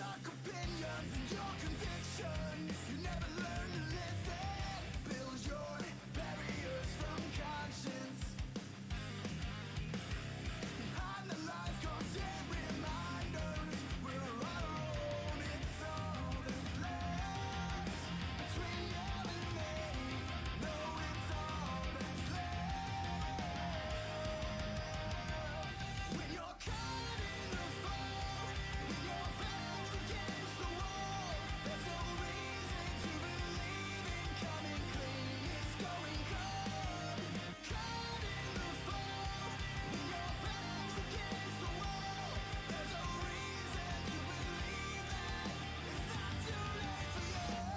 stock opinions and your convictions. You never learn to listen. Build your barriers from conscience. Behind the lies, constant reminders. We're on our own, it's all that's left. Between you and me, no, it's all that's left. When you're caught in the fire, when your back's against the wall, there's no reason to believe in coming clean. It's going cold. Caught in the fire, when your back's against the wall, there's no reason to believe that it's not too late for you.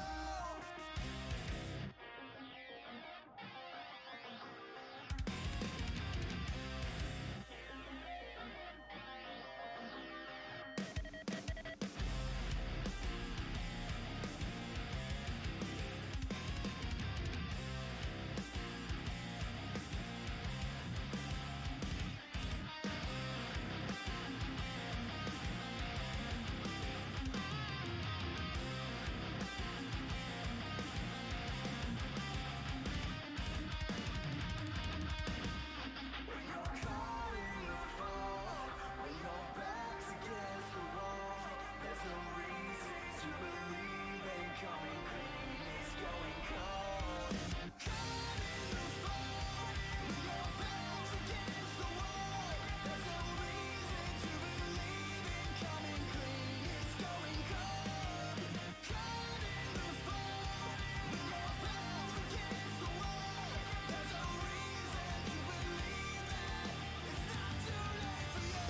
When you're caught in the fall, when your back's against the wall, there's no reason to believe in coming clean. It's going cold. Caught in the fall, when your back's against the wall, there's no reason to believe in coming clean. It's going cold. Caught in the fall, when your back's against the wall, there's no reason to believe that it's not too late for you.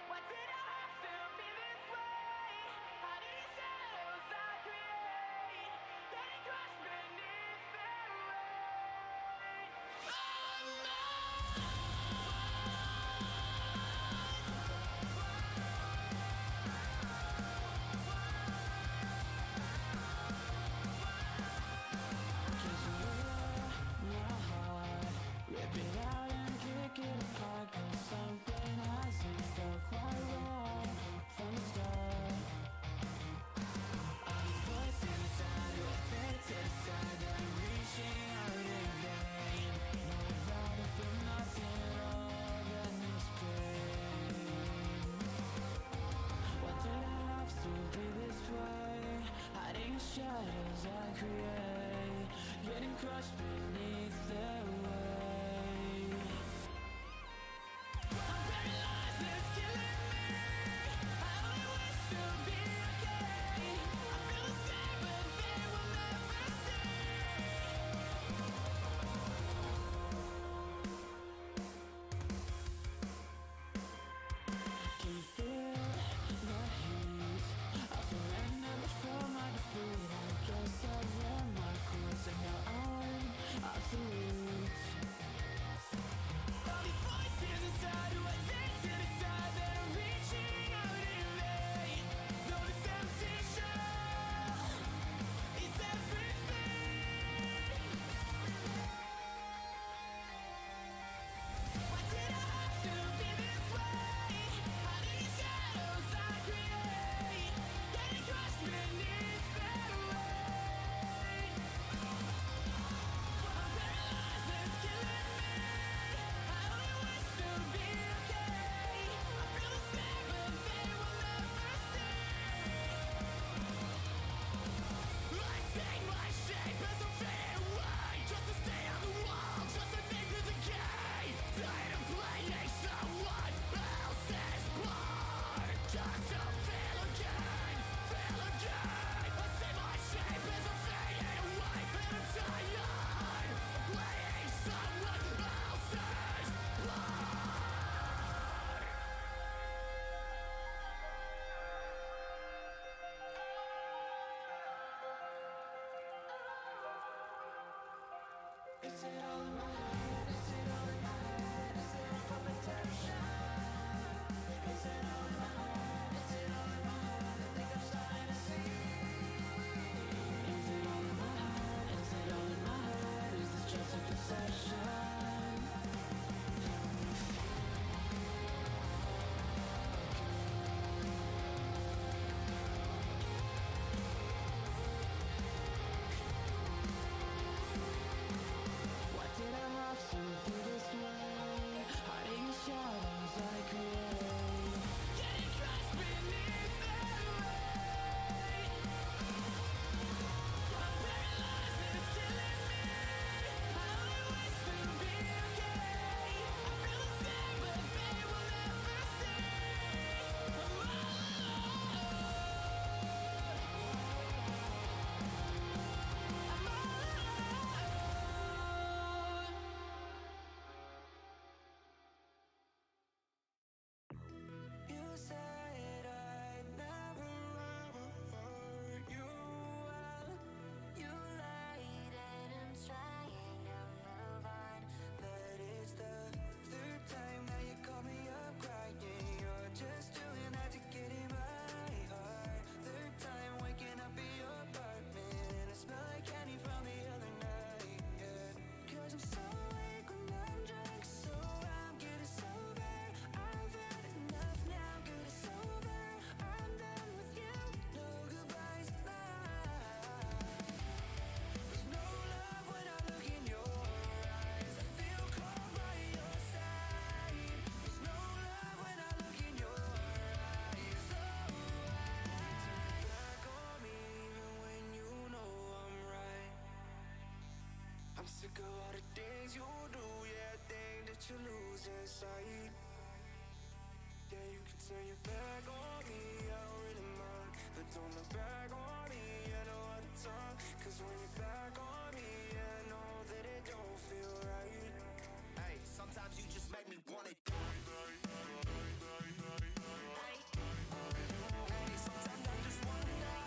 Why did I have to be this way? How did these shadows I create getting crushed beneath their weight? Oh no! Cause you wear my heart, rip it out and kick it apart. Cause something hasn't felt quite wrong from the start. All these voices inside who are fed to the side, that I'm reaching out in vain. No louder for nothing other than this pain. Why did I have to be this way? Hiding the shadows I create, getting crushed beneath their weight. I'm paralyzed, it's killing me. I only wish to be okay. I feel the same, but they will never see. Can you feel the heat? I surrender before my defeat. I guess I ran my course and now I'm absolute. All these voices inside who I think to decide that I'm reaching out in vain. Though this empty shell is everything. Why did I have to be this way? How did these shadows I create getting crushed beneath their weight? I'm paralyzed, it's killing me. I only wish to be okay. I feel the same, but they will never see. I take my shape as I'm fading away, just to stay on the wall, just a name to decay. Tired of playing someone else's part, just to feel again, feel again. I say my shape as I'm fading away, and I'm tired of playing someone else's part. Is it all in my head? Is it all in my head? Is it all for protection? Is it all in my head? Is it all I'm sick of all the things you do, yeah, thing that you lose inside. Yeah, you can turn your back on me, I don't really mind, but don't look back on me, I know all the time. Cause when you're back on me, I know that it don't feel right. Hey, sometimes you just make me want it. Hey, sometimes I just wanna know.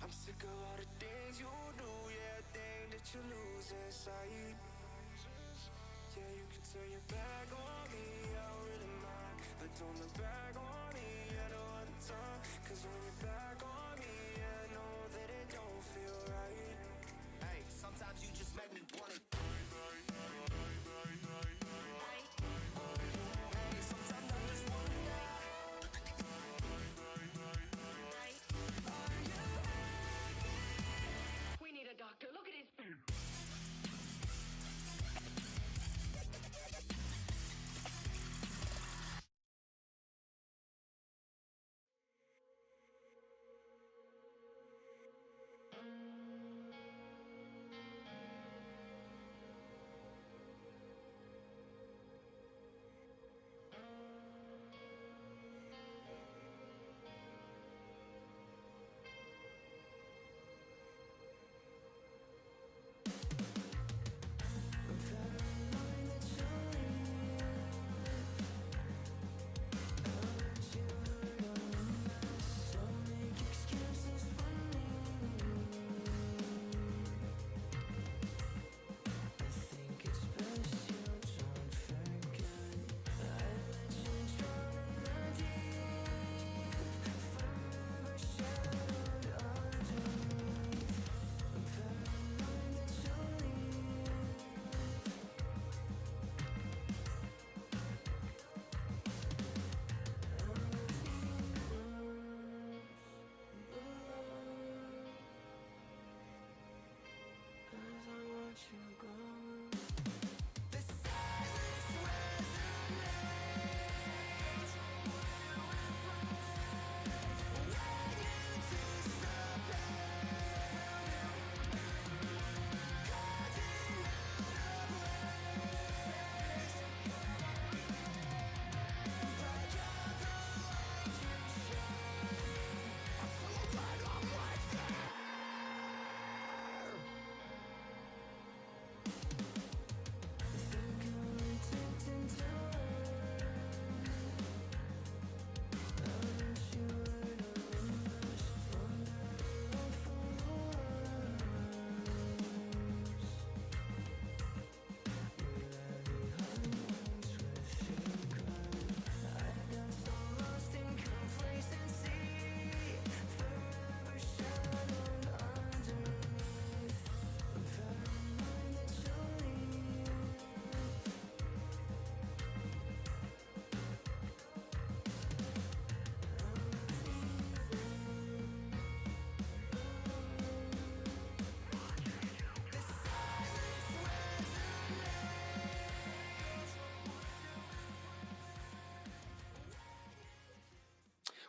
I'm sick of all the things you do, yeah, thing that you lose inside. Yeah, you can turn your back on me, I don't really mind, but don't look back on me, I know all the time. Cause when you're back on me, I know that it don't feel right. Hey, sometimes you just make me want it. Hey, sometimes I just wanna know. We need a doctor. Look at his...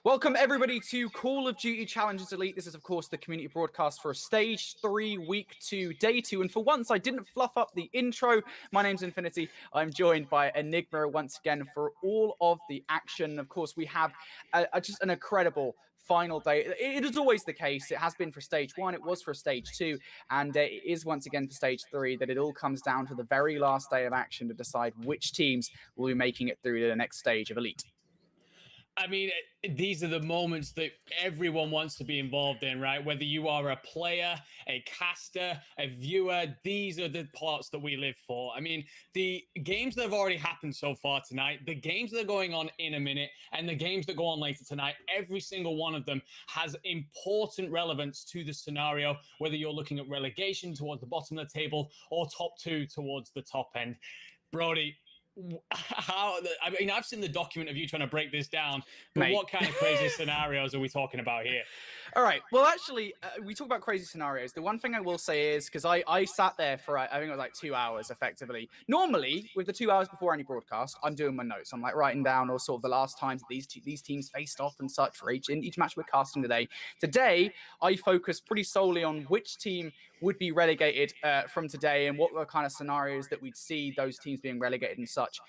Welcome everybody to Call of Duty Challenges Elite. This is of course the community broadcast for Stage 3, Week 2, Day 2. And for once I didn't fluff up the intro. My name's Infinity. I'm joined by Enigma once again for all of the action. Of course we have just an incredible final day. It is always the case. It has been for Stage 1, it was for Stage 2, and it is once again for Stage 3 that it all comes down to the very last day of action to decide which teams will be making it through to the next stage of Elite. I mean, these are the moments that everyone wants to be involved in, right? Whether you are a player, a caster, a viewer, these are the parts that we live for. I mean, the games that have already happened so far tonight, the games that are going on in a minute, and the games that go on later tonight, every single one of them has important relevance to the scenario, whether you're looking at relegation towards the bottom of the table or top 2 towards the top end. Brody, I mean, I've seen the document of you trying to break this down, but Mate. What kind of crazy scenarios are we talking about here? All right. Well, actually, we talk about crazy scenarios. The one thing I will say is, because I sat there for, I think it was like 2 hours, effectively. Normally, with the 2 hours before any broadcast, I'm doing my notes. I'm like writing down all sort of the last times these teams faced off and such for each match we're casting today. Today, I focus pretty solely on which team would be relegated from today and what were kind of scenarios that we'd see those teams being relegated and such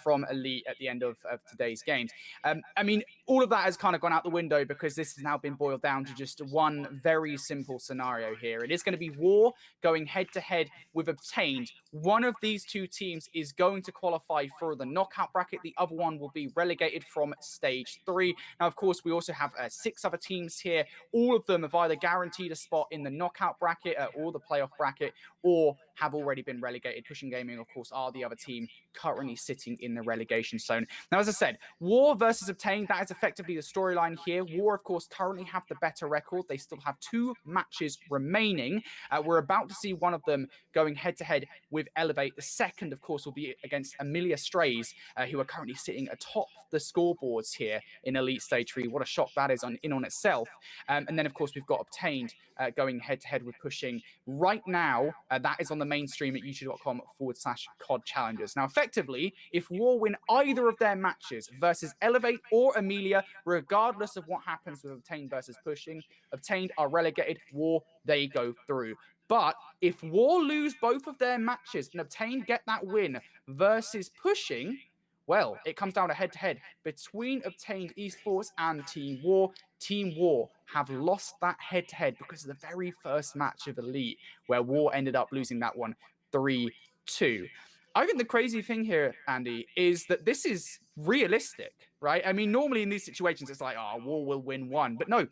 from Elite at the end of today's games. I mean, all of that has kind of gone out the window because this has now been boiled down to just one very simple scenario here. It is going to be War going head-to-head with Obtained. One of these two teams is going to qualify for the knockout bracket. The other one will be relegated from Stage 3. Now, of course, we also have 6 other teams here. All of them have either guaranteed a spot in the knockout bracket or the playoff bracket, or have already been relegated. Pushing Gaming, of course, are the other team currently sitting in the relegation zone. Now, as I said, War versus Obtained, that is effectively the storyline here. War, of course, currently have the better record. They still have 2 matches remaining. We're about to see one of them going head-to-head with Elevate. The second, of course, will be against Amelia Strays, who are currently sitting atop the scoreboards here in Elite Stage 3. What a shock that is on itself. And then, of course, we've got Obtained going head-to-head with Pushing. Right now, that is on the main stream at youtube.com/COD Challengers. Now, effectively, if War win either of their matches versus Elevate or Amelia, regardless of what happens with Obtained versus Pushing, Obtained are relegated. War, they go through. But if War lose both of their matches and Obtained get that win versus Pushing, well, it comes down to head-to-head between Obtained Esports and Team War. Team War have lost that head-to-head because of the very first match of Elite, where War ended up losing that one 3-2. I think the crazy thing here, Andy, is that this is realistic, right? I mean, normally in these situations, it's like, oh, War will win one. But no,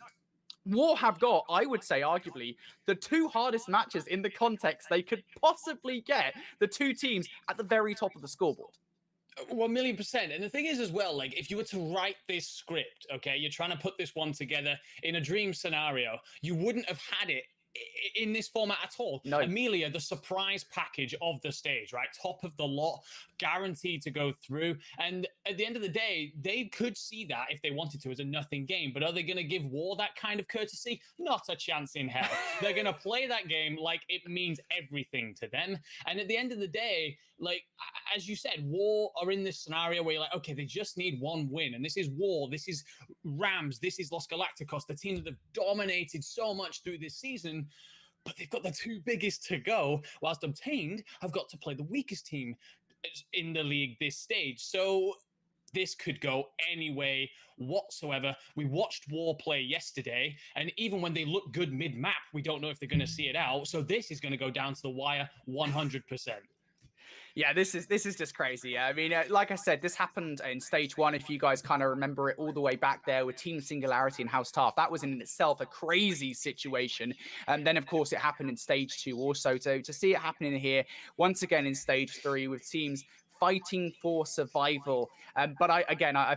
War have got, I would say, arguably, the 2 hardest matches in the context they could possibly get. The 2 teams at the very top of the scoreboard. 1,000,000%. And the thing is as well, like, if you were to write this script, okay, you're trying to put this one together in a dream scenario, you wouldn't have had it in this format at all. No. Amelia, the surprise package of the stage, right? Top of the lot, guaranteed to go through. And at the end of the day, they could see that if they wanted to as a nothing game. But are they going to give War that kind of courtesy? Not a chance in hell. They're going to play that game like it means everything to them. And at the end of the day, like, as you said, War are in this scenario where you're like, okay, they just need one win. And this is War, this is Rams, this is Los Galacticos, the team that have dominated so much through this season. But they've got the 2 biggest to go, whilst Obtained have got to play the weakest team in the league this stage. So this could go any way whatsoever. We watched War play yesterday, and even when they look good mid-map, we don't know if they're going to see it out. So this is going to go down to the wire 100%. Yeah, this is just crazy. I mean, like I said, this happened in Stage 1, if you guys kind of remember it all the way back there with Team Singularity and House Taft. That was in itself a crazy situation. And then, of course, it happened in Stage 2 also. So to see it happening here, once again in Stage 3 with teams fighting for survival. But I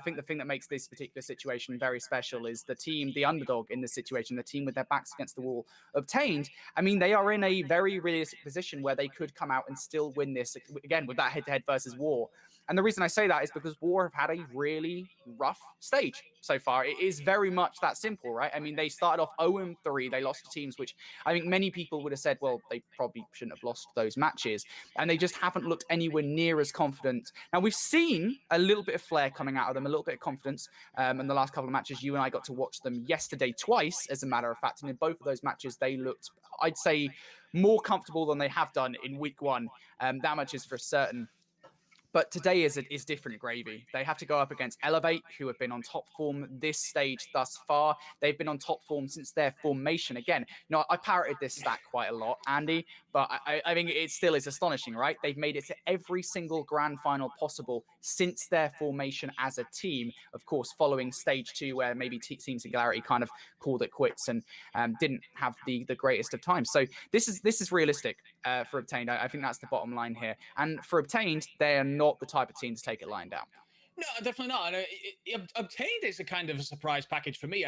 think the thing that makes this particular situation very special is the team, the underdog in this situation, the team with their backs against the wall, Obtained. I mean, they are in a very realistic position where they could come out and still win this, again, with that head-to-head versus War. And the reason I say that is because War have had a really rough stage so far. It is very much that simple, right? I mean, they started off 0-3. They lost to teams which I think many people would have said, well, they probably shouldn't have lost those matches. And they just haven't looked anywhere near as confident. Now, we've seen a little bit of flair coming out of them, a little bit of confidence in the last couple of matches. You and I got to watch them yesterday twice, as a matter of fact. And in both of those matches, they looked, I'd say, more comfortable than they have done in week one. That much is for certain. But today is different gravy. They have to go up against Elevate, who have been on top form this stage thus far. They've been on top form since their formation. Again, I parroted this stat quite a lot, Andy, but I think it still is astonishing, right? They've made it to every single grand final possible since their formation as a team. Of course, following stage 2, where maybe Team Singularity kind of called it quits and didn't have the greatest of times. So this is realistic for Obtained. I think that's the bottom line here. And for Obtained, they are not the type of team to take it lying down. No, definitely not. Obtained is a kind of a surprise package for me.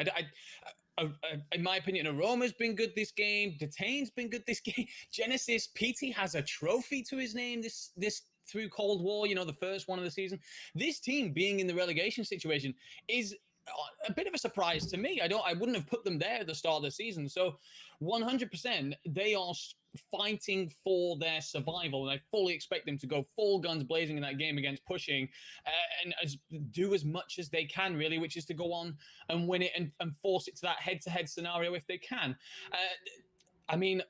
In my opinion, Aroma's been good this game. Detained's been good this game. Genesis, PT has a trophy to his name this through Cold War, the first one of the season. This team being in the relegation situation is a bit of a surprise to me. I wouldn't have put them there at the start of the season. So 100%, they are fighting for their survival, and I fully expect them to go full guns blazing in that game against Pushing and do as much as they can, really, which is to go on and win it and force it to that head-to-head scenario if they can. I mean,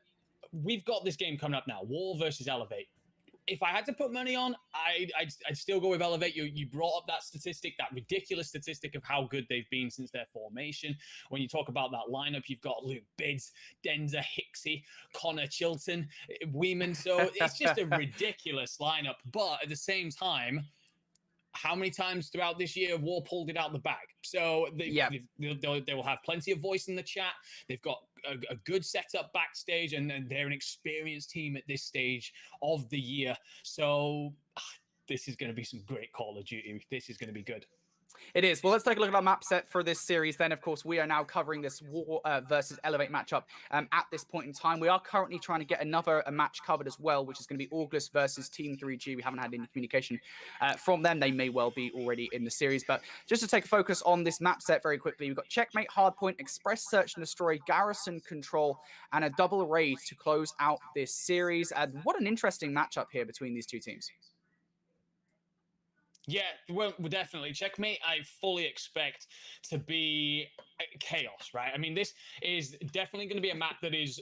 we've got this game coming up now, War versus Elevate. If I had to put money on, I'd still go with Elevate. You brought up that statistic, that ridiculous statistic of how good they've been since their formation. When you talk about that lineup, you've got Luke Bidds, Denza, Hixie, Connor Chilton, Weeman. So it's just a ridiculous lineup. But at the same time, how many times throughout this year War pulled it out the bag? So they will have plenty of voice in the chat. They've got a good setup backstage, and they're an experienced team at this stage of the year. So this is going to be some great Call of Duty. This is going to be good. It is. Well, let's take a look at our map set for this series. Then, of course, we are now covering this War versus Elevate matchup at this point in time. We are currently trying to get another match covered as well, which is going to be August versus Team 3G. We haven't had any communication from them. They may well be already in the series. But just to take a focus on this map set very quickly, we've got Checkmate Hardpoint, Express Search and Destroy, Garrison Control, and a double raid to close out this series. And what an interesting matchup here between these two teams. Yeah, well, definitely. Checkmate, I fully expect to be chaos, right? I mean, this is definitely going to be a map that is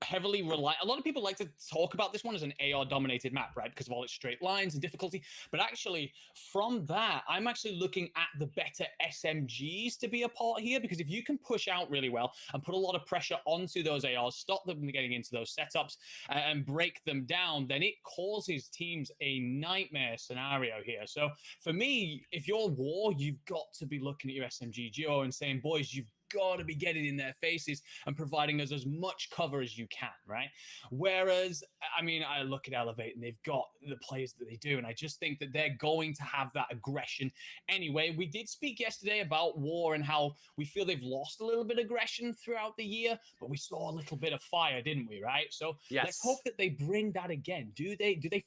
heavily reliant. A lot of people like to talk about this one as an AR-dominated map, right? Because of all its straight lines and difficulty. But actually, from that, I'm actually looking at the better SMGs to be a part here. Because if you can push out really well and put a lot of pressure onto those ARs, stop them from getting into those setups and break them down, then it causes teams a nightmare scenario here. So for me, if you're War, you've got to be looking at your SMG duo and saying, boys, you've got to be getting in their faces and providing us as much cover as you can, right? Whereas, I mean, I look at Elevate and they've got the players that they do, and I just think that they're going to have that aggression anyway. We did speak yesterday about War and how we feel they've lost a little bit of aggression throughout the year, but we saw a little bit of fire, didn't we, right? So let's hope that they bring that again. Do they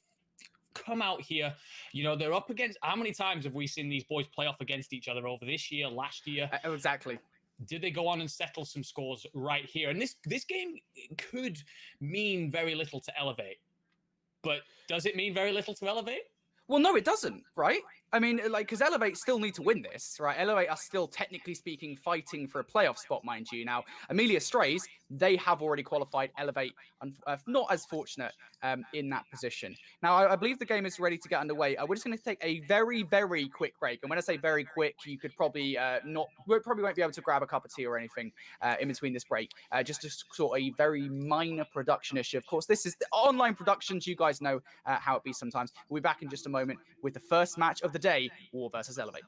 come out here? They're up against, how many times have we seen these boys play off against each other over this year, last year? Exactly. Did they go on and settle some scores right here? And this game could mean very little to Elevate. But does it mean very little to Elevate? Well, no, it doesn't, right? I mean, because Elevate still need to win this, right? Elevate are still, technically speaking, fighting for a playoff spot, mind you. Now, Amelia Strays, they have already qualified. Elevate, not as fortunate in that position. Now, I believe the game is ready to get underway. We're just going to take a very, very quick break. And when I say very quick, you could probably probably won't be able to grab a cup of tea or anything in between this break. Just sort of a very minor production issue. Of course, this is the online productions. You guys know how it be sometimes. We'll be back in just a moment with the first match of the day, War versus Elevate.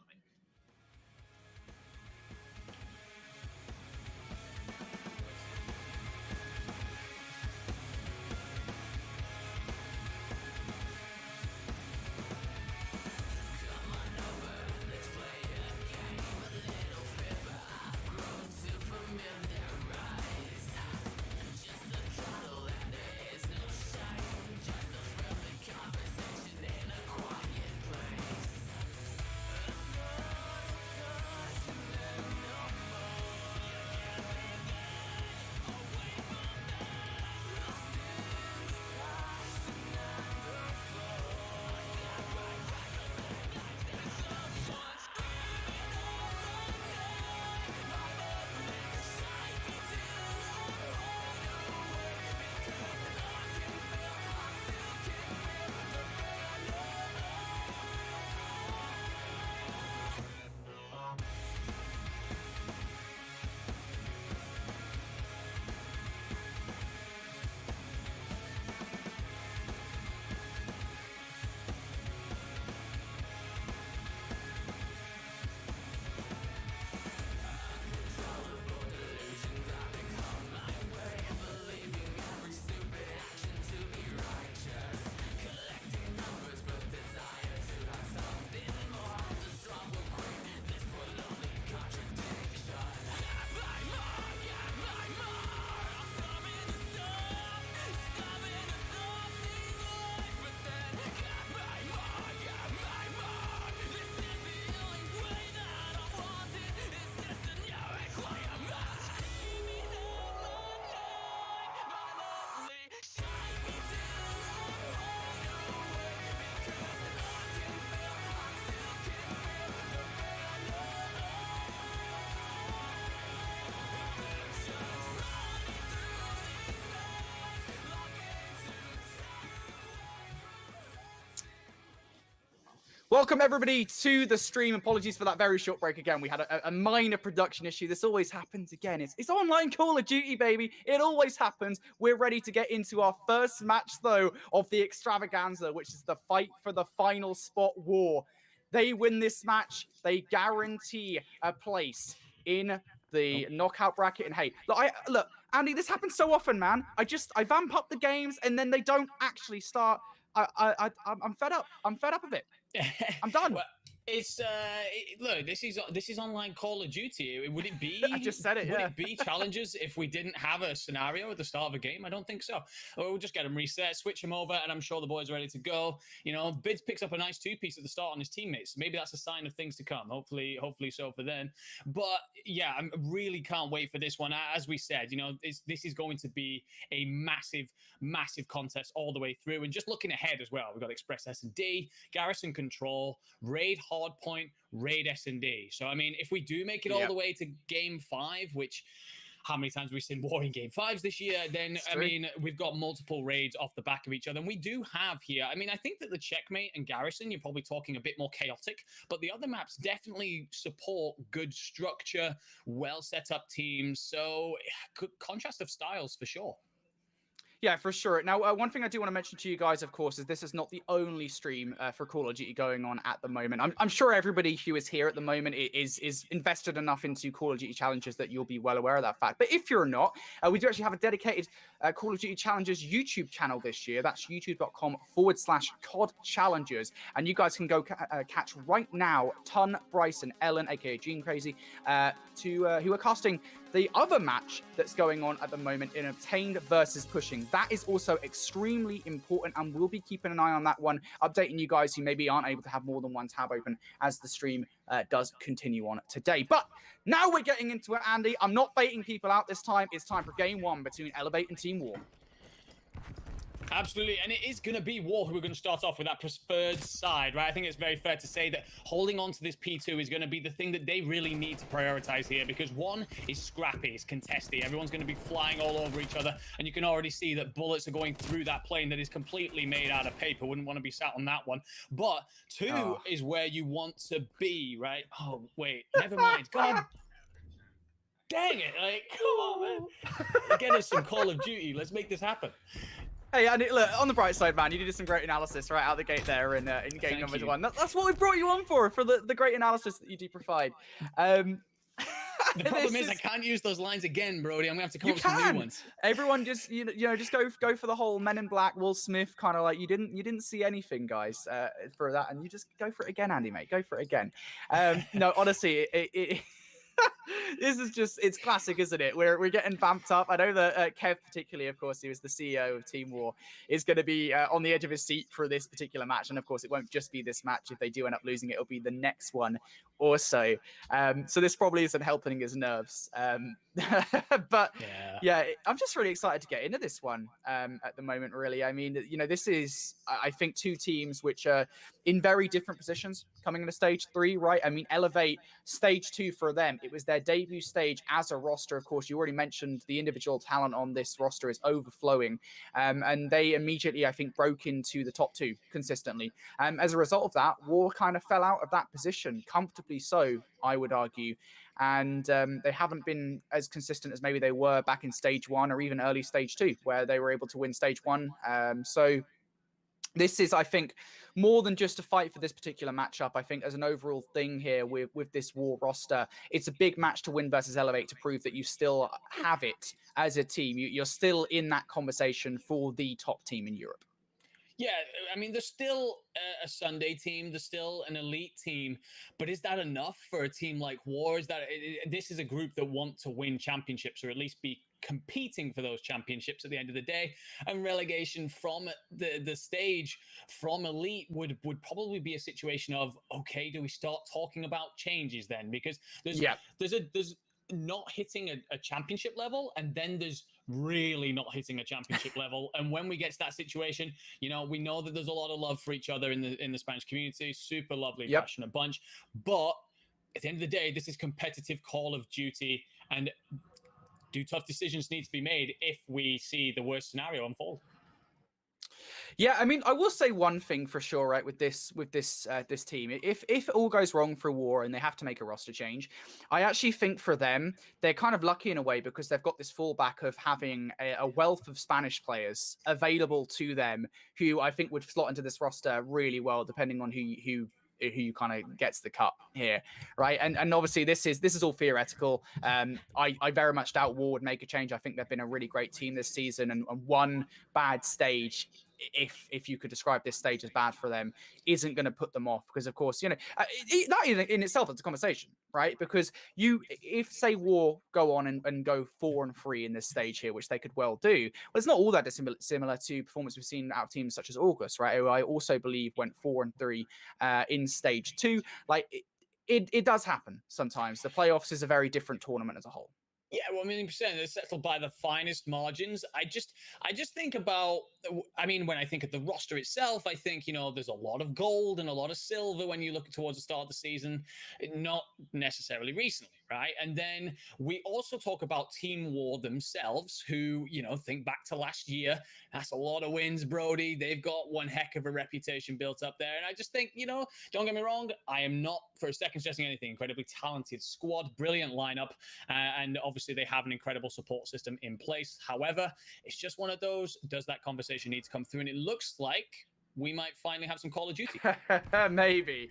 Welcome everybody to the stream. Apologies for that very short break again. We had a minor production issue. This always happens again. It's online Call of Duty, baby. It always happens. We're ready to get into our first match, though, of the extravaganza, which is the fight for the final spot war. They win this match, they guarantee a place in the knockout bracket. And hey, look, Andy, this happens so often, man. I vamp up the games and then they don't actually start. I'm fed up. I'm fed up of it. I'm done. Well, it's look, this is online Call of Duty. Would it be? I just said it. Would it be challenges if we didn't have a scenario at the start of a game? I don't think so. We'll just get them reset, switch them over, and I'm sure the boys are ready to go. You know, Bids picks up a nice 2-piece at the start on his teammates. Maybe that's a sign of things to come. Hopefully so for then. But yeah, I really can't wait for this one. As we said, you know, this is going to be a massive contest all the way through. And just looking ahead as well, we've got Express S&D, Garrison Control, Raid Hardpoint, Raid S&D. So, I mean, if we do make it all the way to Game 5, which how many times have we seen war in Game 5s this year, then, I mean, we've got multiple raids off the back of each other. And we do have here, I mean, I think that the Checkmate and Garrison, you're probably talking a bit more chaotic, but the other maps definitely support good structure, well set up teams. So, contrast of styles for sure. Yeah, for sure. Now, one thing I do want to mention to you guys, of course, is this is not the only stream for Call of Duty going on at the moment. I'm sure everybody who is here at the moment is invested enough into Call of Duty challenges that you'll be well aware of that fact. But if you're not, we do actually have a dedicated Call of Duty Challenges YouTube channel this year. That's youtube.com/COD Challengers. And you guys can go catch right now Ton, Bryson, Ellen, aka Gene Crazy, who are casting the other match that's going on at the moment in Obtained versus Pushing. That is also extremely important, and we'll be keeping an eye on that one, updating you guys who maybe aren't able to have more than one tab open as the stream does continue on today. But now we're getting into it, Andy. I'm not baiting people out this time. It's time for Game 1 between Elevate and Team War. Absolutely, and it is going to be War who are going to start off with that preferred side, right? I think it's very fair to say that holding on to this P2 is going to be the thing that they really need to prioritize here, because one is scrappy, it's contesty, everyone's going to be flying all over each other, and you can already see that bullets are going through that plane that is completely made out of paper. Wouldn't want to be sat on that one. But two is where you want to be, right? Oh, wait, never mind. God dang it, like, come on, man. Get us some Call of Duty. Let's make this happen. Hey, Andy, look, on the bright side, man, you did some great analysis right out the gate there in game number 1. That's what we brought you on for the great analysis that you do provide. The problem is I can't use those lines again, Brody. I'm going to have to come up with some new ones. Everyone just, you know, just go for the whole Men in Black, Will Smith kind of like, you didn't see anything, guys, for that. And you just go for it again, Andy, mate. Go for it again. No, honestly, this is just, it's classic, isn't it? We're getting vamped up. I know that Kev, particularly, of course, he was the CEO of Team War, is going to be on the edge of his seat for this particular match. And of course, it won't just be this match. If they do end up losing, it'll be the next one also. So this probably isn't helping his nerves. But yeah, I'm just really excited to get into this one at the moment, really. I mean, you know, this is, I think, two teams which are in very different positions coming into stage 3, right? I mean, Elevate, stage 2 for them, it was their debut stage as a roster. Of course, you already mentioned the individual talent on this roster is overflowing. And they immediately, I think, broke into the top 2 consistently. As a result of that, War kind of fell out of that position, comfortably so, I would argue. And they haven't been as consistent as maybe they were back in stage 1 or even early stage 2, where they were able to win stage 1. So this is, I think, more than just a fight for this particular matchup. I think as an overall thing here with this War roster, it's a big match to win versus Elevate to prove that you still have it as a team. You're still in that conversation for the top team in Europe. Yeah, I mean, there's still a Sunday team, there's still an elite team, but is that enough for a team like War? Is that this is a group that want to win championships, or at least be competing for those championships at the end of the day? And relegation from the stage from elite would probably be a situation of, okay, do we start talking about changes then? Because there's not hitting a championship level, and then there's really not hitting a championship level. And when we get to that situation, you know, we know that there's a lot of love for each other in the Spanish community, super lovely, passionate bunch. But at the end of the day, this is competitive Call of Duty, and do tough decisions need to be made if we see the worst scenario unfold? Yeah, I mean, I will say one thing for sure, right? With this this team, if it all goes wrong for War and they have to make a roster change, I actually think for them they're kind of lucky in a way because they've got this fallback of having a wealth of Spanish players available to them, who I think would slot into this roster really well, depending on who kind of gets the cut here, right? And obviously this is all theoretical. I very much doubt War would make a change. I think they've been a really great team this season, and one bad stage, if you could describe this stage as bad for them, isn't going to put them off, because of course, you know, that in itself is a conversation, right? Because if say War go on and go 4-3 in this stage here, which they could well do, well, it's not all that similar to performance we've seen out of teams such as August, right, who I also believe went 4-3 in stage 2. Like it does happen sometimes. The playoffs is a very different tournament as a whole. Yeah, well, 1,000,000%. They're settled by the finest margins. I just think about. I mean, when I think of the roster itself, I think, you know, there's a lot of gold and a lot of silver when you look towards the start of the season, not necessarily recently, right? And then we also talk about Team War themselves, who, you know, think back to last year. That's a lot of wins, Brody. They've got one heck of a reputation built up there, and I just think, you know, don't get me wrong, I am not for a second suggesting anything. Incredibly talented squad, brilliant lineup, and obviously they have an incredible support system in place. However, it's just one of those, does that conversation need to come through? And it looks like we might finally have some Call of Duty. maybe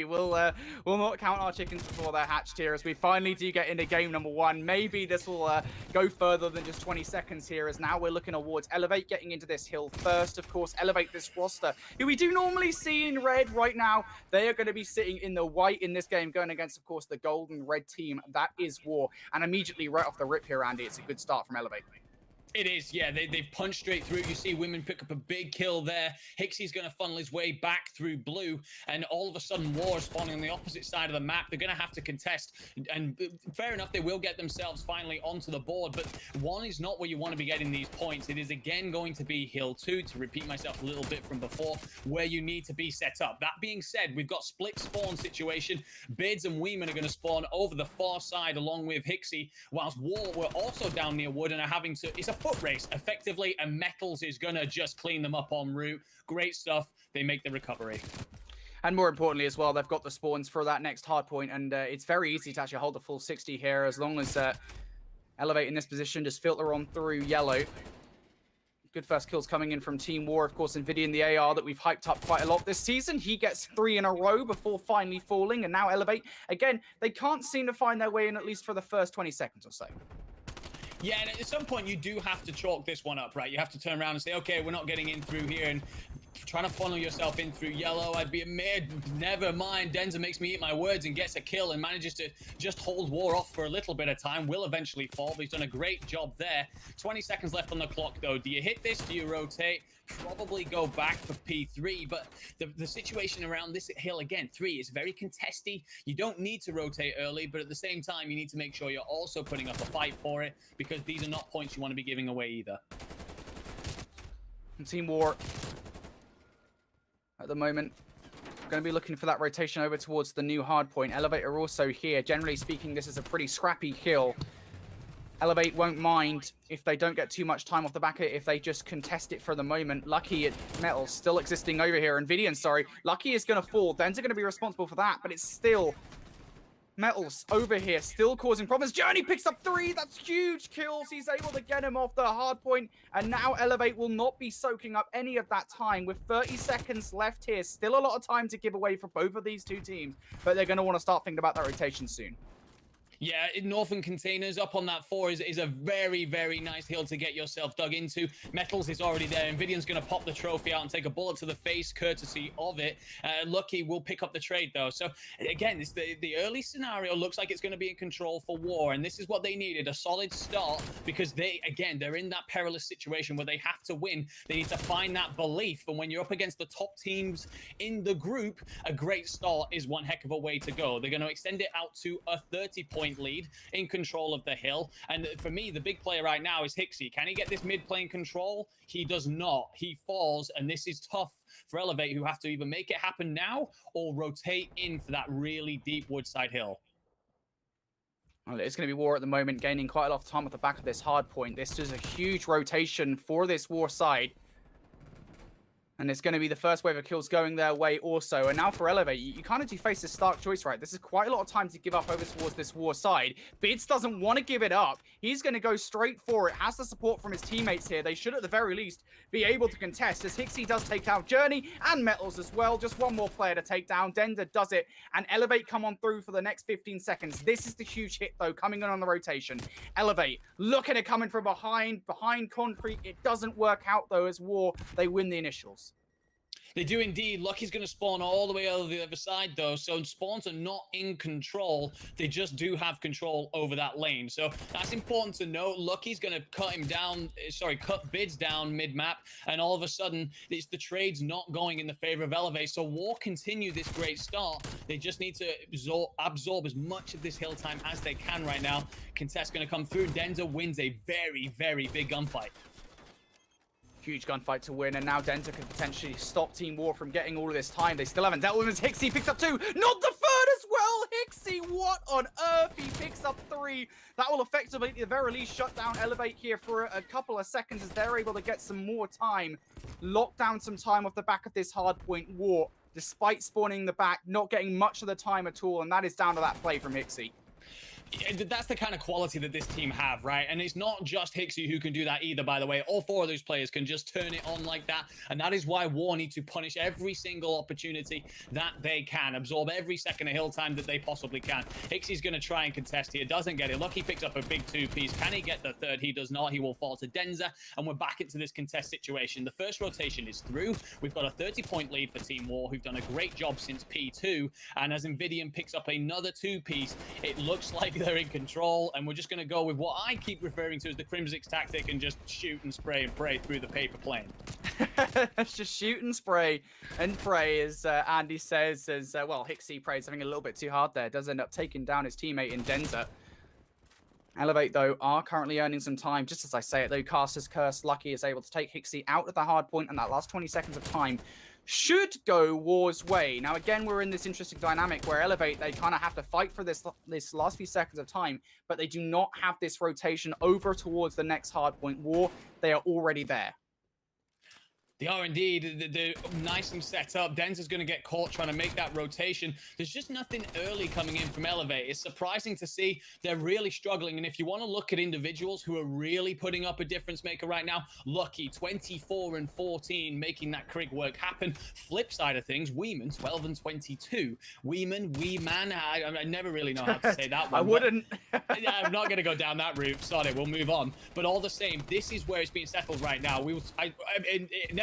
we'll not count our chickens before they're hatched here, as we finally do get into game number 1. Maybe this will go further than just 20 seconds here, as now we're looking towards Elevate getting into this hill first. Of course, Elevate, this roster who we do normally see in red right now, they are going to be sitting in the white in this game, going against, of course, the golden red team. That is War. And immediately right off the rip here, Andy, it's a good start from Elevate. It is, yeah. They've punched straight through. You see Women pick up a big kill there. Hixie's going to funnel his way back through blue, and all of a sudden War is spawning on the opposite side of the map. They're going to have to contest, and fair enough, they will get themselves finally onto the board, but 1 is not where you want to be getting these points. It is again going to be Hill 2, to repeat myself a little bit from before, where you need to be set up. That being said, we've got split spawn situation. Bids and Weeman are going to spawn over the far side along with Hixie, whilst War were also down near wood and are having to, it's a foot race effectively, and Metals is gonna just clean them up en route. Great stuff. They make the recovery. And more importantly as well, they've got the spawns for that next hard point, and it's very easy to actually hold the full 60 here, as long as Elevate in this position, just filter on through yellow. Good first kills coming in from Team War. Of course, Nvidia in the AR that we've hyped up quite a lot this season. He gets 3 in a row before finally falling, and now Elevate. Again, they can't seem to find their way in, at least for the first 20 seconds or so. Yeah, and at some point you do have to chalk this one up, right? You have to turn around and say, okay, we're not getting in through here, and trying to funnel yourself in through yellow. I'd be amazed. Never mind. Denza makes me eat my words and gets a kill and manages to just hold War off for a little bit of time. Will eventually fall, but he's done a great job there. 20 seconds left on the clock, though. Do you hit this? Do you rotate? Probably go back for P3, but the situation around this hill, again, 3 is very contesty. You don't need to rotate early, but at the same time, you need to make sure you're also putting up a fight for it, because these are not points you want to be giving away either. And Team War at the moment going to be looking for that rotation over towards the new hard point. Elevate are also here. Generally speaking, this is a pretty scrappy kill. Elevate won't mind if they don't get too much time off the back of it, if they just contest it for the moment. Lucky at Metal still existing over here. Nvidian, sorry. Lucky is going to fall. Den's going to be responsible for that, but it's still Metals over here, still causing problems. Journey picks up 3. That's huge kills. He's able to get him off the hard point. And now Elevate will not be soaking up any of that time. With 30 seconds left here, still a lot of time to give away for both of these two teams. But they're going to want to start thinking about that rotation soon. Yeah, Northern Containers up on that 4 is a very, very nice hill to get yourself dug into. Metals is already there. Nvidian's going to pop the trophy out and take a bullet to the face, courtesy of it. Lucky will pick up the trade, though. So, again, the early scenario looks like it's going to be in control for War, and this is what they needed, a solid start, because they're in that perilous situation where they have to win. They need to find that belief, and when you're up against the top teams in the group, a great start is one heck of a way to go. They're going to extend it out to a 30-point lead, in control of the hill. And for me, the big player right now is Hixie. Can he get this mid plane control? He does not. He falls, and this is tough for Elevate, who have to either make it happen now or rotate in for that really deep woodside hill. Well, it's going to be War at the moment, gaining quite a lot of time at the back of this hard point. This is a huge rotation for this War side. And it's going to be the first wave of kills going their way also. And now for Elevate, you kind of do face a stark choice, right? This is quite a lot of time to give up over towards this war side. Bids doesn't want to give it up. He's going to go straight for it. Has the support from his teammates here. They should at the very least be able to contest as HIXY does take out Journey and Metals as well. Just one more player to take down. Dender does it. And Elevate come on through for the next 15 seconds. This is the huge hit though, coming in on the rotation. Elevate looking at coming from behind Concrete. It doesn't work out though as War. They win the initials. They do indeed. Lucky's going to spawn all the way over the other side, though. So spawns are not in control. They just do have control over that lane. So that's important to note. Lucky's going to cut him down, cut Bids down mid-map. And all of a sudden, it's the trade's not going in the favor of Elevate. So War continue this great start. They just need to absorb as much of this hill time as they can right now. Contest going to come through. Denzer wins a very, very big gunfight. Huge gunfight to win, and now Denter could potentially stop Team War from getting all of this time. They still haven't dealt with him as HIXY picks up 2. Not the third as well! HIXY, what on earth? He picks up 3. That will effectively, at the very least, shut down Elevate here for a couple of seconds as they're able to get some more time. Lock down some time off the back of this hardpoint War, despite spawning the back, not getting much of the time at all, and that is down to that play from HIXY. That's the kind of quality that this team have, right? And it's not just HIXY who can do that either, by the way. All 4 of those players can just turn it on like that. And that is why War need to punish every single opportunity that they can. Absorb every second of hill time that they possibly can. HIXY's going to try and contest here. Doesn't get it. Lucky picks up a big 2-piece. Can he get the third? He does not. He will fall to Denzer. And we're back into this contest situation. The first rotation is through. We've got a 30-point lead for Team War, who've done a great job since P2. And as Invidium picks up another 2-piece, it looks like they're in control, and we're just going to go with what I keep referring to as the Crimsix tactic and just shoot and spray and pray through the paper plane. Let's just shoot and spray and pray, as Andy says, as well, HIXY prays something a little bit too hard there. Does end up taking down his teammate in Denzer. Elevate, though, are currently earning some time. Just as I say it, though, Caster's Curse, Lucky is able to take HIXY out of the hard point, and that last 20 seconds of time should go War's way. Now, again, we're in this interesting dynamic where Elevate, they kind of have to fight for this last few seconds of time, but they do not have this rotation over towards the next hardpoint War. They are already there. They are indeed. They're nice and set up. Denzer's going to get caught trying to make that rotation. There's just nothing early coming in from Elevate. It's surprising to see they're really struggling. And if you want to look at individuals who are really putting up a difference maker right now, Lucky, 24 and 14, making that Krig work happen. Flip side of things, Weeman, 12 and 22. Weeman, I never really know how to say that one. I wouldn't. I'm not going to go down that route. Sorry, we'll move on. But all the same, this is where it's being settled right now.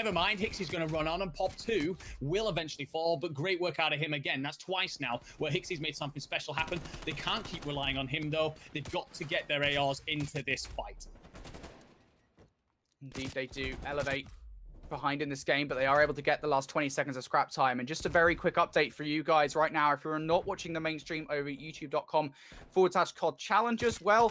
Never mind, HIXY's going to run on and pop 2, will eventually fall, but great work out of him again. That's twice now where HIXY's made something special happen. They can't keep relying on him, though. They've got to get their ARs into this fight. Indeed, they do. Elevate behind in this game, but they are able to get the last 20 seconds of scrap time. And just a very quick update for you guys right now, if you're not watching the main stream over at youtube.com/COD Challengers, well,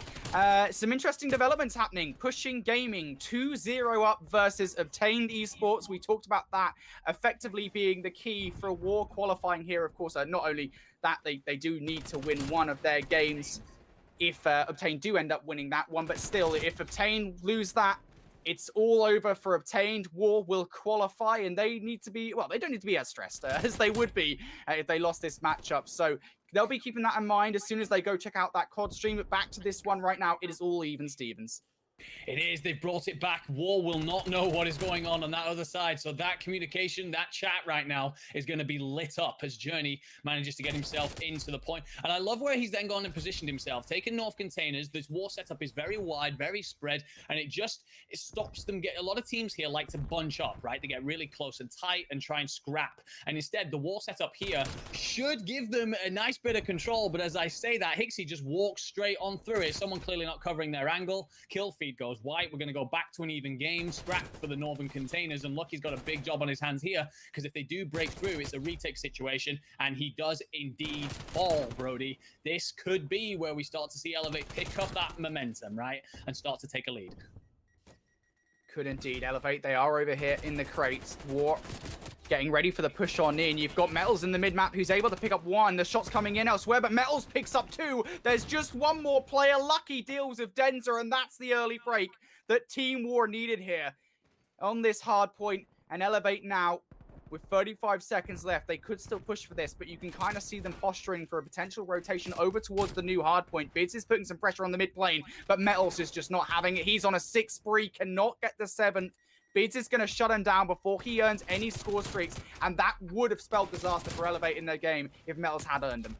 some interesting developments happening. Pushing Gaming 2-0 up versus Obtained Esports. We talked about that effectively being the key for War qualifying here. Of course, not only that, they do need to win one of their games if Obtained do end up winning that one, but still, if Obtained lose that, it's all over for Obtained. War will qualify, and they need to be, well, they don't need to be as stressed as they would be if they lost this matchup. So they'll be keeping that in mind as soon as they go check out that COD stream. But back to this one right now, it is all even Stevens. It is. They've brought it back. War will not know what is going on that other side. So that communication, that chat right now is going to be lit up as Journey manages to get himself into the point. And I love where he's then gone and positioned himself. Taking North containers. This War setup is very wide, very spread. And it stops them. A lot of teams here like to bunch up, right? They get really close and tight and try and scrap. And instead, the War setup here should give them a nice bit of control. But as I say that, HIXY just walks straight on through it. Someone clearly not covering their angle. Kill feed goes white. We're going to go back to an even game. Scrap for the Northern containers, and Lucky's got a big job on his hands here, because if they do break through, it's a retake situation, and he does indeed fall, Brody. This could be where we start to see Elevate pick up that momentum, right, and start to take a lead. Could indeed. Elevate, they are over here in the crates. War getting ready for the push on in. You've got Metals in the mid-map who's able to pick up 1. The shot's coming in elsewhere, but Metals picks up 2. There's just one more player. Lucky deals with Denzer, and that's the early break that Team War needed here on this hard point. And Elevate now, with 35 seconds left, they could still push for this, but you can kind of see them posturing for a potential rotation over towards the new hardpoint. Bids is putting some pressure on the mid lane, but Metals is just not having it. He's on a 6 spree, cannot get the 7th. Bids is going to shut him down before he earns any score streaks, and that would have spelled disaster for Elevate in their game if Metals had earned them.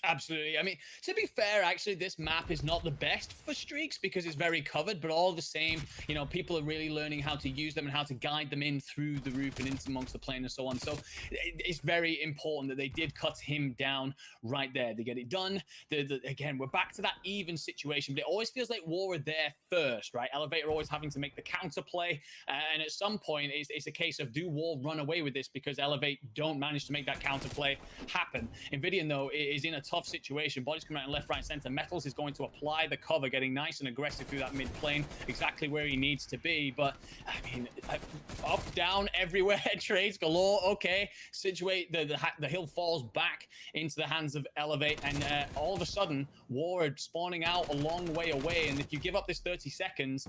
Absolutely. I mean, to be fair, actually, this map is not the best for streaks because it's very covered, but all the same, you know, people are really learning how to use them and how to guide them in through the roof and into amongst the plane and so on. So it's very important that they did cut him down right there. They get it done. Again, we're back to that even situation, but it always feels like War are there first, right? Elevate are always having to make the counter play, and at some point, it's a case of do War run away with this because Elevate don't manage to make that counter play happen. Invidian, though, is in a tough situation. Bodies coming out in left, right, center. Metals is going to apply the cover, getting nice and aggressive through that mid plane, exactly where he needs to be. But I mean, up, down, everywhere, trades galore. Okay, situate the hill falls back into the hands of Elevate, and all of a sudden, War spawning out a long way away. And if you give up this 30 seconds,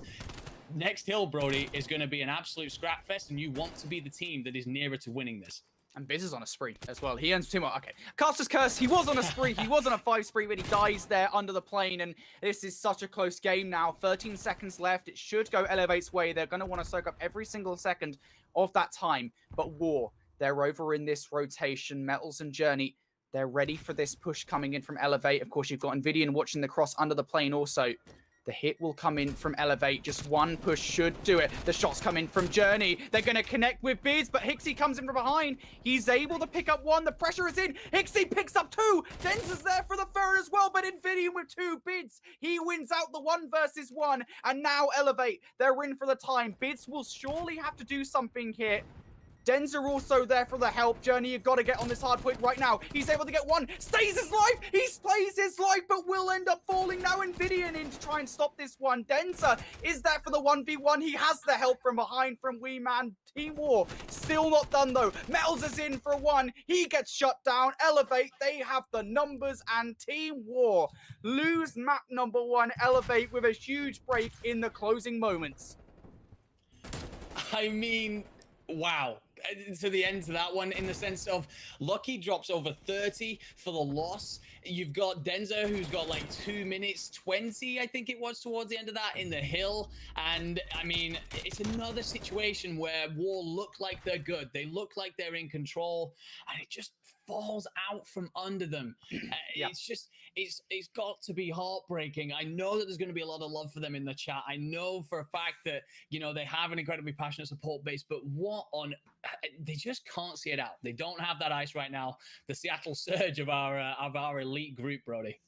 next hill, Brody, is going to be an absolute scrap fest, and you want to be the team that is nearer to winning this. And Biz is on a spree as well. He earns 2 more. Okay. Caster's Curse, he was on a spree. He was on a 5 spree, but he dies there under the plane. And this is such a close game now. 13 seconds left. It should go Elevate's way. They're going to want to soak up every single second of that time. But War, they're over in this rotation. Metals and Journey, they're ready for this push coming in from Elevate. Of course, you've got Invidian watching the cross under the plane also. The hit will come in from Elevate. Just one push should do it. The shots come in from Journey. They're going to connect with Biz, but Hixie comes in from behind. He's able to pick up 1. The pressure is in. Hixie picks up 2. Denza's there for the third as well, but Invidian with 2 bids. He wins out the 1 versus 1. And now Elevate, they're in for the time. Bids will surely have to do something here. Denza also there for the help. Journey, you've got to get on this hard point right now. He's able to get 1. Stays his life. He plays his life, but will end up falling now. Invidian in to try and stop this one. Denza is there for the 1v1. He has the help from behind from Wee Man. Team War still not done though. Metals is in for 1. He gets shut down. Elevate, they have the numbers, and Team War lose map number 1. Elevate with a huge break in the closing moments. I mean, wow. To the end to that one, in the sense of Lucky drops over 30 for the loss. You've got Denza, who's got like 2 minutes 20, I think it was, towards the end of that in the hill. And I mean, it's another situation where War look like they're good. They look like they're in control, and it just falls out from under them. Yeah. It's just, it's got to be heartbreaking. I know that there's going to be a lot of love for them in the chat. I know for a fact that, you know, they have an incredibly passionate support base, but what on, they just can't see it out. They don't have that ice right now. The Seattle Surge of our elite group, Brody.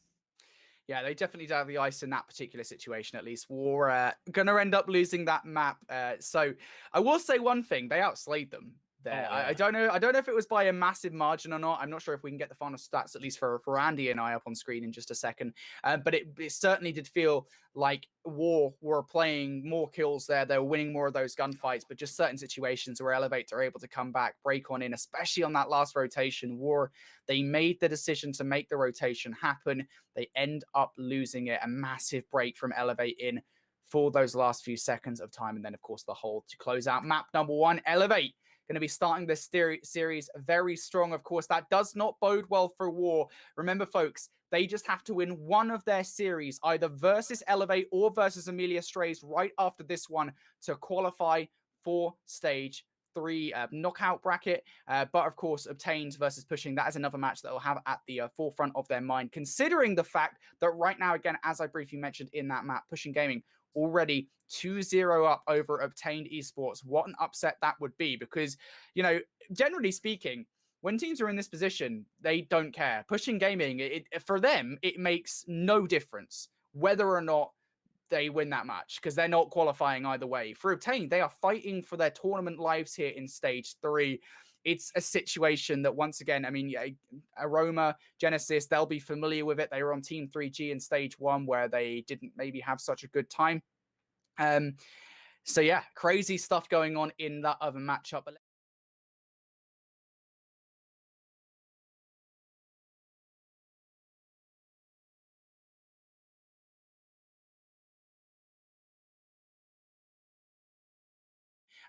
Yeah, they definitely don't have the ice in that particular situation, at least. War going to end up losing that map. So I will say one thing. They outslayed them there. Oh, yeah. I don't know if it was by a massive margin or not. I'm not sure if we can get the final stats, at least for Andy and I, up on screen in just a second. But it certainly did feel like War were playing more kills there. They were winning more of those gunfights, but just certain situations where Elevate are able to come back, break on in, especially on that last rotation. War, they made the decision to make the rotation happen. They end up losing it. A massive break from Elevate in for those last few seconds of time. And then, of course, the hold to close out map number 1. Elevate going to be starting this series very strong. Of course, that does not bode well for War. Remember, folks, they just have to win one of their series, either versus Elevate or versus Amelia Strays right after this one to qualify for stage 3 knockout bracket. But of course, obtained versus pushing, that is another match that will have at the forefront of their mind, considering the fact that right now, again, as I briefly mentioned in that map, Pushing Gaming already 2-0 up over Obtained Esports. What an upset that would be, because, you know, generally speaking, when teams are in this position, they don't care. Pushing Gaming, for them, it makes no difference whether or not they win that match, because they're not qualifying either way. For Obtained, they are fighting for their tournament lives here in stage 3. It's a situation that, once again, I mean, yeah, Aroma, Genesis, they'll be familiar with it. They were on Team 3G in stage 1, where they didn't maybe have such a good time. So yeah, crazy stuff going on in that other matchup.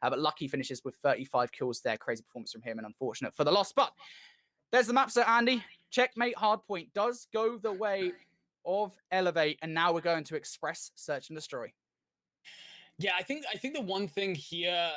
But Lucky finishes with 35 kills there. Crazy performance from him and unfortunate for the loss. But there's the map, Sir Andy. Checkmate Hardpoint does go the way of Elevate, and now we're going to Express, Search and Destroy. Yeah, I think the one thing here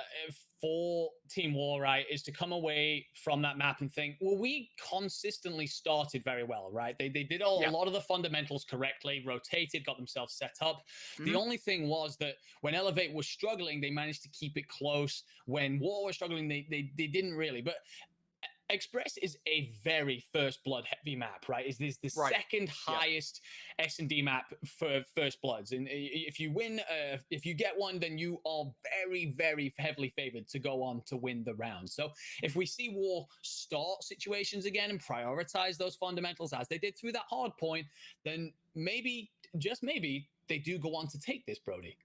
for Team War, right, is to come away from that map and think, well, we consistently started very well, right? They did a lot of the fundamentals correctly, rotated, got themselves set up. The only thing was that when Elevate was struggling, they managed to keep it close. When War was struggling, they didn't really. But Express is a very First Blood heavy map, right? Is this the second highest S&D map for First Bloods? And if you win, if you get one, then you are very, very heavily favored to go on to win the round. So if we see War start situations again and prioritize those fundamentals as they did through that hard point, then maybe, just maybe, they do go on to take this, Brody.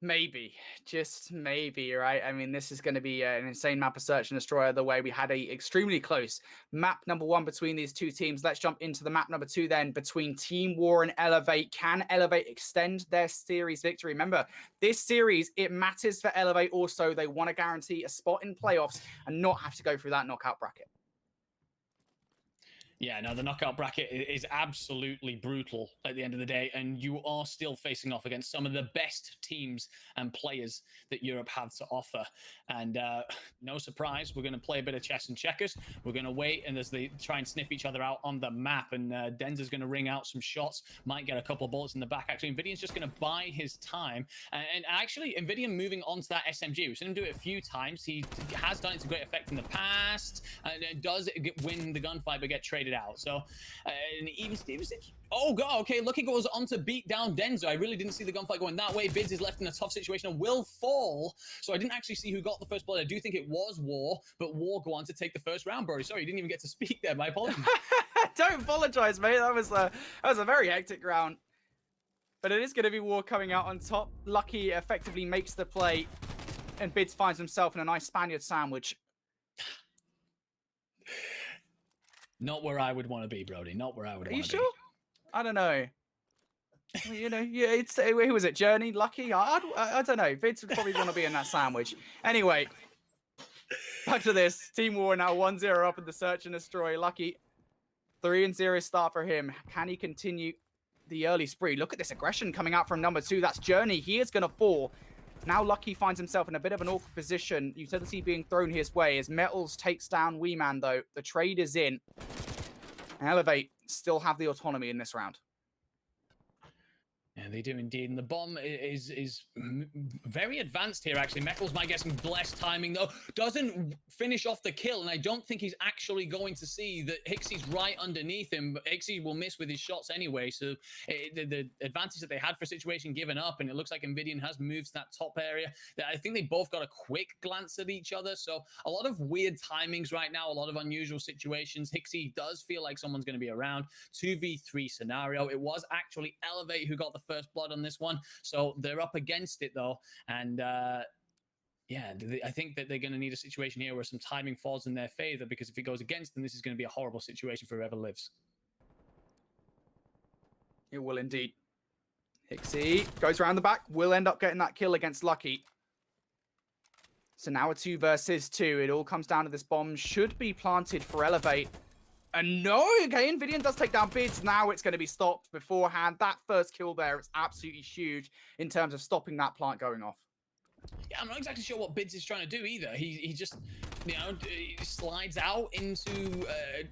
Maybe, just maybe, right? I mean, this is going to be an insane map of Search and Destroy. The way we had a extremely close map number 1 between these two teams. Let's jump into the map number 2 then between Team War and Elevate. Can Elevate extend their series victory? Remember, this series, it matters for Elevate also. They want to guarantee a spot in playoffs and not have to go through that knockout bracket. Yeah, no, the knockout bracket is absolutely brutal at the end of the day, and you are still facing off against some of the best teams and players that Europe have to offer. And no surprise, we're going to play a bit of chess and checkers. We're going to wait, and as they try and sniff each other out on the map, and Denza's going to ring out some shots, might get a couple of bullets in the back. Actually, Invidian's just going to buy his time. And actually, Invidian moving on to that SMG. We've seen him do it a few times. He has done it to great effect in the past, and does win the gunfight, but get traded out. So, and even Stevenson, oh god, okay, Lucky goes on to beat down Denzo. I really didn't see the gunfight going that way. Bids is left in a tough situation and will fall. So I didn't actually see who got the first blood. I do think it was War, but War go on to take the first round, bro. Sorry, you didn't even get to speak there. My apologies. Don't apologize, mate. That was a very hectic round. But it is going to be War coming out on top. Lucky effectively makes the play, and Bids finds himself in a nice Spaniard sandwich. Not where I would want to be, Brody. Not where I would want to be. Are you sure? I don't know. Well, you know, yeah, it's who was it? Journey, Lucky. I don't know. Vince would probably want to be in that sandwich. Anyway, back to this. Team War now 1-0 up in the Search and Destroy. Lucky 3-0 start for him. Can he continue the early spree? Look at this aggression coming out from number 2. That's Journey. He is going to fall. Now Lucky finds himself in a bit of an awkward position. Utility being thrown his way as Metals takes down Weeman, though. The trade is in. And Elevate still have the autonomy in this round. Yeah, they do indeed. And the bomb is very advanced here, actually. Metals might get some blessed timing, though. Doesn't finish off the kill, and I don't think he's actually going to see that Hixie's right underneath him, but Hixie will miss with his shots anyway. So the advantage that they had for situation given up, and it looks like Invidian has moved to that top area. I think they both got a quick glance at each other. So a lot of weird timings right now, a lot of unusual situations. Hixie does feel like someone's going to be around. 2v3 scenario. It was actually Elevate who got the first blood on this one, so they're up against it though, and yeah, I think that they're going to need a situation here where some timing falls in their favor, because if it goes against them, this is going to be a horrible situation for whoever lives. It will indeed. Hixie goes around the back, will end up getting that kill against Lucky. So now a 2 versus 2. It all comes down to this bomb. Should be planted for Elevate. And no, okay, Invidian does take down Bids. Now it's going to be stopped beforehand. That first kill there is absolutely huge in terms of stopping that plant going off. Yeah, I'm not exactly sure what Bids is trying to do either. He just, you know, slides out into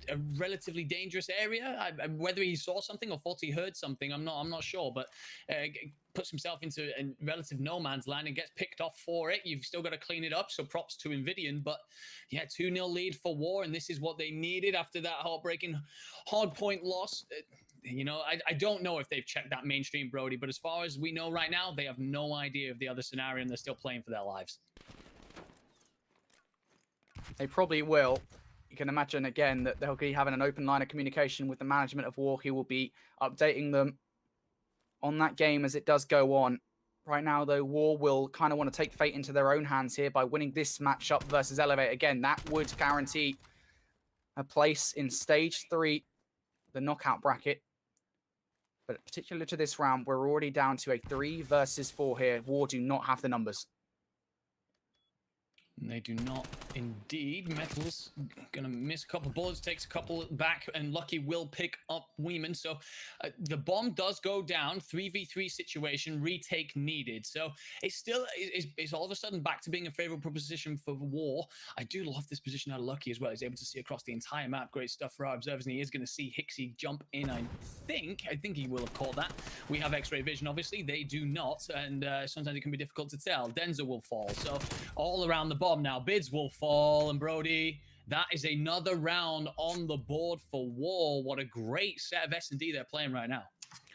a relatively dangerous area. Whether he saw something or thought he heard something, I'm not sure. But puts himself into a relative no man's land and gets picked off for it. You've still got to clean it up, so props to Invidian. But yeah, 2-0 lead for War, and this is what they needed after that heartbreaking hardpoint loss. You know, I don't know if they've checked that mainstream, Brody, but as far as we know right now, they have no idea of the other scenario, and they're still playing for their lives. They probably will. You can imagine, again, that they'll be having an open line of communication with the management of War. He will be updating them on that game as it does go on. Right now, though, War will kind of want to take fate into their own hands here by winning this matchup versus Elevate. Again, that would guarantee a place in Stage 3, the knockout bracket. But particular to this round, we're already down to a 3 versus 4 here. War do not have the numbers. And they do not indeed. Metal's gonna miss a couple bullets, takes a couple back, and Lucky will pick up Weeman. So the bomb does go down. 3v3 situation, retake needed. So it's still it's all of a sudden back to being a favorable position for War. I do love this position out of Lucky as well. He's able to see across the entire map. Great stuff for our observers, and he is going to see Hixie jump in. I think he will have caught that. We have X-ray vision, obviously. They do not, and sometimes it can be difficult to tell. Denzer will fall. So all around the bomb now. Bids will fall, and Brody, that is another round on the board for War. What a great set of S&D they're playing right now.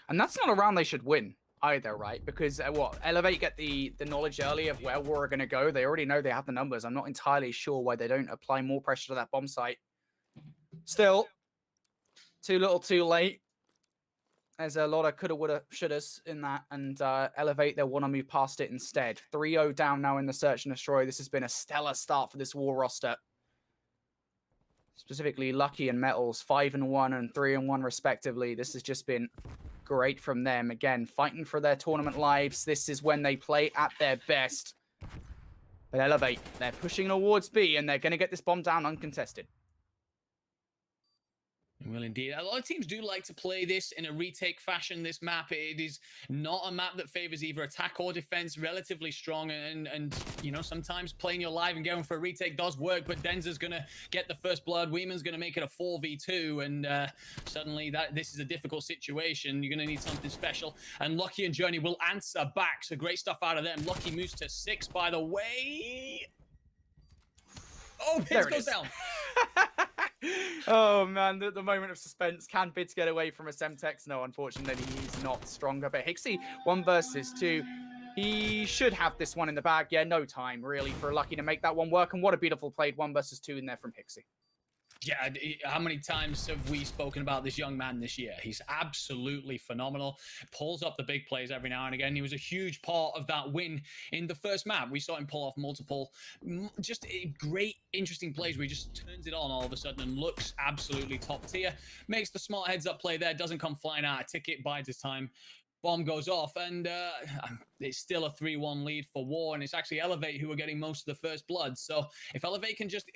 And that's not a round they should win either, right? Because Elevate get the knowledge early of where War are going to go. They already know they have the numbers. I'm not entirely sure why they don't apply more pressure to that bomb site. Still, too little, too late. There's a lot of coulda, woulda, shouldas in that, and Elevate, they'll want to move past it instead. 3-0 down now in the Search and Destroy. This has been a stellar start for this War roster. Specifically, Lucky and Metals, 5-1 and 3-1 respectively. This has just been great from them. Again, fighting for their tournament lives. This is when they play at their best. But Elevate, they're pushing towards B, and they're going to get this bomb down uncontested. Well, indeed. A lot of teams do like to play this in a retake fashion, this map. It is not a map that favors either attack or defense, relatively strong. And you know, sometimes playing your live and going for a retake does work, but Denzer's going to get the first blood. Weeman's going to make it a 4v2, and suddenly this is a difficult situation. You're going to need something special. And Lucky and Journey will answer back, so great stuff out of them. Lucky moves to 6, by the way. Oh, Bids goes down. Oh man, the moment of suspense. Can Bids get away from a Semtex? No, unfortunately, he's not stronger. But Hixie, 1 versus 2. He should have this one in the bag. Yeah, no time really for Lucky to make that one work. And what a beautiful played 1 versus 2 in there from Hixie. Yeah, how many times have we spoken about this young man this year? He's absolutely phenomenal. Pulls up the big plays every now and again. He was a huge part of that win in the first map. We saw him pull off multiple, just great, interesting plays where he just turns it on all of a sudden and looks absolutely top tier. Makes the smart heads-up play there. Doesn't come flying out. A ticket bides his time. Bomb goes off, and it's still a 3-1 lead for War, and it's actually Elevate who are getting most of the first blood. So if Elevate can just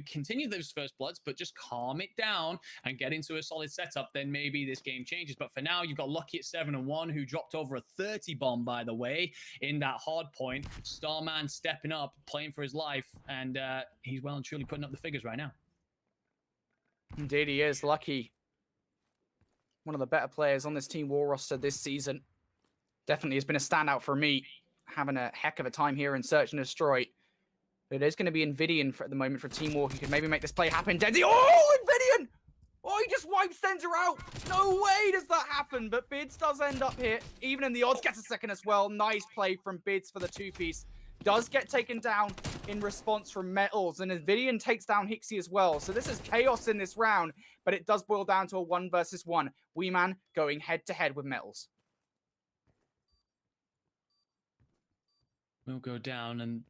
continue those first bloods, but just calm it down and get into a solid setup, then maybe this game changes. But for now, you've got Lucky at 7-1, who dropped over a 30 bomb, by the way, in that hard point. Starman stepping up, playing for his life, and he's well and truly putting up the figures right now. Indeed he is. Lucky, one of the better players on this Team War roster this season. Definitely has been a standout for me. Having a heck of a time here in Search and Destroy. It is going to be Invidian at the moment for Team War, who could maybe make this play happen. Denzi, oh, Invidian! Oh, he just wipes Denzer out. No way does that happen, but Bids does end up here. Even in the odds, gets a second as well. Nice play from Bids for the 2-piece. Does get taken down in response from Metals, and Invidian takes down Hixie as well. So this is chaos in this round, but it does boil down to a 1 versus 1. Weeman going head-to-head with Metals. We'll go down, and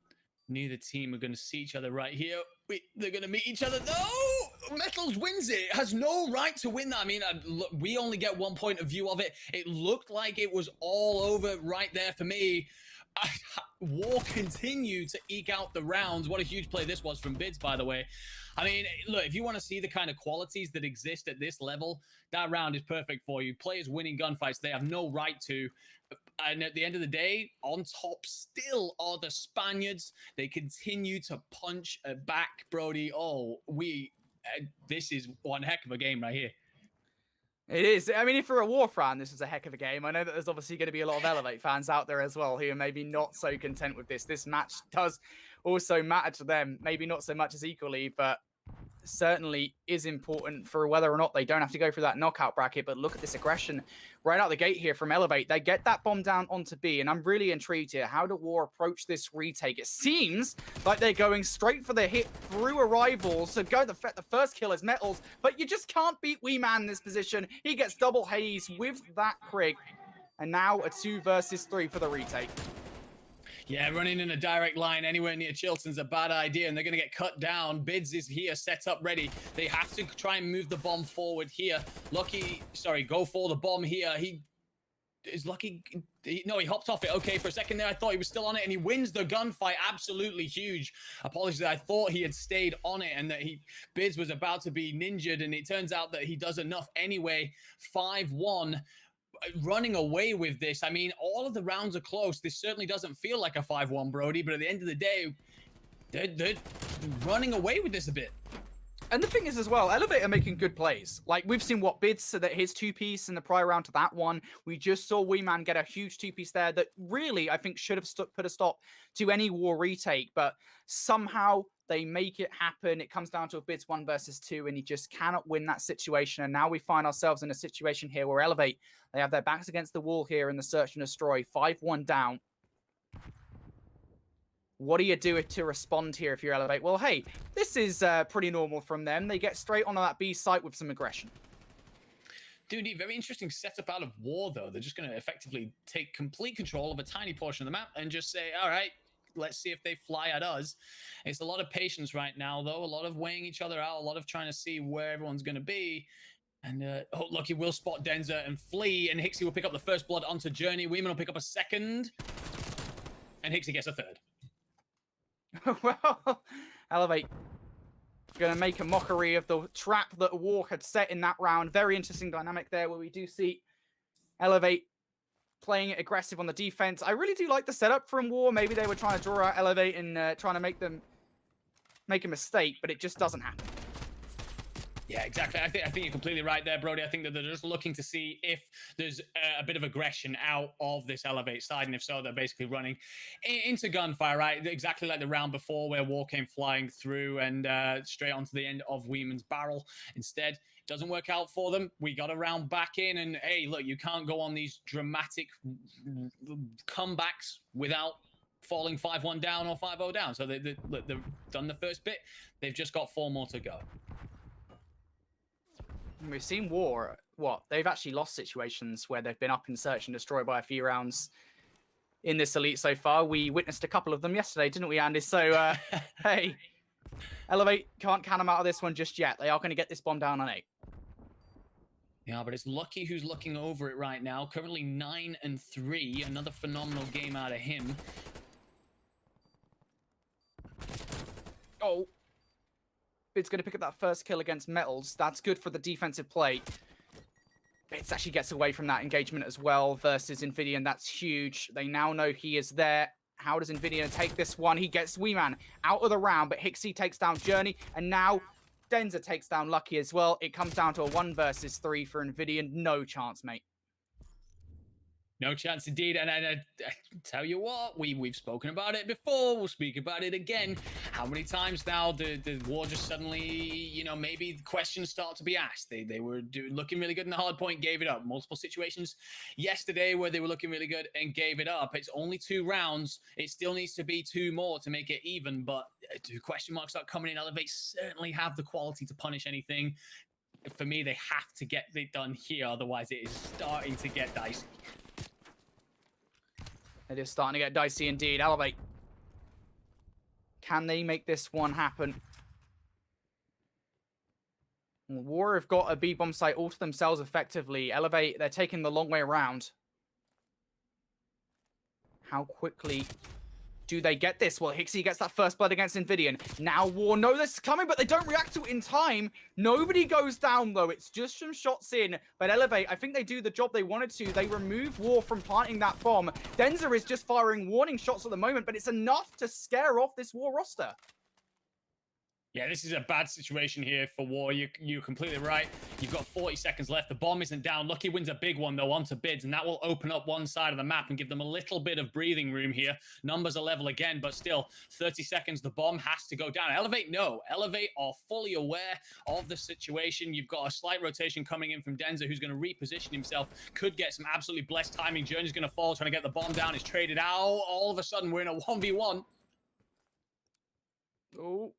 neither team are going to see each other right here. Wait, they're going to meet each other. No! Metals wins it. Has no right to win that. I mean, look, we only get one point of view of it. It looked like it was all over right there for me. War continued to eke out the rounds. What a huge play this was from Bids, by the way. I mean, look, if you want to see the kind of qualities that exist at this level, that round is perfect for you. Players winning gunfights, they have no right to. And at the end of the day, on top still are the Spaniards. They continue to punch back, Brody. Oh, this is one heck of a game right here. It is. I mean, if you're a War fan, this is a heck of a game. I know that there's obviously going to be a lot of Elevate fans out there as well who are maybe not so content with this. This match does also matter to them. Maybe not so much as equally, but certainly is important for whether or not they don't have to go through that knockout bracket. But look at this aggression right out the gate here from Elevate. They get that bomb down onto B, and I'm really intrigued here. How do War approach this retake? It seems like they're going straight for the hit through arrivals. So go the first kill is Metals, but you just can't beat Weeman in this position. He gets double haze with that Krig, and now a 2 versus 3 for the retake. Yeah, running in a direct line anywhere near Chilton's a bad idea, and they're going to get cut down. Bids is here, set up, ready. They have to try and move the bomb forward here. Lucky, sorry, go for the bomb here. is Lucky. No, he hopped off it. Okay, for a second there, I thought he was still on it, and he wins the gunfight. Absolutely huge. Apologies, I thought he had stayed on it, and that Bids was about to be ninjaed, and it turns out that he does enough anyway. 5-1. Running away with this. I mean, all of the rounds are close. This certainly doesn't feel like a 5-1, Brody, but at the end of the day, they're running away with this a bit. And the thing is as well, Elevate are making good plays. Like, we've seen what Bids, so that his two-piece in the prior round to that one. We just saw Wee Man get a huge two-piece there that really, I think, should have put a stop to any war retake. But somehow they make it happen. It comes down to a Bids 1 versus 2, and he just cannot win that situation. And now we find ourselves in a situation here where Elevate, they have their backs against the wall here in the search and destroy. 5-1 down. What do you do to respond here if you're Elevate? Well, hey, this is pretty normal from them. They get straight onto that B site with some aggression. Dude, very interesting setup out of war, though. They're just going to effectively take complete control of a tiny portion of the map and just say, all right, let's see if they fly at us. It's a lot of patience right now, though. A lot of weighing each other out, a lot of trying to see where everyone's going to be. And, oh, Lucky will spot Denza and flee, and Hixie will pick up the first blood onto Journey. Weeman will pick up a second, and Hixie gets a third. Well, Elevate going to make a mockery of the trap that War had set in that round. Very interesting dynamic there where we do see Elevate playing it aggressive on the defense. I really do like the setup from War. Maybe they were trying to draw out Elevate and trying to make them make a mistake, but it just doesn't happen. Yeah, exactly. I think you're completely right there, Brody. I think that they're just looking to see if there's a bit of aggression out of this Elevate side, and if so, they're basically running into gunfire, right? Exactly like the round before where War came flying through and straight onto the end of Weeman's barrel. Instead, it doesn't work out for them. We got a round back in, and hey, look, you can't go on these dramatic comebacks without falling 5-1 down or 5-0 down. So they've done the first bit. They've just got 4 more to go. We've seen War, they've actually lost situations where they've been up in search and destroy by a few rounds in this Elite so far. We witnessed a couple of them yesterday, didn't we, Andy? So, hey, Elevate can't count them out of this one just yet. They are going to get this bomb down on 8. Yeah, but it's Lucky who's looking over it right now. Currently 9-3. Another phenomenal game out of him. Oh. Bid's going to pick up that first kill against Metals. That's good for the defensive play. Bids actually gets away from that engagement as well versus Invidian. That's huge. They now know he is there. How does Invidian take this one? He gets Weeman out of the round, but Hixie takes down Journey, and now Denza takes down Lucky as well. It comes down to a 1 versus 3 for Invidian. No chance, mate. No chance indeed, and I tell you what, we've spoken about it before, we'll speak about it again. How many times now did War just suddenly, you know, maybe questions start to be asked? They were looking really good in the hard point, gave it up. Multiple situations yesterday where they were looking really good and gave it up. It's only 2 rounds. It still needs to be 2 more to make it even, but do question marks start coming in? Elevate certainly have the quality to punish anything. For me, they have to get it done here, otherwise it is starting to get dicey. It is starting to get dicey indeed. Elevate. Can they make this one happen? War have got a B-bomb site all to themselves effectively. Elevate, they're taking the long way around. How quickly do they get this? Well, Hixie gets that first blood against Invidian. Now War know this is coming, but they don't react to it in time. Nobody goes down, though. It's just some shots in. But Elevate, I think they do the job they wanted to. They remove War from planting that bomb. Denza is just firing warning shots at the moment, but it's enough to scare off this War roster. Yeah, this is a bad situation here for War. You're completely right. You've got 40 seconds left. The bomb isn't down. Lucky wins a big one, though, onto Bids, and that will open up one side of the map and give them a little bit of breathing room here. Numbers are level again, but still, 30 seconds, the bomb has to go down. Elevate, no. Elevate are fully aware of the situation. You've got a slight rotation coming in from Denza, who's going to reposition himself. Could get some absolutely blessed timing. Journey's going to fall, trying to get the bomb down. It's traded out. All of a sudden, we're in a 1v1. Oh.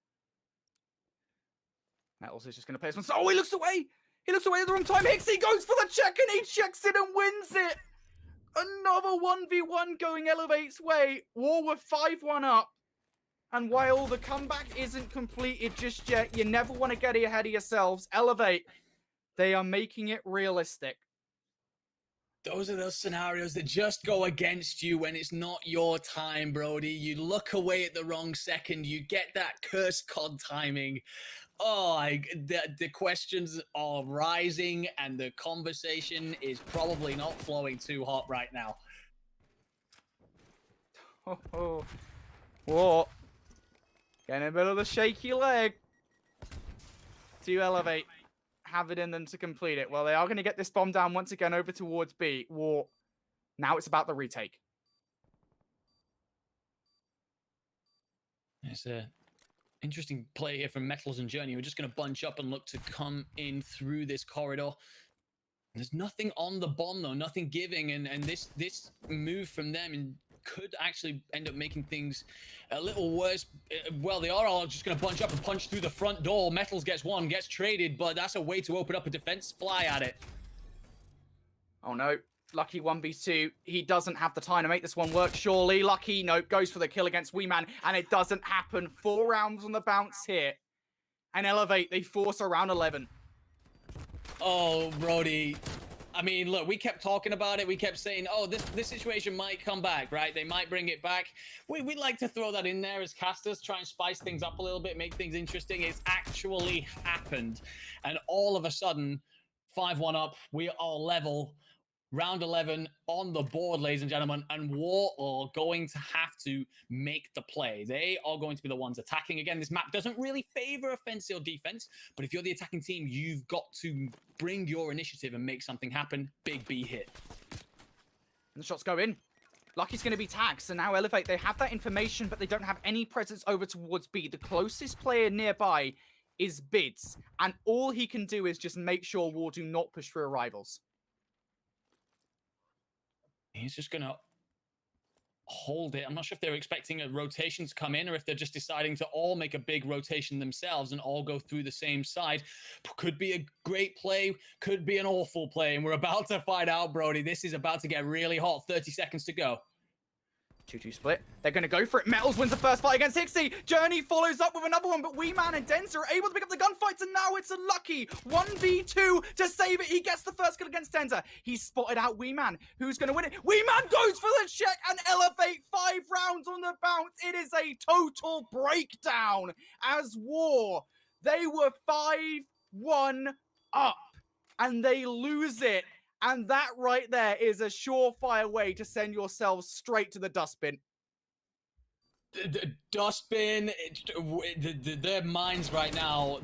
Metals is just going to play this one. Oh, he looks away! He looks away at the wrong time. Hixie goes for the check, and he checks it and wins it! Another 1v1 going Elevate's way. War were 5-1 up. And while the comeback isn't completed just yet, you never want to get ahead of yourselves. Elevate, they are making it realistic. Those are those scenarios that just go against you when it's not your time, Brody. You look away at the wrong second. You get that cursed COD timing. Oh, the questions are rising, and the conversation is probably not flowing too hot right now. Oh. Whoa. Getting a bit of a shaky leg. To elevate. Have it in them to complete it. Well, they are going to get this bomb down once again over towards B. War. Now it's about the retake. It's a interesting play here from Metals and Journey. We're just going to bunch up and look to come in through this corridor. There's nothing on the bomb, though. Nothing giving. And this move from them could actually end up making things a little worse. Well, they are all just going to bunch up and punch through the front door. Metals gets one, gets traded, but that's a way to open up a defense. Fly at it. Oh, no. Lucky 1v2. He doesn't have the time to make this one work, surely. Lucky, nope, goes for the kill against Wee Man, and it doesn't happen. 4 rounds on the bounce here. And Elevate, they force a round 11. Oh, Brody. I mean, look, we kept talking about it. We kept saying, oh, this situation might come back, right? They might bring it back. We'd like to throw that in there as casters, try and spice things up a little bit, make things interesting. It's actually happened. And all of a sudden, 5-1 up, we are level. Round 11 on the board, ladies and gentlemen, and War are going to have to make the play. They are going to be the ones attacking. Again, this map doesn't really favor offense or defense, but if you're the attacking team, you've got to bring your initiative and make something happen. Big B hit. And the shots go in. Lucky's going to be tagged, so now Elevate, they have that information, but they don't have any presence over towards B. The closest player nearby is Bids, and all he can do is just make sure War do not push through arrivals. He's just going to hold it. I'm not sure if they're expecting a rotation to come in or if they're just deciding to all make a big rotation themselves and all go through the same side. Could be a great play, could be an awful play, and we're about to find out, Brody. This is about to get really hot. 30 seconds to go. 2-2 split. They're going to go for it. Metals wins the first fight against Hixie. Journey follows up with another one, but Wee Man and Denser are able to pick up the gunfights, and now it's a Lucky 1v2 to save it. He gets the first kill against Denser. He's spotted out Wee Man. Who's going to win it? Wee Man goes for the check and Elevate 5 rounds on the bounce. It is a total breakdown as War. They were 5-1 up, and they lose it. And that right there is a surefire way to send yourselves straight to the dustbin. The dustbin, their minds right now,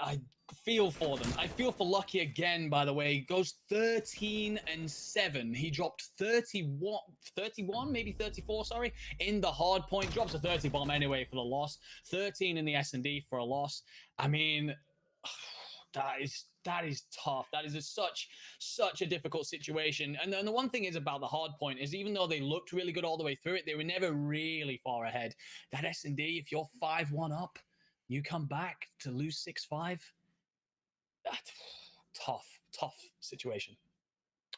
I feel for them. I feel for Lucky again, by the way. He goes 13-7. He dropped 31, maybe 34, sorry, in the hard point. Drops a 30 bomb anyway for the loss. 13 in the S&D for a loss. I mean, that is tough. That is such a difficult situation. And then the one thing is about the hard point is even though they looked really good all the way through it, they were never really far ahead. That S&D, if you're 5-1 up, you come back to lose 6-5. That's tough situation.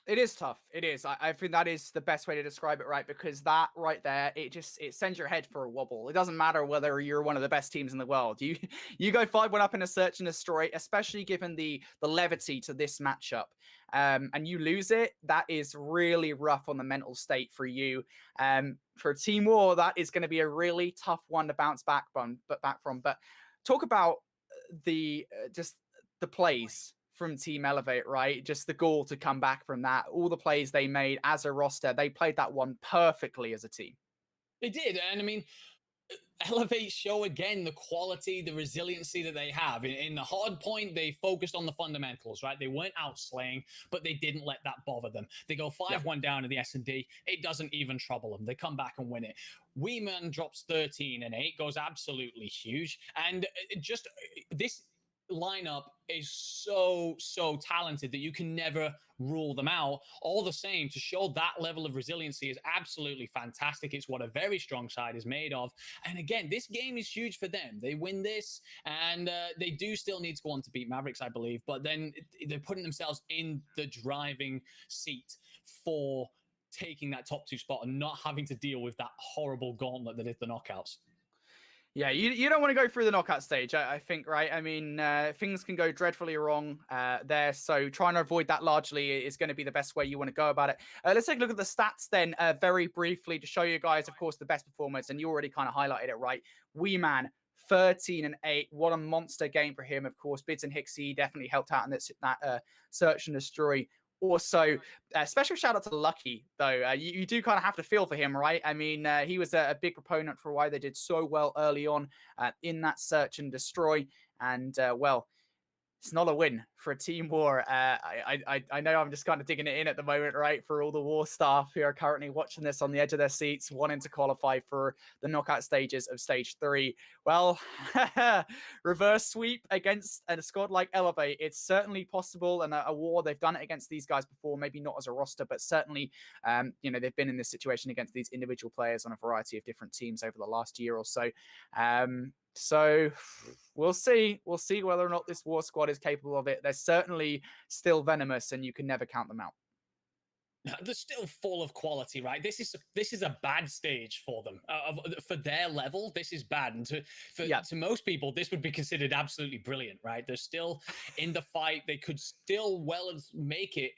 It is tough. It is. I think that is the best way to describe it, right? Because that right there, it sends your head for a wobble. It doesn't matter whether you're one of the best teams in the world. You go 5-1 up in a search and destroy, especially given the levity to this matchup, and you lose it. That is really rough on the mental state for you. For Team War, that is going to be a really tough one to bounce back from. But talk about the plays from Team Elevate, right? Just the goal to come back from that. All the plays they made as a roster, they played that one perfectly as a team. They did. And I mean, Elevate show again the quality, the resiliency that they have. In the hard point, they focused on the fundamentals, right? They weren't out slaying, but they didn't let that bother them. They go 5-1 down in the S&D. It doesn't even trouble them. They come back and win it. Wee Man drops 13-8, goes absolutely huge. And just this lineup is so talented that you can never rule them out. All the same, to show that level of resiliency is absolutely fantastic. It's what a very strong side is made of. And again, this game is huge for them. They win this, and they do still need to go on to beat Mavericks, I believe, but then they're putting themselves in the driving seat for taking that top 2 spot and not having to deal with that horrible gauntlet that is the knockouts. Yeah, you don't want to go through the knockout stage, I think, right? I mean, things can go dreadfully wrong there, so trying to avoid that largely is going to be the best way you want to go about it. Let's take a look at the stats then very briefly to show you guys, of course, the best performance, and you already kind of highlighted it, right? Wee Man, 13-8. What a monster game for him, of course. Bids and Hixie definitely helped out in that search and destroy. Also, special shout out to Lucky, though. You do kind of have to feel for him, right? I mean, he was a big proponent for why they did so well early on in that search and destroy. And, well, it's not a win for a team war. I know I'm just kind of digging it in at the moment, right? For all the war staff who are currently watching this on the edge of their seats, wanting to qualify for the knockout stages of stage 3. Well, reverse sweep against a squad like Elevate. It's certainly possible, and a war, they've done it against these guys before, maybe not as a roster, but certainly, you know, they've been in this situation against these individual players on a variety of different teams over the last year or so. So we'll see whether or not this war squad is capable of it. They're certainly still venomous, and you can never count them out. They're still full of quality, right? This is a bad stage for them. For their level, this is bad. And to most people, this would be considered absolutely brilliant, right? They're still in the fight. They could still well make it.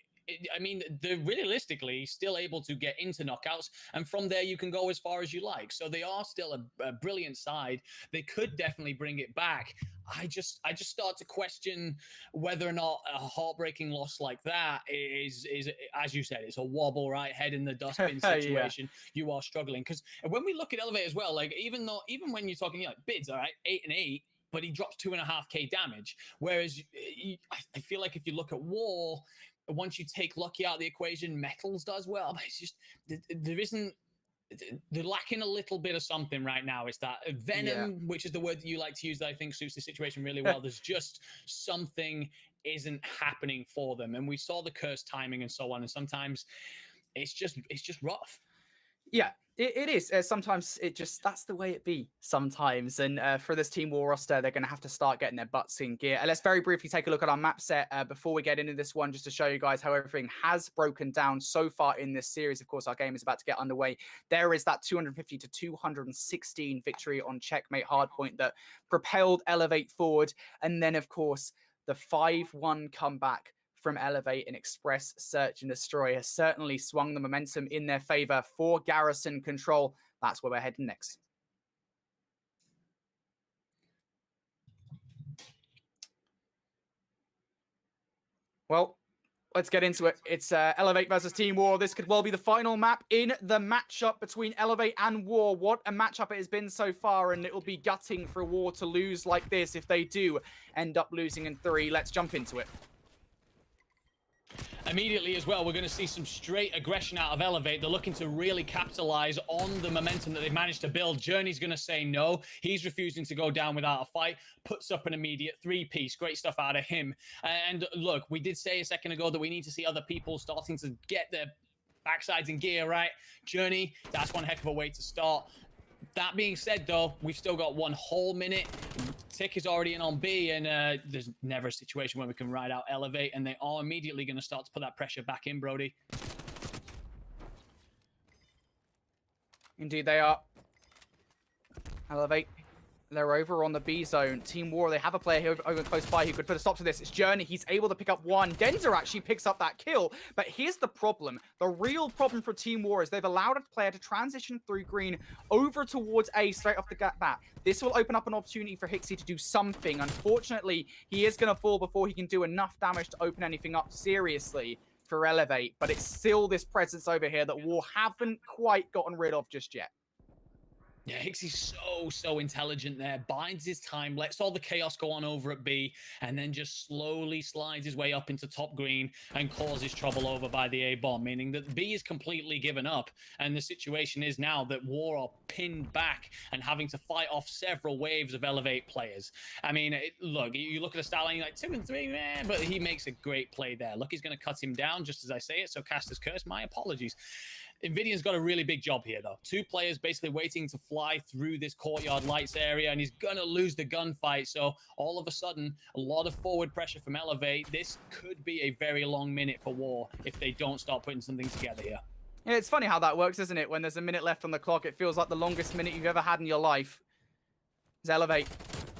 I mean, they're realistically still able to get into knockouts, and from there you can go as far as you like. So they are still a brilliant side. They could definitely bring it back. I just start to question whether or not a heartbreaking loss like that is as you said, it's a wobble, right? Head in the dustbin situation. You are struggling, because when we look at Elevate as well, like even when you're talking like Bids, all right, 8-8. But he drops 2.5k damage. Whereas I feel like if you look at War, once you take Lucky out of the equation, Metals does well. But it's just they're lacking a little bit of something right now. It's that venom, which is the word that you like to use, that I think suits the situation really well. There's just something isn't happening for them, and we saw the curse timing and so on. And sometimes it's just rough. Yeah, it is. Sometimes that's the way it be sometimes. And for this Team War roster, they're going to have to start getting their butts in gear. Let's very briefly take a look at our map set before we get into this one, just to show you guys how everything has broken down so far in this series. Of course, our game is about to get underway. There is that 250 to 216 victory on Checkmate Hardpoint that propelled Elevate forward. And then, of course, the 5-1 comeback from Elevate and Express Search and Destroy has certainly swung the momentum in their favor for Garrison Control. That's where we're heading next. Well, let's get into it. It's Elevate versus Team War. This could well be the final map in the matchup between Elevate and War. What a matchup it has been so far, and it will be gutting for War to lose like this if they do end up losing in 3. Let's jump into it. Immediately as well, we're going to see some straight aggression out of Elevate. They're looking to really capitalize on the momentum that they've managed to build. Journey's going to say no. He's refusing to go down without a fight. Puts up an immediate 3-piece. Great stuff out of him. And look, we did say a second ago that we need to see other people starting to get their backsides in gear, right? Journey, that's one heck of a way to start. That being said, though, we've still got 1 whole minute. Tick is already in on B, and there's never a situation where we can ride out Elevate, and they are immediately going to start to put that pressure back in, Brody. Indeed, they are. Elevate. They're over on the B zone. Team War, they have a player here over close by who could put a stop to this. It's Journey. He's able to pick up 1. Denzer actually picks up that kill. But here's the problem. The real problem for Team War is they've allowed a player to transition through green over towards A straight off the bat. This will open up an opportunity for Hixie to do something. Unfortunately, he is going to fall before he can do enough damage to open anything up seriously for Elevate. But it's still this presence over here that War haven't quite gotten rid of just yet. Yeah, Hixie's so intelligent there. Bides his time, lets all the chaos go on over at B, and then just slowly slides his way up into top green and causes trouble over by the A bomb, meaning that B is completely given up. And the situation is now that War are pinned back and having to fight off several waves of Elevate players. I mean, look, you look at the stat line, you're like 2 and 3, man, but he makes a great play there. Look, he's going to cut him down just as I say it, so Caster's Curse, my apologies. Nvidia's got a really big job here, though. 2 players basically waiting to fly through this courtyard lights area, and he's going to lose the gunfight. So all of a sudden, a lot of forward pressure from Elevate. This could be a very long minute for War if they don't start putting something together here. Yeah, it's funny how that works, isn't it? When there's a minute left on the clock, it feels like the longest minute you've ever had in your life. Is Elevate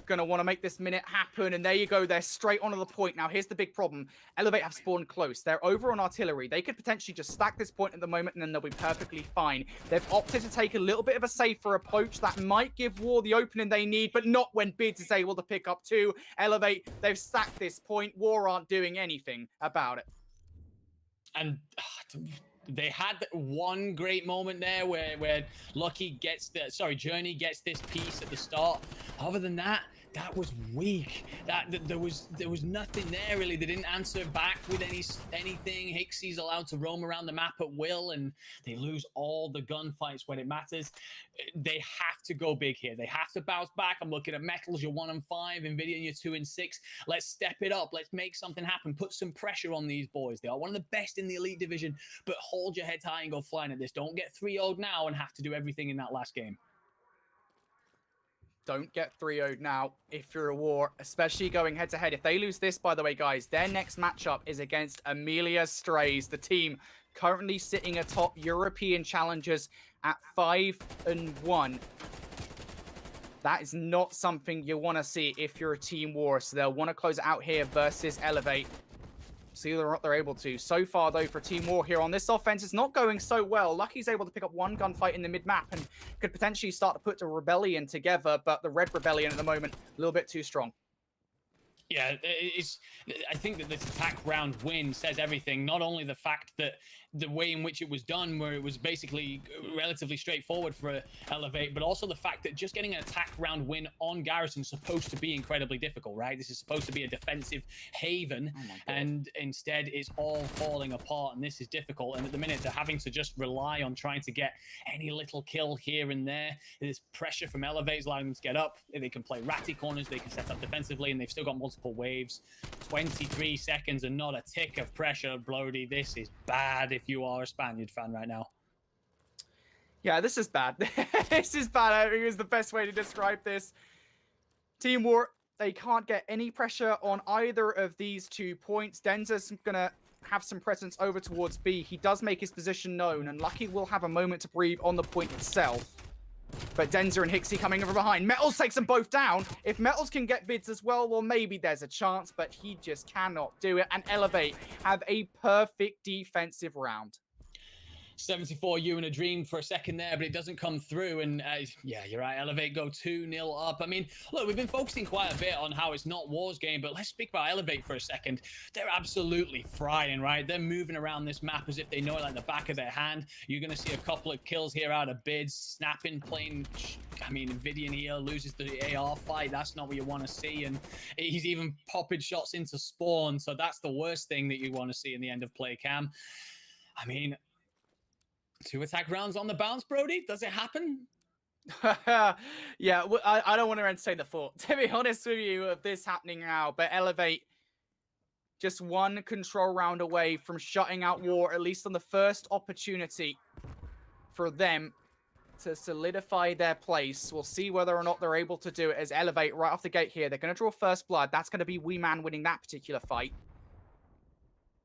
going to want to make this minute happen? And there you go. They're straight onto the point. Now, here's the big problem. Elevate have spawned close. They're over on artillery. They could potentially just stack this point at the moment, and then they'll be perfectly fine. They've opted to take a little bit of a safer approach that might give War the opening they need, but not when Bids is able to pick up 2. Elevate, they've stacked this point. War aren't doing anything about it. And they had one great moment there where Journey gets this piece at the start. Other than that, that was weak. There was nothing there really. They didn't answer back with anything. Hixie's allowed to roam around the map at will, and they lose all the gunfights when it matters. They have to go big here. They have to bounce back. I'm looking at Metals. You're 1-5. Nvidia, you're 2-6. Let's step it up. Let's make something happen. Put some pressure on these boys. They are one of the best in the Elite Division, but hold your head high and go flying at this. Don't get 3-0'd now and have to do everything in that last game. Don't get 3-0'd now if you're a War, especially going head-to-head. If they lose this, by the way, guys, their next matchup is against Amelia Strays, the team currently sitting atop European challengers at 5-1. That is not something you want to see if you're a Team War, so they'll want to close it out here versus Elevate. See whether or not they're able to. So far, though, for Team War here on this offense, it's not going so well. Lucky's able to pick up one gunfight in the mid-map and could potentially start to put the Rebellion together, but the Red Rebellion at the moment, a little bit too strong. Yeah, I think that this attack round win says everything. Not only the fact that the way in which it was done, where it was basically relatively straightforward for Elevate, but also the fact that just getting an attack round win on Garrison is supposed to be incredibly difficult, right? This is supposed to be a defensive haven, and instead it's all falling apart, and this is difficult. And at the minute, they're having to just rely on trying to get any little kill here and there. There's pressure from Elevate, allowing them to get up. They can play ratty corners, they can set up defensively, and they've still got multiple waves. 23 seconds and not a tick of pressure, Brody. This is bad if you are a Spaniard fan right now. Yeah, this is bad. This is bad. I think is the best way to describe this. Team War, they can't get any pressure on either of these 2 points. Denzer's going to have some presence over towards B. He does make his position known, and Lucky will have a moment to breathe on the point itself. But Denzer and Hixie coming from behind. Metals takes them both down. If Metals can get Bids as well, maybe there's a chance, but he just cannot do it. And Elevate have a perfect defensive round. 74 you in a dream for a second there, but it doesn't come through. And yeah, you're right. Elevate go 2-0 up. I mean, look, we've been focusing quite a bit on how it's not War's game, but let's speak about Elevate for a second. They're absolutely frying, right? They're moving around this map as if they know it like the back of their hand. You're going to see a couple of kills here out of Bids, snapping, playing. I mean, Nvidia here loses the AR fight. That's not what you want to see. And he's even popping shots into spawn. So that's the worst thing that you want to see in the end of play cam. I mean, 2 attack rounds on the bounce, Brody? Does it happen? Yeah, I don't want to entertain the thought, to be honest with you, of this happening now. But Elevate, just 1 control round away from shutting out War, at least on the first opportunity for them to solidify their place. We'll see whether or not they're able to do it as Elevate right off the gate here. They're going to draw first blood. That's going to be Wee Man winning that particular fight.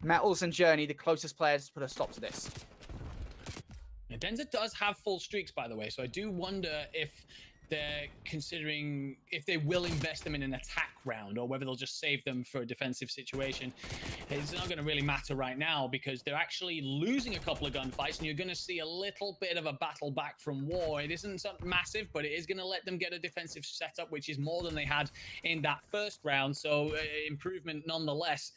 Metals and Journey, the closest players to put a stop to this. Denzer does have full streaks, by the way, so I do wonder if they're considering if they will invest them in an attack round or whether they'll just save them for a defensive situation. It's not going to really matter right now because they're actually losing a couple of gunfights, and you're going to see a little bit of a battle back from War. It isn't something massive, but it is going to let them get a defensive setup, which is more than they had in that first round, so improvement nonetheless.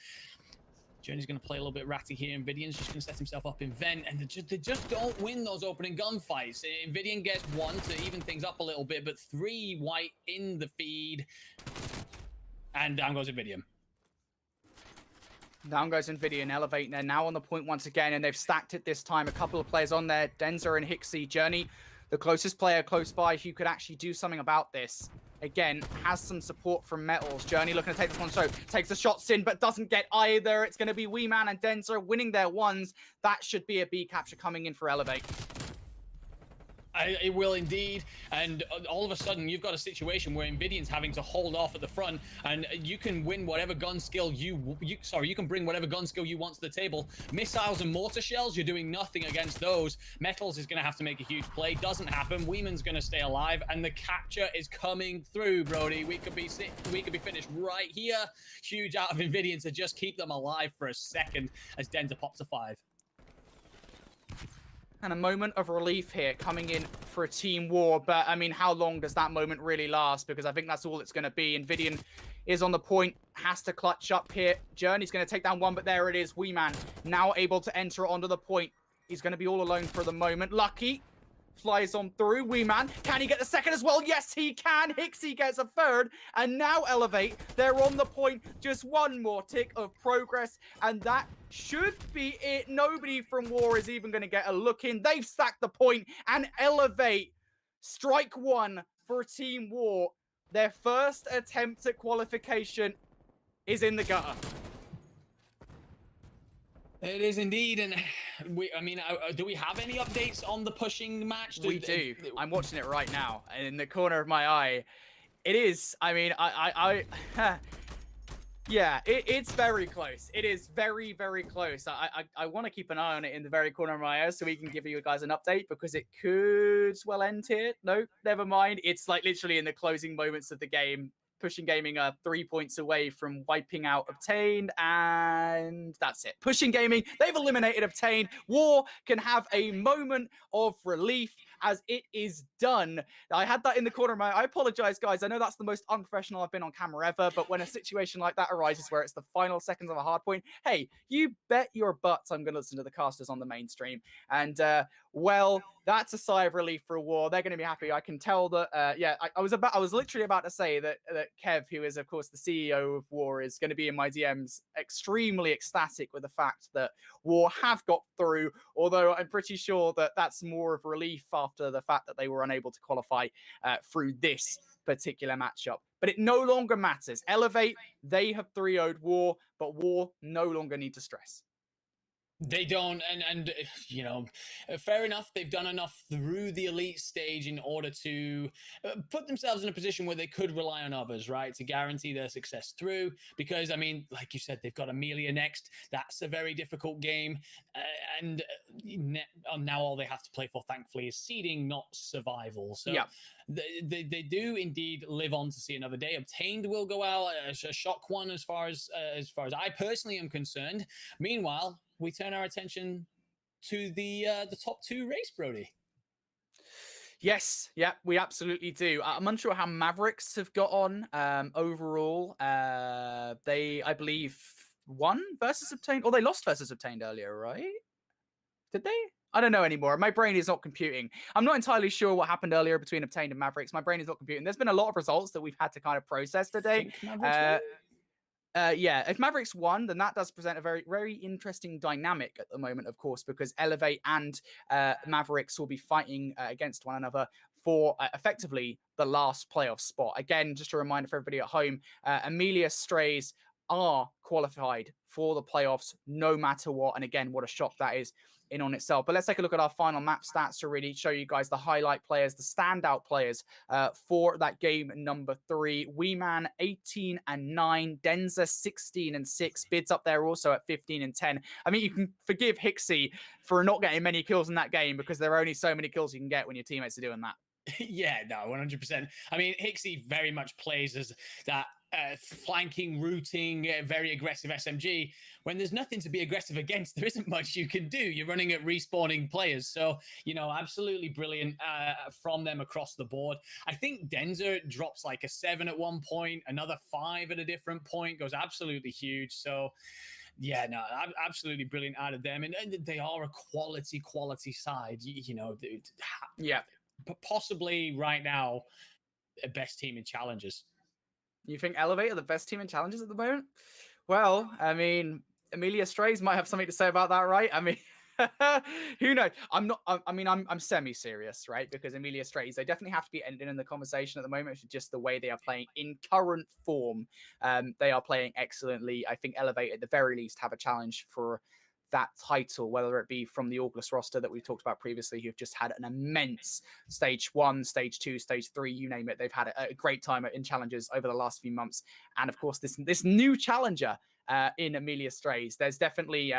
Journey's going to play a little bit ratty here. Nvidian's just going to set himself up in vent, and they just don't win those opening gunfights. Nvidian gets 1 to even things up a little bit, but 3 white in the feed. And down goes Nvidian. Down goes Nvidia and Elevate. They're now on the point once again, and they've stacked it this time. A couple of players on there, Denzer and Hixie. Journey, the closest player close by who could actually do something about this. Again, has some support from Metals. Journey looking to take this one, so takes the shots in, but doesn't get either. It's going to be Wee Man and Denzer winning their 1s. That should be a B capture coming in for Elevate. It will indeed, and all of a sudden you've got a situation where Invidian's having to hold off at the front, and you can win whatever gun skill you can bring whatever gun skill you want to the table. Missiles and mortar shells, you're doing nothing against those. Metals is going to have to make a huge play. Doesn't happen. Weeman's going to stay alive, and the capture is coming through, Brody. We could be finished right here. Huge out of Invidian to just keep them alive for a second as Denza pops a 5. And a moment of relief here coming in for a team war. But, I mean, how long does that moment really last? Because I think that's all it's going to be. Invidian is on the point, has to clutch up here. Journey's going to take down one, but there it is. Weeman now able to enter onto the point. He's going to be all alone for the moment. Lucky flies on through. Weeman, can he get the second as well? Yes, he can. Hixie gets a third. And now Elevate, they're on the point. Just one more tick of progress. And that should be it. Nobody from War is even going to get a look in. They've stacked the point. And Elevate, strike one for Team War. Their first attempt at qualification is in the gutter. It is indeed, and do we have any updates on the pushing match? We do. I'm watching it right now, and in the corner of my eye, it is. I mean, yeah, it's very close. It is very, very close. I want to keep an eye on it in the very corner of my eye so we can give you guys an update because it could well end here. No, never mind. It's like literally in the closing moments of the game. Pushing Gaming are 3 points away from wiping out Obtained, and that's it. Pushing Gaming, they've eliminated Obtained. War can have a moment of relief as it is done. I had that in the corner of my eye. I apologize, guys. I know that's the most unprofessional I've been on camera ever, but when a situation like that arises where it's the final seconds of a hard point, hey, you bet your butts I'm going to listen to the casters on the mainstream. And, well, that's a sigh of relief for War. They're going to be happy. I can tell that, yeah, I was literally about to say that Kev, who is, of course, the CEO of War, is going to be in my DMs extremely ecstatic with the fact that War have got through, although I'm pretty sure that that's more of relief after the fact that they were unable to qualify through this particular matchup. But it no longer matters. Elevate, they have 3-0'd War, but War no longer need to stress. They don't, and you know, fair enough. They've done enough through the elite stage in order to put themselves in a position where they could rely on others, right, to guarantee their success through. Because, I mean, like you said, they've got Amelia next. That's a very difficult game. And now all they have to play for, thankfully, is seeding, not survival. So yeah. They do indeed live on to see another day. Obtained will go out, a shock one as far as I personally am concerned. Meanwhile, we turn our attention to the top 2 race, Brody. Yes, yeah, we absolutely do. I'm unsure how Mavericks have got on overall. They, I believe, won versus Obtained, or they lost versus Obtained earlier, right? Did they? I don't know anymore. My brain is not computing. I'm not entirely sure what happened earlier between Obtained and Mavericks. My brain is not computing. There's been a lot of results that we've had to kind of process today. Yeah, if Mavericks won, then that does present a very, very interesting dynamic at the moment, of course, because Elevate and Mavericks will be fighting against one another for effectively the last playoff spot. Again, just a reminder for everybody at home, Amelia Strays are qualified for the playoffs no matter what. And again, what a shock that is in on itself. But let's take a look at our final map stats to really show you guys the highlight players, the standout players for that game number 3. Weeman 18-9, Denza 16-6, Bids up there also at 15-10. I mean, you can forgive Hixie for not getting many kills in that game because there are only so many kills you can get when your teammates are doing that. Yeah, no, 100%. I mean, Hixie very much plays as that flanking, rooting, very aggressive SMG. When there's nothing to be aggressive against, there isn't much you can do. You're running at respawning players. So, you know, absolutely brilliant from them across the board. I think Denza drops like a 7 at one point, another 5 at a different point, goes absolutely huge. So, yeah, no, absolutely brilliant out of them. And they are a quality side, you know. Yeah. Possibly right now, best team in challenges. You think Elevate are the best team in challenges at the moment? Well, I mean, Amelia Strays might have something to say about that, right? I mean, who knows? I'm semi-serious, right? Because Amelia Strays, they definitely have to be ending in the conversation at the moment. It's just the way they are playing in current form. They are playing excellently. I think Elevate, at the very least, have a challenge for that title, whether it be from the August roster that we've talked about previously, who've just had an immense stage 1, stage 2, stage 3, you name it. They've had a great time in challenges over the last few months. And of course, this new challenger in Amelia Strays. There's definitely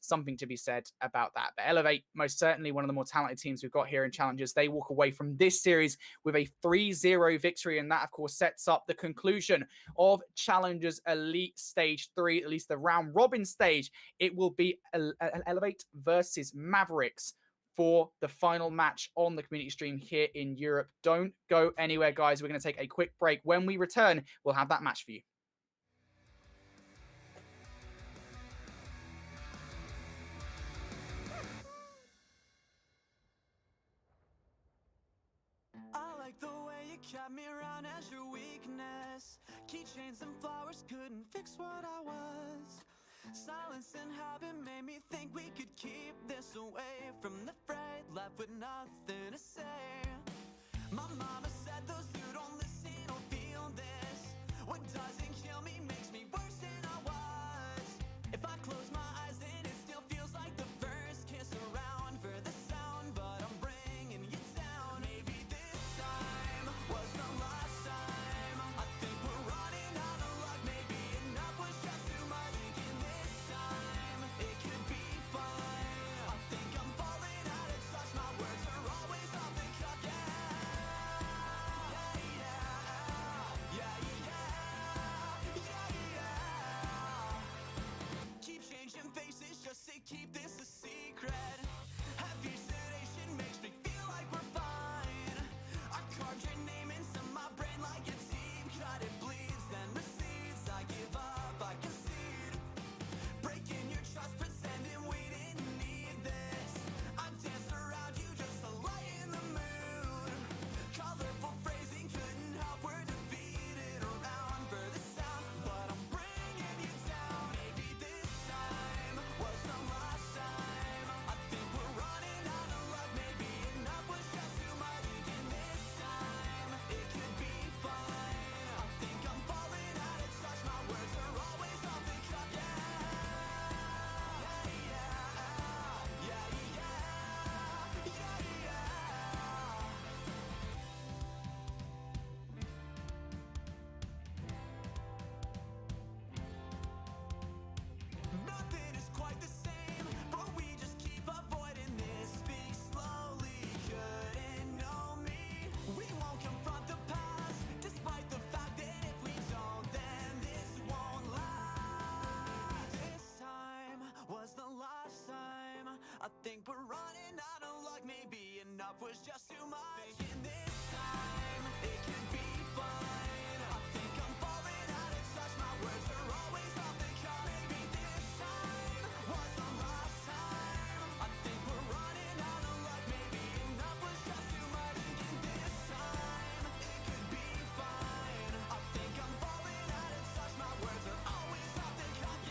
something to be said about that. But Elevate, most certainly one of the more talented teams we've got here in challenges. They walk away from this series with a 3-0 victory, and that, of course, sets up the conclusion of Challengers Elite Stage 3, at least the round robin stage. It will be Elevate versus Mavericks for the final match on the community stream here in Europe. Don't go anywhere, guys. We're going to take a quick break. When we return, we'll have that match for you. I like the way you kept me around as your weakness. Keychains and flowers couldn't fix what I was. Silence and habit made me think we could keep this away from the fray, left with nothing to say. My mama said those who don't listen don't feel this. What doesn't kill me makes me worse than I was. If I close my eyes then it still feels like the first kiss around for the sound, but I'm bringing you down. Maybe this time was the last time. I think we're running out of luck. Maybe enough was just too much. Thinking this time it could be fine. I think I'm falling out of touch. My words are always off the cuff. Keep changing faces just to keep this a secret. Heavy sedation makes me feel like we're fine. I carved your name into my brain like a team cut. It bleeds, then recedes. I give up, I concede. Breaking your trust, pretending we didn't need this. I danced around you just to lighten the mood. Colorful phrasing couldn't help, we're defeated around for the sound, but I'm bringing you down. Maybe this time was the last time. I think we're running out of luck. Maybe enough was just too much. Thinking this time it could be fine. I think I'm falling out of touch. My words are always off the cuff. Nothing is quite the same, but we just keep avoiding this. Speak slowly, couldn't know me. We won't confront the past, despite the fact that if we don't, then this won't last. This time was the last time. I think we're running out of luck. Maybe enough was just too much. Thinking this time it could be fine. I think I'm falling out of touch. My words are always off the cuff. Maybe this time was the last time. I think we're running out of luck. Maybe enough was just too much. Thinking this time it could be fine. I think I'm falling out of touch. My words are always off the cuff.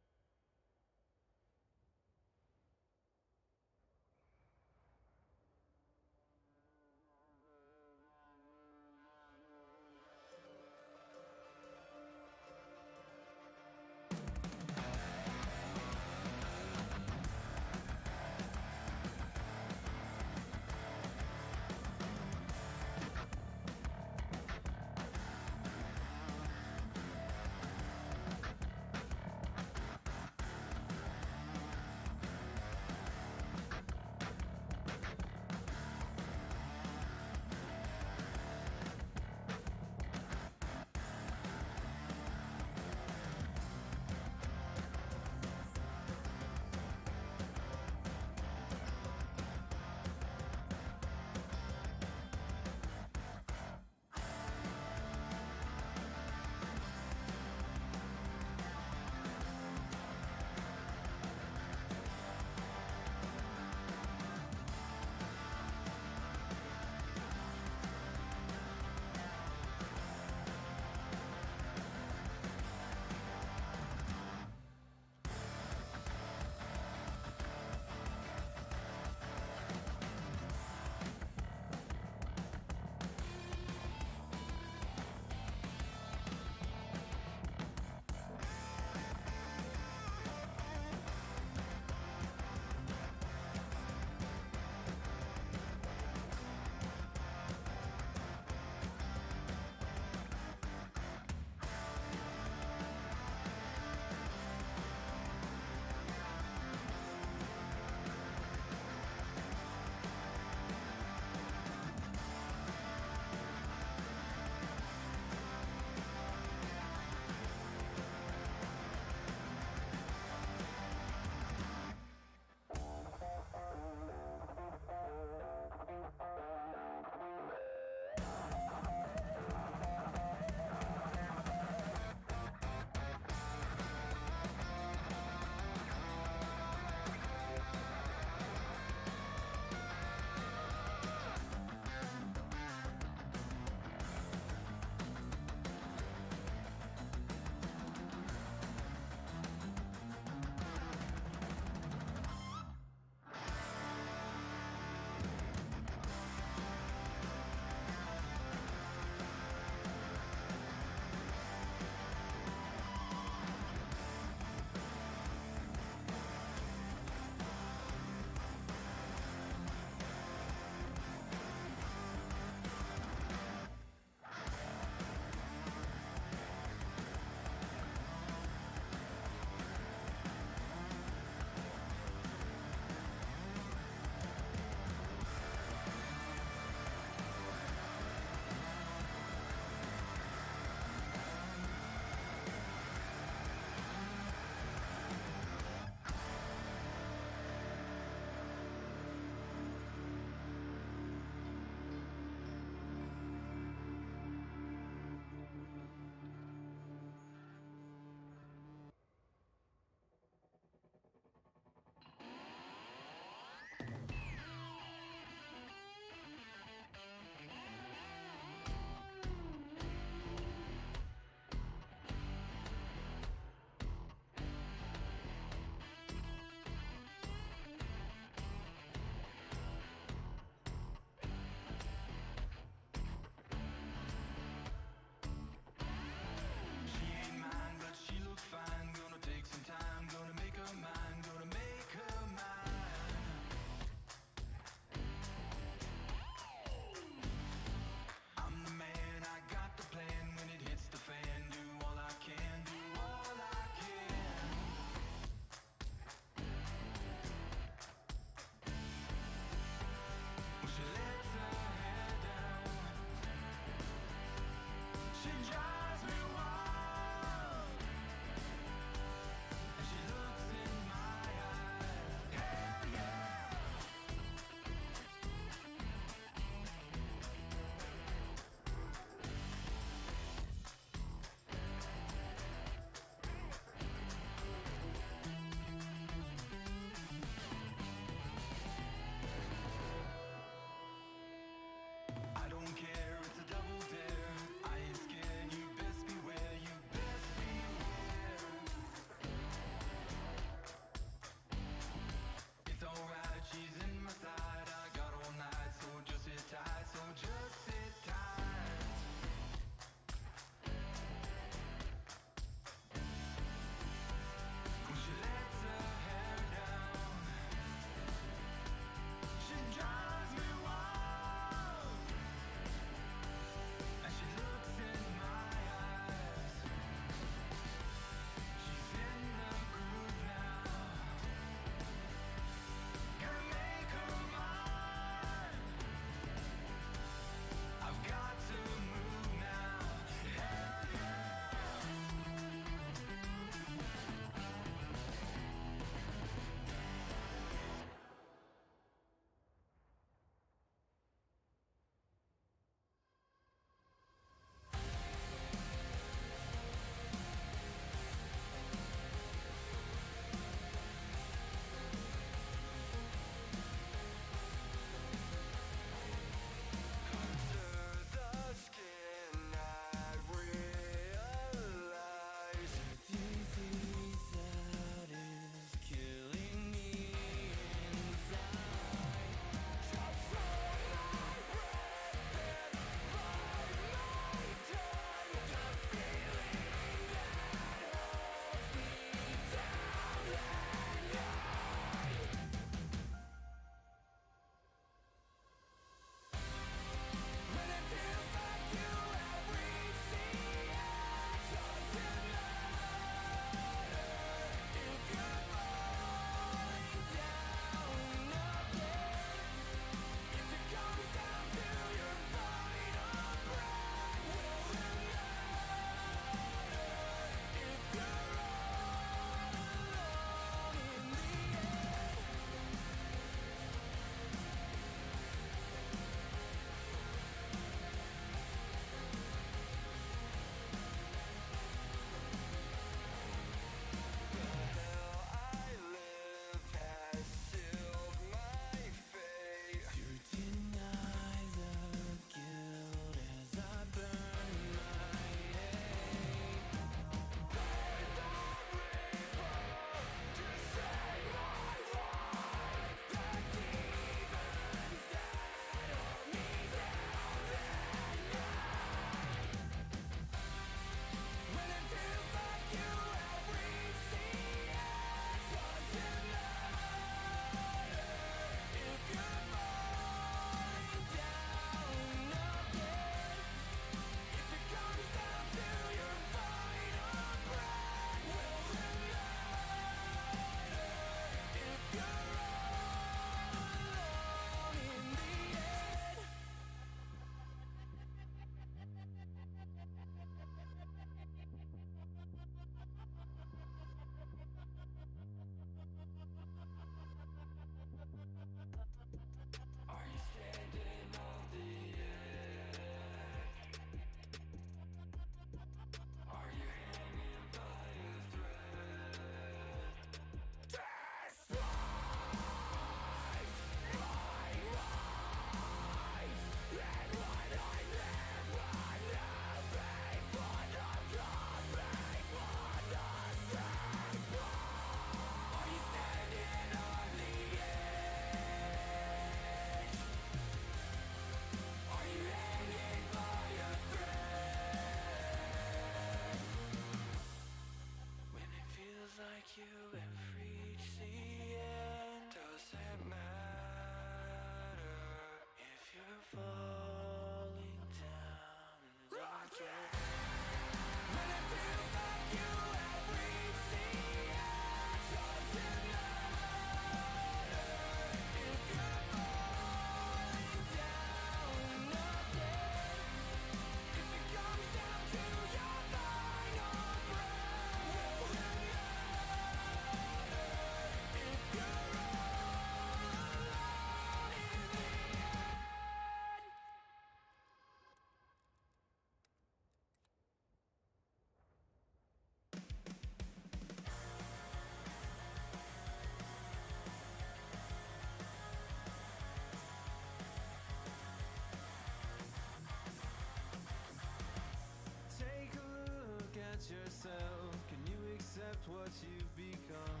yourself? Can you accept what you've become?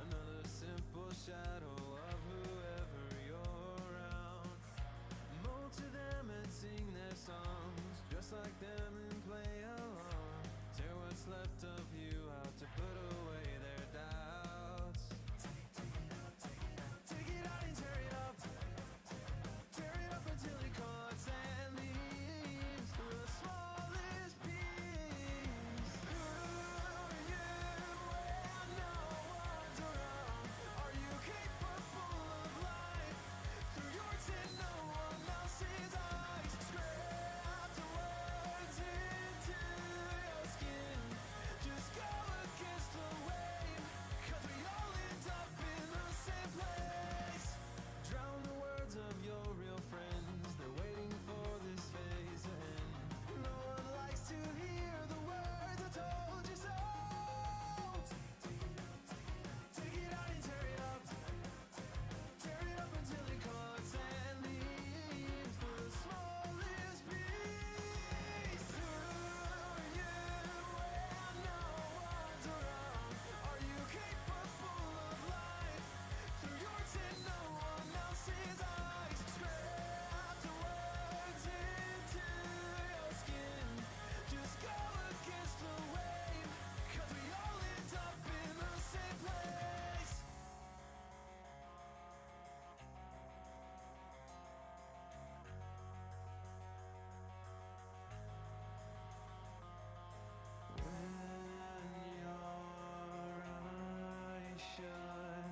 Another simple shadow of whoever you're around. Mold to them and sing their songs, dress like them and play along. Tear what's left of you out to put away their doubts. Take it out and tear it up. Tear it up until it cuts and leaves the smallest piece. Who are you when no one's around? Are you capable of life through yours and no one else's eyes? Scrap the words into your skin. Just go against the wave, 'cause we all end up in the same place. Drown the words of your real friends, they're waiting for this phase to end. No one likes to hear the words I told you so. Take it out and tear it up. Tear it up until it cuts and leaves the smallest piece. Who are you when no one's around? Are you capable of life through yours and no one else's eyes? Scrap the words into your skin. Just go against the wave, 'cause we all end up in the same place. When your eyes shut,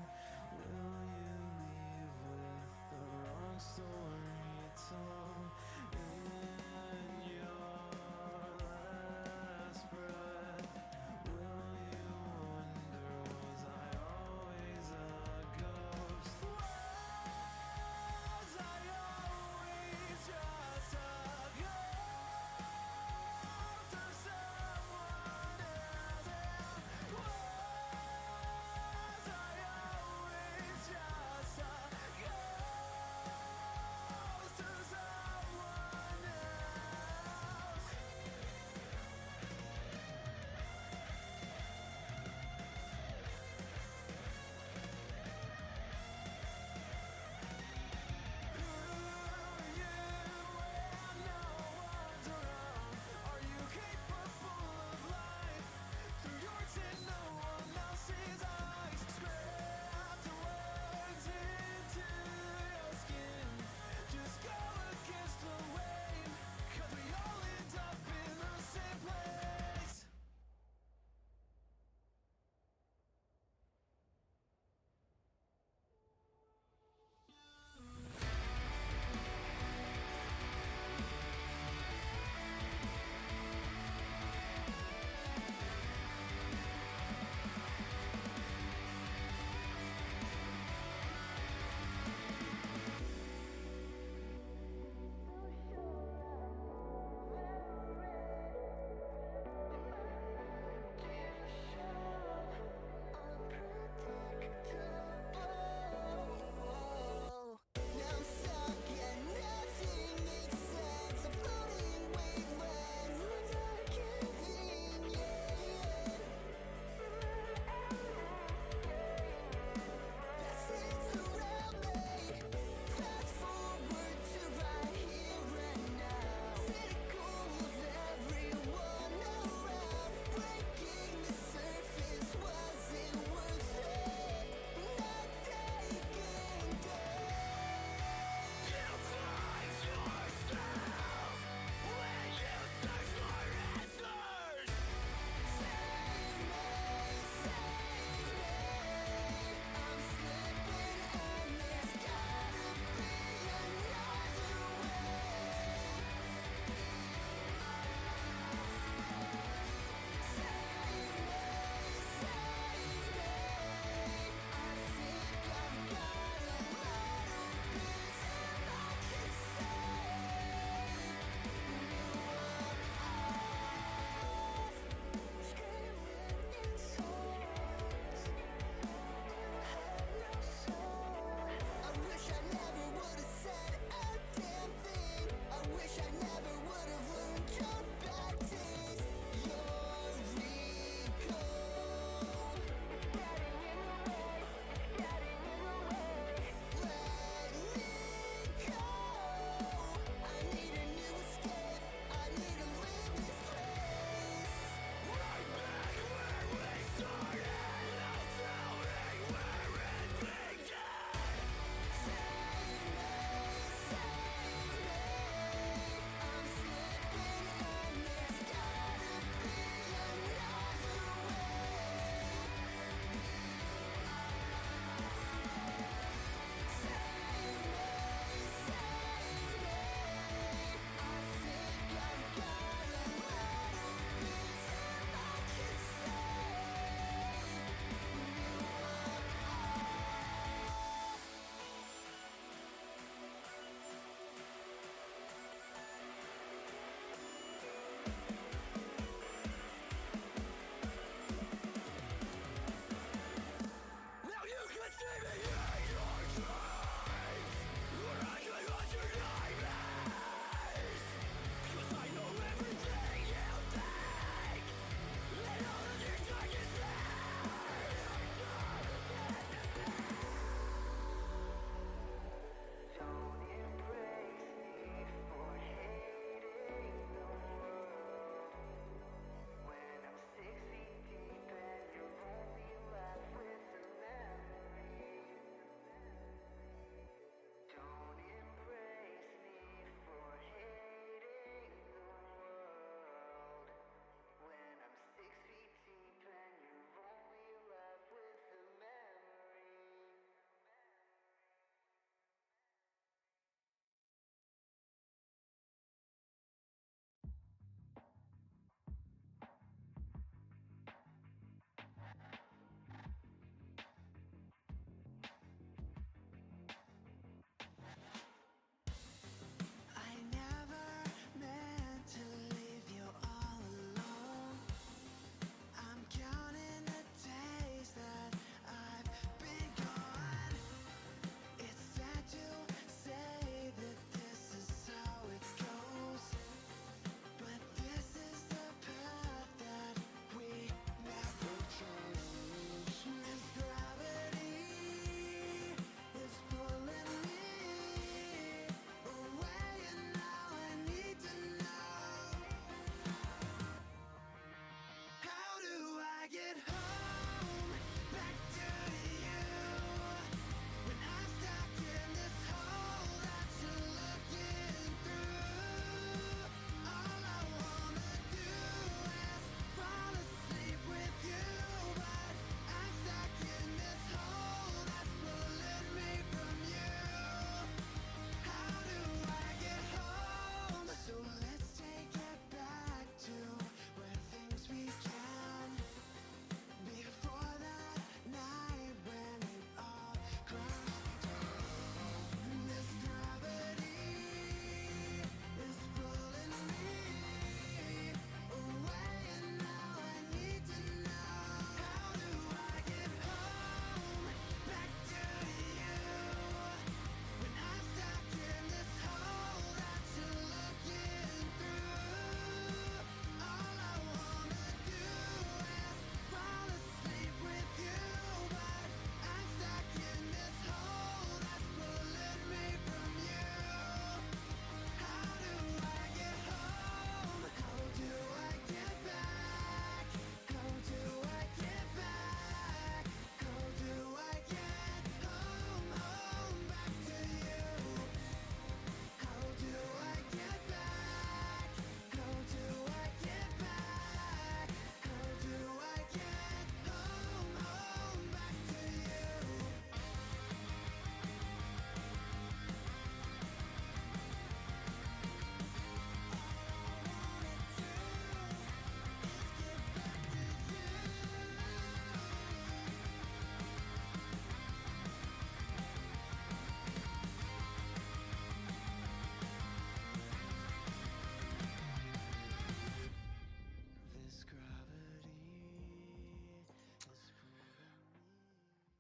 will you leave with the wrong story told? In your last breath, will you wonder, was I always a ghost? Was I always just a ghost of someone else? Was I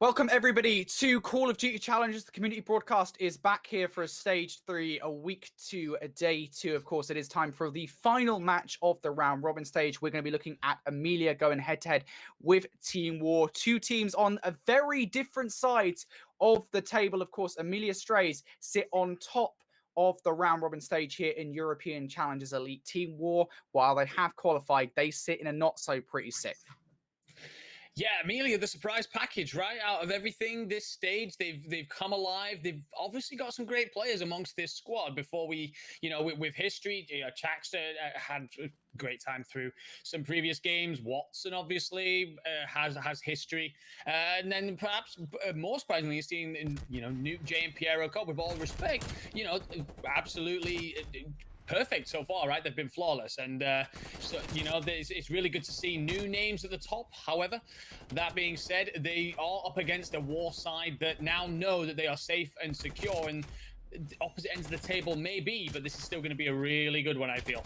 Welcome everybody to Call of Duty Challenges. The community broadcast is back here for a stage 3, a week 2, a day 2. Of course, it is time for the final match of the round robin stage. We're going to be looking at Amelia going head to head with Team War. Two teams on a very different sides of the table. Of course, Amelia Strays sit on top of the round robin stage here in European Challenges Elite. Team War, while they have qualified, they sit in a not so pretty sixth. Yeah, Amelia, the surprise package, right? Out of everything this stage, they've come alive. They've obviously got some great players amongst this squad. Before we, with history, Chaxter had a great time through some previous games. Watson obviously has history, and then perhaps more surprisingly, you've seen Nuke, J, and Piero Cobb. With all respect, absolutely. Perfect so far, right? They've been flawless, and so it's really good to see new names at the top. However, that being said, they are up against a War side that now know that they are safe and secure, and opposite ends of the table maybe, but this is still going to be a really good one, I feel.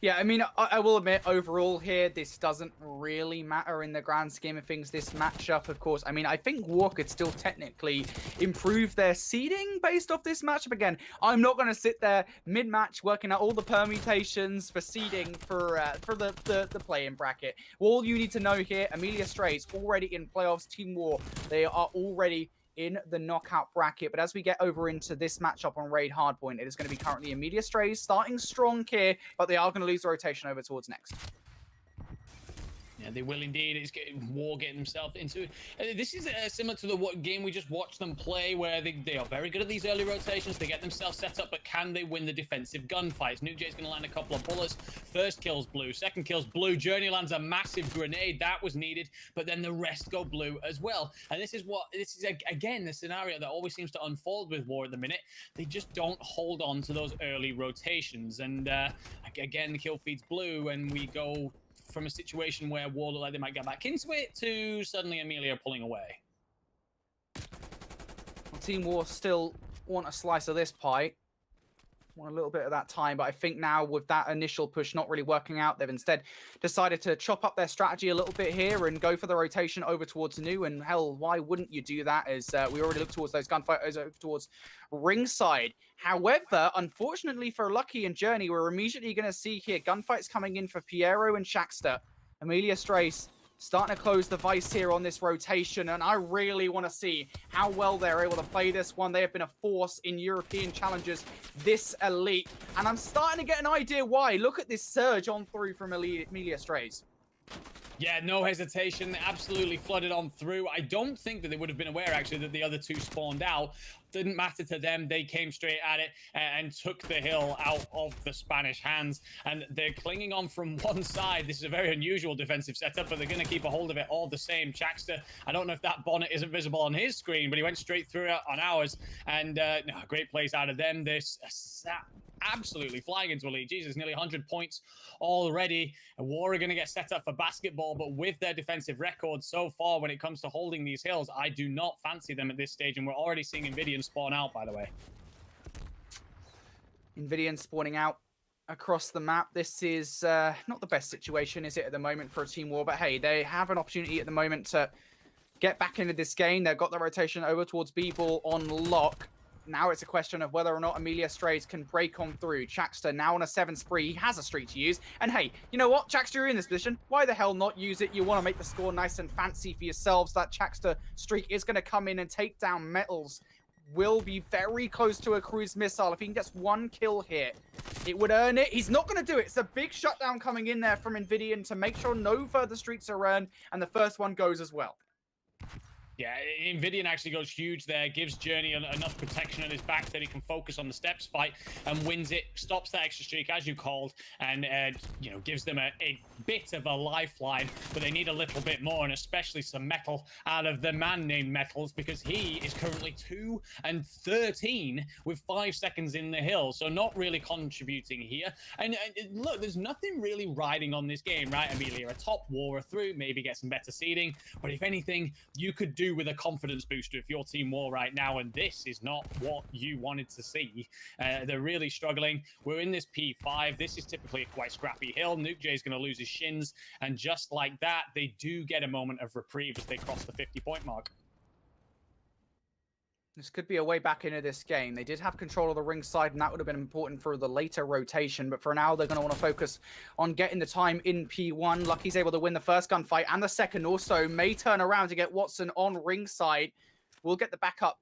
Yeah, I mean, I will admit, overall here, this doesn't really matter in the grand scheme of things, this matchup, of course. I mean, I think War could still technically improve their seeding based off this matchup. Again, I'm not going to sit there mid-match working out all the permutations for seeding for the play-in bracket. All you need to know here, Amelia Strays already in playoffs. Team War, they are already in the knockout bracket. But as we get over into this matchup on Raid Hardpoint, it is going to be currently Amelia Strays starting strong here, but they are going to lose the rotation over towards next. Yeah, they will indeed. It's War getting themselves into it. This is similar to the game we just watched them play, where they are very good at these early rotations. They get themselves set up, but can they win the defensive gunfights? Nuke J's going to land a couple of bullets. First kills blue, second kills blue. Journey lands a massive grenade. That was needed, but then the rest go blue as well. And this is again the scenario that always seems to unfold with War at the minute. They just don't hold on to those early rotations. And again, the kill feeds blue, and we go from a situation where War look like they might get back into it to suddenly Amelia pulling away. Team War still want a slice of this pie. Want a little bit of that time, but I think now with that initial push not really working out, they've instead decided to chop up their strategy a little bit here and go for the rotation over towards New. And hell, why wouldn't you do that, as we already look towards those gunfighters over towards ringside. However, unfortunately for Lucky and Journey, we're immediately going to see here gunfights coming in for Piero and Shaxter. Amelia Strays starting to close the vice here on this rotation, and I really want to see how well they're able to play this one. They have been a force in European challenges this elite, and I'm starting to get an idea why. Look at this surge on through from Amelia Strays. Yeah, no hesitation. Absolutely flooded on through. I don't think that they would have been aware, actually, that the other two spawned out. Didn't matter to them. They came straight at it and took the hill out of the Spanish hands. And they're clinging on from one side. This is a very unusual defensive setup, but they're going to keep a hold of it all the same. Chaxter, I don't know if that bonnet isn't visible on his screen, but he went straight through it on ours. And no, great plays out of them. This absolutely flying into a lead. Jesus, nearly 100 points already. War are going to get set up for basketball, but with their defensive record so far when it comes to holding these hills, I do not fancy them at this stage, and we're already seeing Invidian spawn out, by the way. Invidian spawning out across the map. This is not the best situation, is it, at the moment for a Team War? But hey, they have an opportunity at the moment to get back into this game. They've got the rotation over towards B-Ball on lock. Now it's a question of whether or not Amelia Strays can break on through. Chaxter now on a 7 spree. He has a streak to use. And hey, you know what? Chaxter, you're in this position. Why the hell not use it? You want to make the score nice and fancy for yourselves. That Chaxter streak is going to come in and take down Metals. Will be very close to a cruise missile. If he can get one kill here, it would earn it. He's not going to do it. It's a big shutdown coming in there from Invidian to make sure no further streaks are earned. And the first one goes as well. Yeah, Invidian actually goes huge there, gives Journey enough protection on his back that he can focus on the steps fight and wins it, stops that extra streak, as you called, and, gives them a bit of a lifeline, but they need a little bit more, and especially some metal out of the man named Metals, because he is currently 2 and 13 with 5 seconds in the hill, so not really contributing here. And look, there's nothing really riding on this game, right, Amelia? A top War through, maybe get some better seeding, but if anything, you could do with a confidence booster if you're Team War right now, and this is not what you wanted to see. They're really struggling. We're in this P5. This is typically a quite scrappy hill. Nuke J is going to lose his shins, and just like that, they do get a moment of reprieve as they cross the 50-point mark. This could be a way back into this game. They did have control of the ring side, and that would have been important for the later rotation. But for now, they're going to want to focus on getting the time in P1. Lucky's able to win the first gunfight, and the second also may turn around to get Watson on ringside. We'll get the backup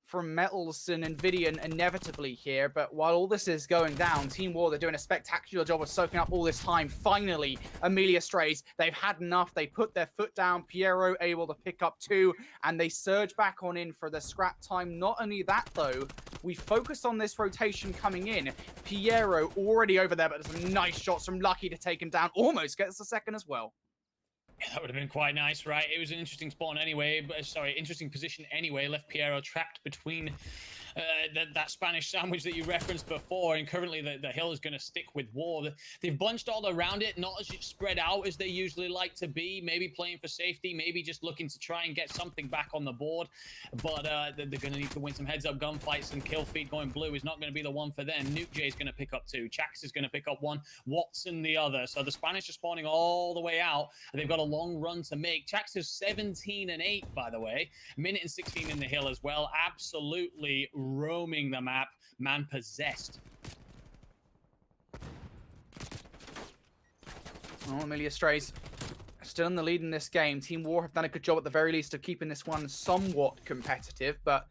from Metals and Nvidia inevitably here, but while all this is going down, Team War, they're doing a spectacular job of soaking up all this time. Finally, Amelia strays. They've had enough. They put their foot down. Piero able to pick up 2, and they surge back on in for the scrap time. Not only that, though, we focus on this rotation coming in. Piero already over there, but some nice shots from Lucky to take him down. Almost gets the second as well. That would have been quite nice, right? It was an interesting spawn anyway, but sorry, interesting position anyway. Left Piero trapped between that Spanish sandwich that you referenced before, and currently the hill is going to stick with War. They've bunched all around it, not as spread out as they usually like to be, maybe playing for safety, maybe just looking to try and get something back on the board, but they're going to need to win some heads-up gunfights, and kill feed going blue is not going to be the one for them. Nuke J is going to pick up 2, Chax is going to pick up 1, Watson the other, so the Spanish are spawning all the way out, and they've got a long run to make. Chax is 17 and 8, by the way, minute and 16 in the hill as well, absolutely roaming the map, man possessed. Oh, Amelia strays still in the lead in this game. Team War have done a good job at the very least of keeping this one somewhat competitive, but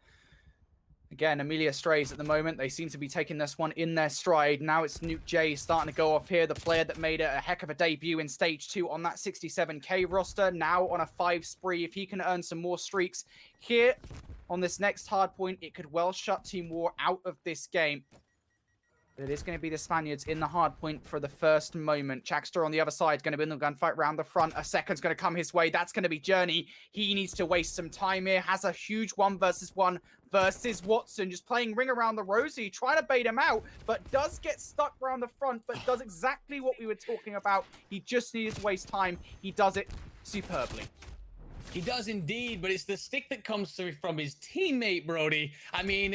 again, Amelia strays at the moment. They seem to be taking this one in their stride. Now it's Nuke J starting to go off here, the player that made a heck of a debut in Stage 2 on that 67k roster, now on a 5 spree. If he can earn some more streaks here on this next hard point, it could well shut Team War out of this game. But it is going to be the Spaniards in the hard point for the first moment. Chaxter on the other side is going to win the gunfight round the front. A second's going to come his way. That's going to be Journey. He needs to waste some time here. Has a huge 1v1 versus Watson. Just playing ring around the rosy, trying to bait him out, but does get stuck around the front, but does exactly what we were talking about. He just needed to waste time. He does it superbly. He does indeed, but it's the stick that comes through from his teammate, Brody. I mean,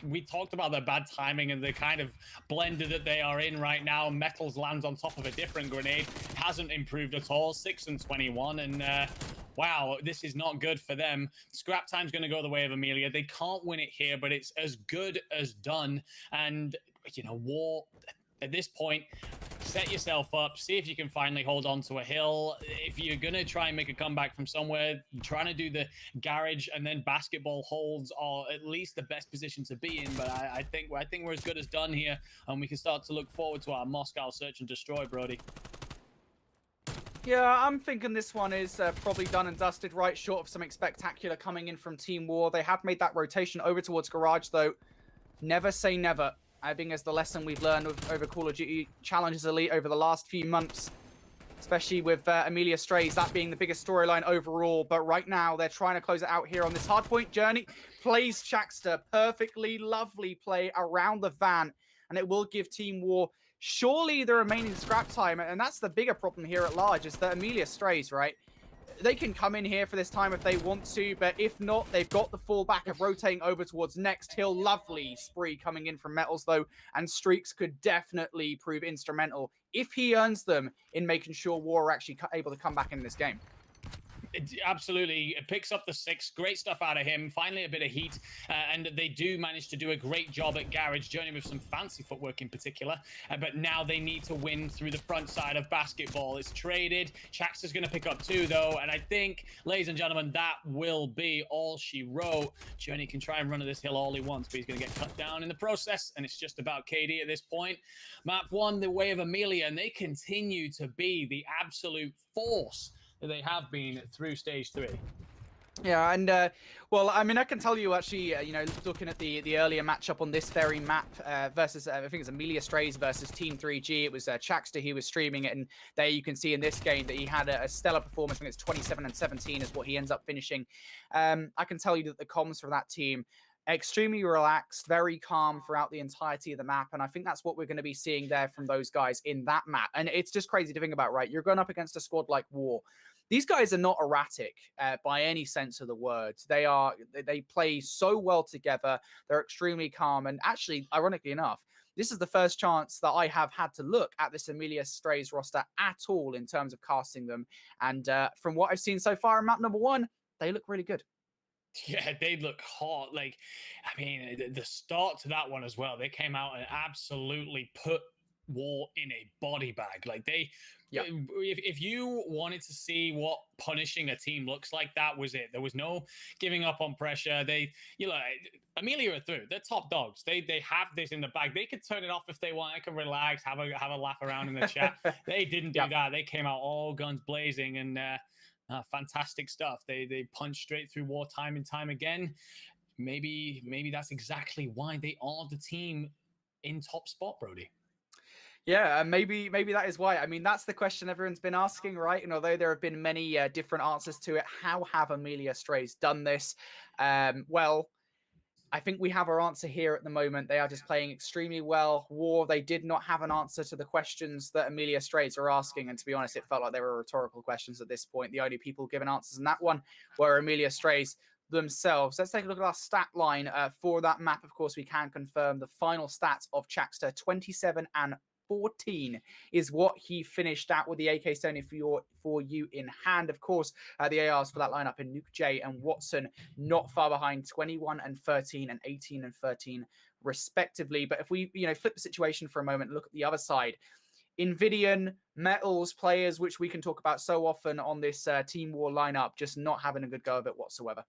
we talked about the bad timing and the kind of blender that they are in right now. Metals lands on top of a different grenade. Hasn't improved at all. 6 and 21, and wow, this is not good for them. Scrap time's going to go the way of Amelia. They can't win it here, but it's as good as done. And, you know, War, at this point, set yourself up, see if you can finally hold on to a hill. If you're going to try and make a comeback from somewhere, trying to do the garage and then basketball holds are at least the best position to be in. But I think we're as good as done here, and we can start to look forward to our Moscow search and destroy, Brody. Yeah, I'm thinking this one is probably done and dusted, right short of something spectacular coming in from Team War. They have made that rotation over towards Garage, though. Never say never. I think is the lesson we've learned over Call of Duty Challenges Elite over the last few months, especially with Amelia Strays, that being the biggest storyline overall. But right now, they're trying to close it out here on this hardpoint. Journey plays Chaxter perfectly, lovely play around the van, and it will give Team War surely the remaining scrap time. And that's the bigger problem here at large, is that Amelia Strays, right? They can come in here for this time if they want to, but if not, they've got the fallback of rotating over towards next hill. Lovely spree coming in from Metals, though, and streaks could definitely prove instrumental if he earns them in making sure War are actually able to come back in this game. Absolutely. It picks up the 6. Great stuff out of him. Finally, a bit of heat. And they do manage to do a great job at Garage. Journey with some fancy footwork in particular. But now they need to win through the front side of basketball. It's traded. Chax is going to pick up 2, though. And I think, ladies and gentlemen, that will be all she wrote. Journey can try and run to this hill all he wants, but he's going to get cut down in the process. And it's just about KD at this point. Map 1, the way of Amelia. And they continue to be the absolute force they have been through Stage 3. Yeah, and well, I mean, I can tell you actually, you know, looking at the earlier matchup on this very map versus, I think it's Amelia Strays versus Team 3G. It was Chaxter, he was streaming it, and there you can see in this game that he had a stellar performance. I think it's 27 and 17 is what he ends up finishing. I can tell you that the comms for that team, extremely relaxed, very calm throughout the entirety of the map, and I think that's what we're going to be seeing there from those guys in that map. And it's just crazy to think about, right? You're going up against a squad like War. These guys are not erratic by any sense of the word. They play so well together. They're extremely calm. And actually, ironically enough, this is the first chance that I have had to look at this Amelia Strays roster at all in terms of casting them. And from what I've seen so far in map number 1, they look really good. Yeah, they look hot. Like, I mean, the start to that one as well. They came out and absolutely put War in a body bag. Like if you wanted to see what punishing a team looks like, that was it. There was no giving up on pressure. Amelia are through. They're top dogs. They have this in the bag. They could turn it off if they want. They can relax, have a laugh around in the chat. They didn't do that. They came out all guns blazing and fantastic stuff. They punch straight through War time and time again. Maybe that's exactly why they are the team in top spot, Brody. Yeah, maybe that is why. I mean, that's the question everyone's been asking, right? And although there have been many different answers to it, how have Amelia Strays done this? Well, I think we have our answer here at the moment. They are just playing extremely well. War, they did not have an answer to the questions that Amelia Strays are asking. And to be honest, it felt like they were rhetorical questions at this point. The only people giving answers in that one were Amelia Strays themselves. Let's take a look at our stat line for that map. Of course, we can confirm the final stats of Chaxter, 27 and 14 is what he finished at with the AK Stony for you in hand. Of course, the ARs for that lineup in Nuke J and Watson not far behind, 21 and 13 and 18 and 13 respectively. But if we flip the situation for a moment, look at the other side. Invidian, Metals players, which we can talk about so often on this Team War lineup, just not having a good go of it whatsoever.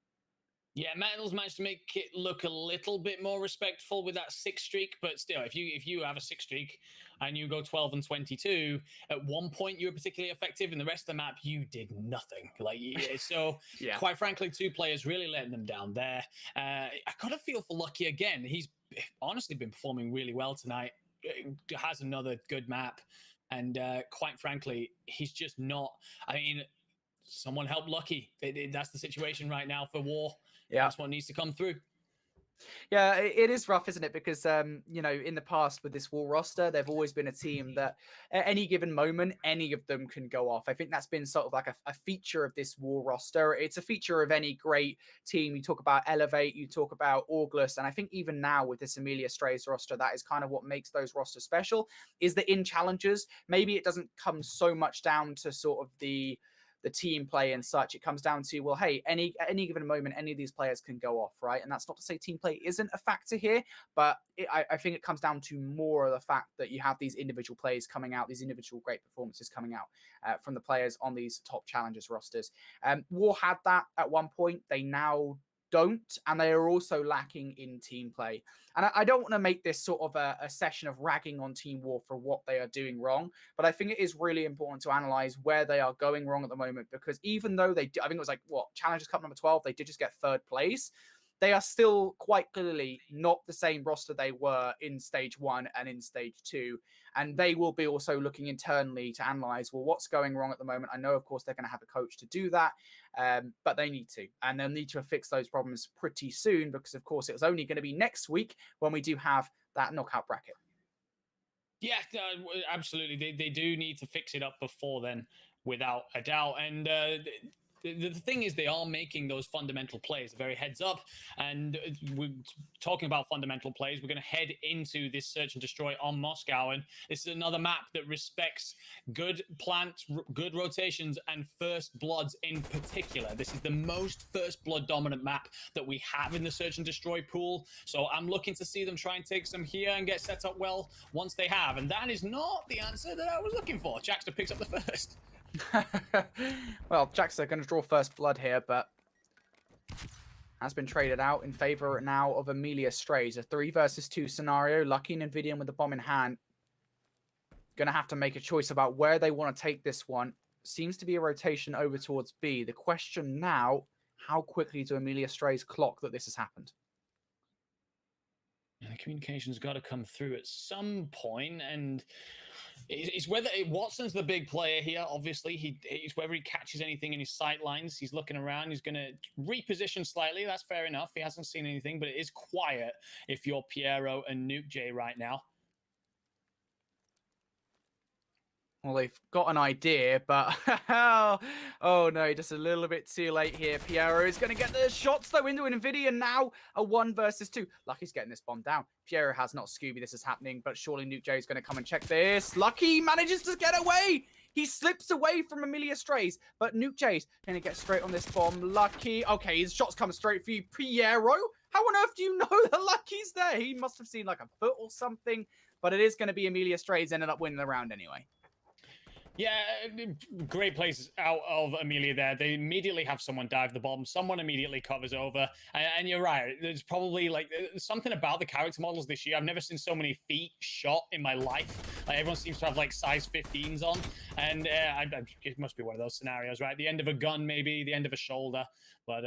Yeah, Metals managed to make it look a little bit more respectful with that 6 streak, but still, if you have a 6 streak and you go 12 and 22, at one point you were particularly effective, and the rest of the map you did nothing. So yeah. Quite frankly, 2 players really letting them down there. I got a feel for Lucky again. He's honestly been performing really well tonight. Has another good map, and quite frankly, he's just not. I mean, someone help Lucky. That's the situation right now for War. Yeah, that's what needs to come through. Yeah, it is rough, isn't it? Because, in the past with this War roster, they've always been a team that at any given moment, any of them can go off. I think that's been sort of like a feature of this War roster. It's a feature of any great team. You talk about Elevate, you talk about August, and I think even now with this Amelia Strays roster, that is kind of what makes those rosters special, is that in challenges, maybe it doesn't come so much down to sort of the team play and such. It comes down to, well, hey, at any given moment, any of these players can go off, right? And that's not to say team play isn't a factor here, but I think it comes down to more of the fact that you have these individual plays coming out, these individual great performances coming out from the players on these top challengers rosters. War had that at one point. They now don't, and they are also lacking in team play. And I don't want to make this sort of a session of ragging on Team War for what they are doing wrong, but I think it is really important to analyze where they are going wrong at the moment, because even though I think it was Challengers Cup number 12, they did just get 3rd place. They are still quite clearly not the same roster they were in stage 1 and in stage 2. And they will be also looking internally to analyze, well, what's going wrong at the moment? I know, of course, they're going to have a coach to do that, but they need to. And they'll need to fix those problems pretty soon, because, of course, it was only going to be next week when we do have that knockout bracket. Yeah, absolutely. They do need to fix it up before then, without a doubt. And the thing is, they are making those fundamental plays. Very heads up, and we're talking about fundamental plays. We're going to head into this search and destroy on Moscow, and this is another map that respects good plants, good rotations, and first bloods in particular. This is the most first blood dominant map that we have in the search and destroy pool. So I'm looking to see them try and take some here and get set up well once they have, and that is not the answer that I was looking for. Jackster picks up the first. Well, Jackson going to draw first blood here, but has been traded out in favor now of Amelia Strays. A 3 versus 2 scenario. Lucky and Invidian with the bomb in hand. Going to have to make a choice about where they want to take this one. Seems to be a rotation over towards B. The question now, how quickly do Amelia Strays clock that this has happened? And the communication's got to come through at some point, and it's whether Watson's the big player here. Obviously, it's whether he catches anything in his sight lines. He's looking around. He's going to reposition slightly. That's fair enough. He hasn't seen anything, but it is quiet if you're Piero and Nuke J right now. Well, they've got an idea, but oh no, just a little bit too late here. Piero is going to get the shots though into an Nvidia now. A 1 versus 2. Lucky's getting this bomb down. Piero has not Scooby. This is happening, but surely Nuke J is going to come and check this. Lucky manages to get away. He slips away from Amelia Strays, but Nuke J's going to get straight on this bomb. Lucky. Okay, his shots come straight for you. Piero? How on earth do you know that Lucky's there? He must have seen like a foot or something, but it is going to be Amelia Strays ended up winning the round anyway. Yeah, great plays out of Amelia there. They immediately have someone dive the bomb. Someone immediately covers over. And you're right. There's probably like something about the character models this year. I've never seen so many feet shot in my life. Like, everyone seems to have like size 15s on. And it must be one of those scenarios, right? The end of a gun, maybe the end of a shoulder. But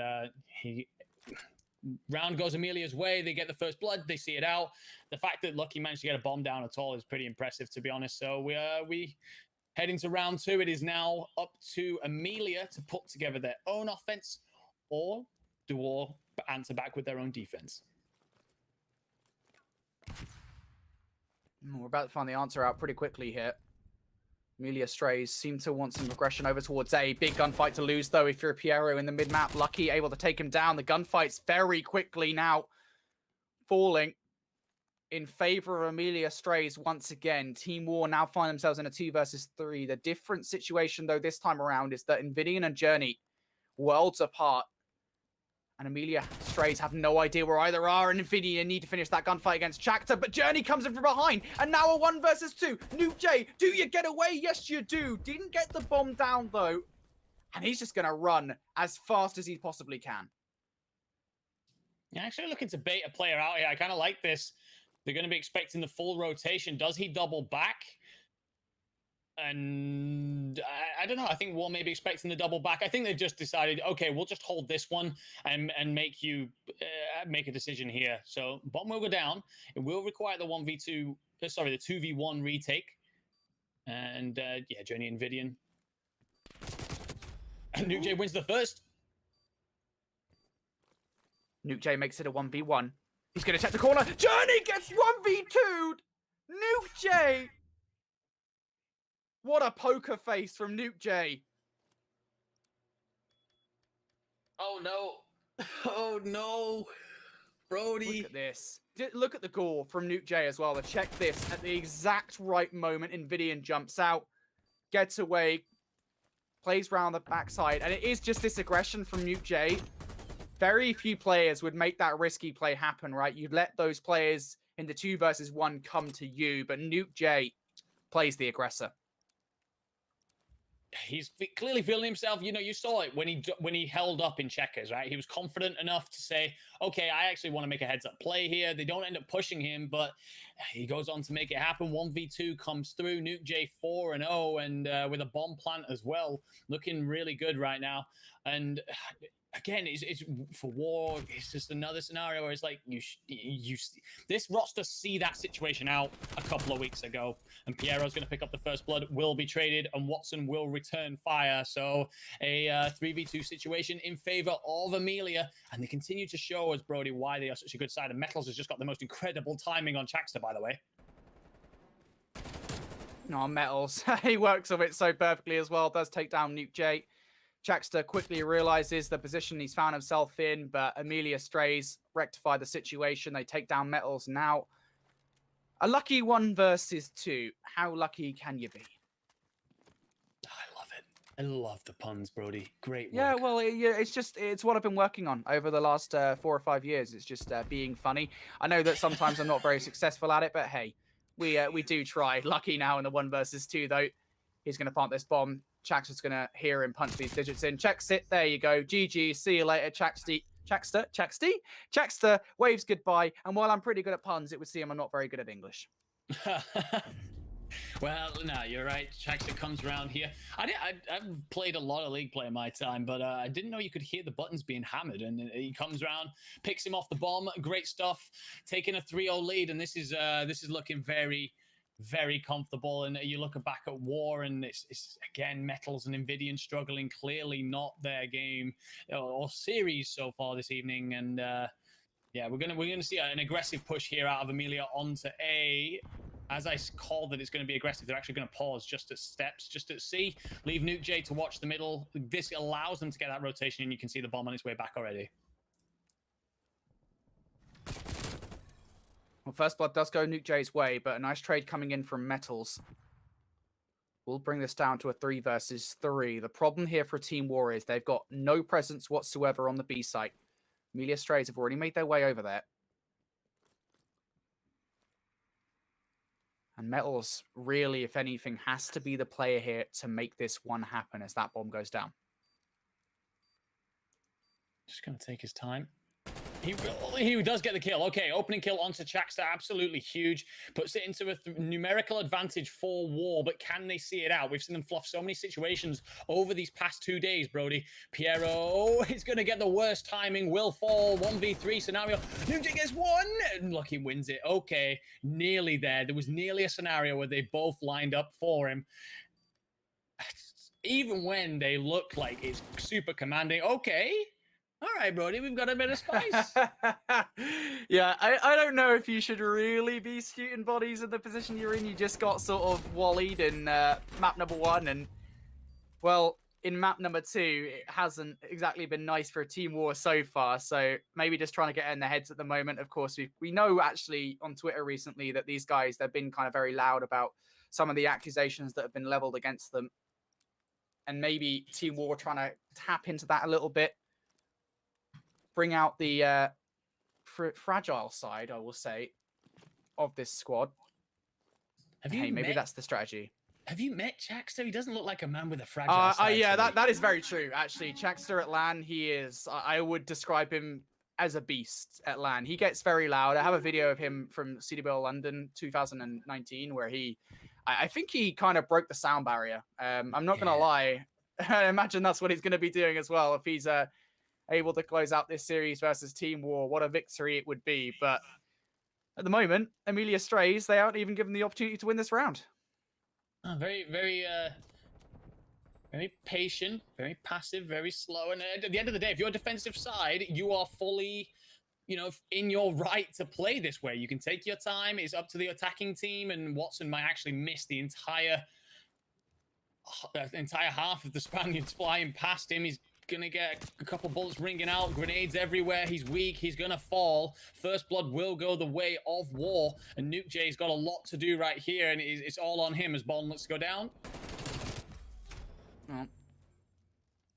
round goes Amelia's way. They get the first blood. They see it out. The fact that Lucky managed to get a bomb down at all is pretty impressive, to be honest. So we heading to round 2, it is now up to Amelia to put together their own offense, or do all answer back with their own defense. We're about to find the answer out pretty quickly here. Amelia Strays seem to want some aggression over towards A. Big gunfight to lose, though, if you're a Piero in the mid-map. Lucky able to take him down. The gunfight's very quickly now falling in favor of Amelia Strays once again. Team War now find themselves in a 2 versus 3. The different situation, though, this time around is that Nvidian and Journey worlds apart. And Amelia Strays have no idea where either are, and Nvidia need to finish that gunfight against Chakta, but Journey comes in from behind, and now a 1 versus 2. Nuke J, do you get away? Yes, you do. Didn't get the bomb down, though. And he's just going to run as fast as he possibly can. Yeah, actually looking to bait a player out here. I kind of like this. They're going to be expecting the full rotation. Does he double back? And I don't know. I think we'll maybe expecting the double back. I think they've just decided, okay, we'll just hold this one and make you make a decision here. So bomb will go down. It will require the 1v2, sorry, the 2v1 retake. And yeah, Journey and Vidian. And Nuke J wins the first. Nuke J makes it a 1v1. He's going to check the corner. Journey gets 1v2'd. Nuke J. What a poker face from Nuke J. Oh, no. Oh, no. Brody. Look at this. Look at the gore from Nuke J as well. To check this at the exact right moment. Nvidian jumps out, gets away, plays round the backside. And it is just this aggression from Nuke J. Very few players would make that risky play happen, right? You'd let those players in the 2 versus 1 come to you, but Nuke J plays the aggressor. He's clearly feeling himself. You know, you saw it when he held up in checkers, right? He was confident enough to say, okay, I actually want to make a heads-up play here. They don't end up pushing him, but he goes on to make it happen. 1v2 comes through. Nuke J 4-0 and with a bomb plant as well. Looking really good right now. And again, it's for War. It's just another scenario where it's like this roster see that situation out a couple of weeks ago, and Piero's going to pick up the first blood, will be traded, and Watson will return fire. So a 3v2 situation in favor of Amelia, and they continue to show us, Brody, why they are such a good side. And Metals has just got the most incredible timing on Chaksta, by the way. No, Metals. He works of it so perfectly as well. Does take down Nuke J. Chaksta quickly realizes the position he's found himself in, but Amelia Strays rectify the situation. They take down Metals now. A lucky 1 versus 2. How lucky can you be? I love it. I love the puns, Brody. Great work. Yeah, well, it's what I've been working on over the last 4 or 5 years. It's just being funny. I know that sometimes I'm not very successful at it, but hey, we do try. Lucky now in the 1 versus 2, though. He's going to plant this bomb. Chaksta's going to hear him punch these digits in. Checks it. There you go. GG. See you later, Chaksta waves goodbye. And while I'm pretty good at puns, it would seem I'm not very good at English. Well, no, you're right. Chaksta comes around here. I've played a lot of League play in my time, but I didn't know you could hear the buttons being hammered. And he comes around, picks him off the bomb. Great stuff. Taking a 3-0 lead, and this is looking very, very comfortable. And you look back at War, and it's again Metals and Nvidian struggling. Clearly not their game or series so far this evening. And yeah, we're gonna see an aggressive push here out of Amelia onto A. as I called that it's going to be aggressive, they're actually going to pause just at steps, just at C. Leave Nuke J to watch the middle. This allows them to get that rotation, and you can see the bomb on its way back already. Well, first blood does go Nuke J's way, but a nice trade coming in from Metals. We'll bring this down to a 3 versus 3. The problem here for Team War is they've got no presence whatsoever on the B site. Amelia Strays have already made their way over there. And Metals, really, if anything, has to be the player here to make this one happen as that bomb goes down. Just going to take his time. He does get the kill. Okay, opening kill onto Checkmate, absolutely huge. Puts it into a numerical advantage for War, but can they see it out? We've seen them fluff so many situations over these past 2 days, Brody. Piero is going to get the worst timing. Will fall. 1v3 scenario. Nuke gets one. And look, he wins it. Okay, nearly there. There was nearly a scenario where they both lined up for him. Even when they look like it's super commanding. Okay. All right, Brody, we've got a bit of spice. Yeah, I don't know if you should really be shooting bodies in the position you're in. You just got sort of wallied in map number 1. And, well, in map number 2, it hasn't exactly been nice for a Team War so far. So maybe just trying to get in their heads at the moment. Of course, we know actually on Twitter recently that these guys, they've been kind of very loud about some of the accusations that have been leveled against them. And maybe Team War trying to tap into that a little bit. Bring out the fragile side, I will say, of this squad. Maybe that's the strategy. Have you met Checkmate? He doesn't look like a man with a fragile side. Yeah, that is very true, actually. Checkmate at LAN, he is, I would describe him as a beast at LAN. He gets very loud. I have a video of him from CDBL London 2019 where I think he kind of broke the sound barrier. I'm not going to lie. I imagine that's what he's going to be doing as well if he's able to close out this series versus Team War. What a victory it would be. But at the moment, Amelia Strays, they aren't even given the opportunity to win this round. Oh, very, very, very patient, very passive, very slow. And at the end of the day, if you're a defensive side, you are fully, in your right to play this way. You can take your time. It's up to the attacking team. And Watson might actually miss the entire half of the Spaniards flying past him. He's gonna get a couple bullets ringing out, grenades everywhere. He's weak, he's gonna fall. First blood will go the way of War, and Nuke J's got a lot to do right here, and it's all on him as Bond looks to go down.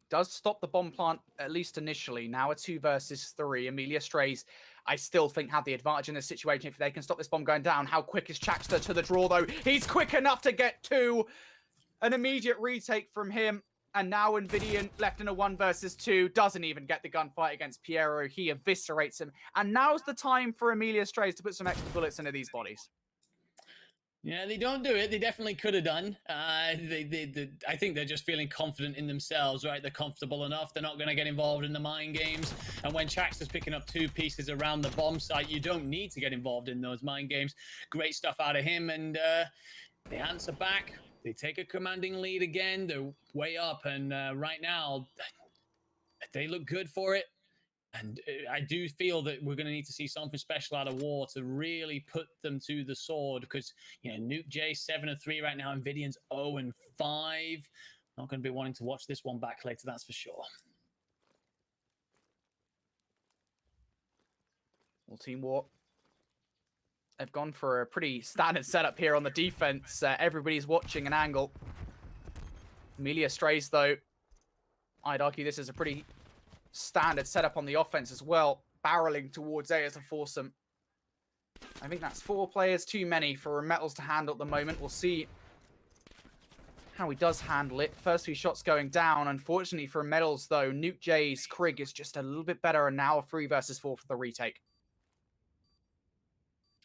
Does stop the bomb plant, at least initially. Now a 2 versus 3. Amelia Strays, I still think, have the advantage in this situation. If they can stop this bomb going down, how quick is Checkmate to the draw, though? He's quick enough to get 2. An immediate retake from him. And now Invidian left in a 1 versus 2, doesn't even get the gunfight against Piero. He eviscerates him. And now's the time for Amelia Strays to put some extra bullets into these bodies. Yeah, they don't do it. They definitely could have done. I think they're just feeling confident in themselves, right? They're comfortable enough. They're not going to get involved in the mind games. And when Chak's picking up 2 pieces around the bomb site, you don't need to get involved in those mind games. Great stuff out of him. And they answer back. They take a commanding lead again. They're way up. And right now, they look good for it. And I do feel that we're going to need to see something special out of War to really put them to the sword. Because, Nuke J 7-3 right now. Invidian's 0-5. Not going to be wanting to watch this one back later, that's for sure. Well, Team War, they've gone for a pretty standard setup here on the defense. Everybody's watching an angle. Amelia Strays, though, I'd argue this is a pretty standard setup on the offense as well. Barreling towards A as a foursome. I think that's 4 players too many for Metals to handle at the moment. We'll see how he does handle it. First few shots going down. Unfortunately for Metals, though, Nuke J's Krig is just a little bit better, and now a 3 versus 4 for the retake.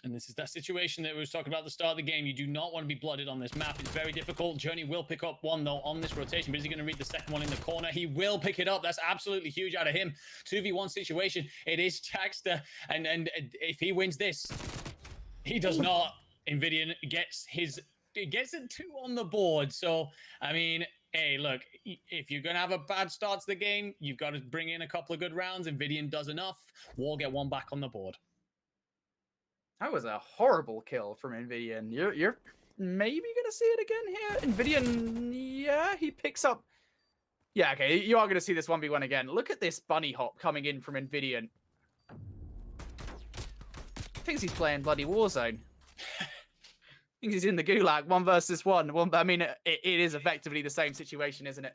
And this is that situation that we were talking about at the start of the game. You do not want to be blooded on this map. It's very difficult. Journey will pick up 1, though, on this rotation. But is he going to read the second one in the corner? He will pick it up. That's absolutely huge out of him. 2v1 situation. It is Checkmate. And if he wins this, he does not. Invidian gets it 2 on the board. So, I mean, hey, look, if you're going to have a bad start to the game, you've got to bring in a couple of good rounds. Invidian does enough. War get 1 back on the board. That was a horrible kill from Nvidia. And you're maybe gonna see it again here. Nvidia, yeah, he picks up. Yeah, okay, you are gonna see this 1v1 again. Look at this bunny hop coming in from Nvidia. Thinks he's playing bloody Warzone. Thinks he's in the gulag, 1 versus 1. I mean, it is effectively the same situation, isn't it?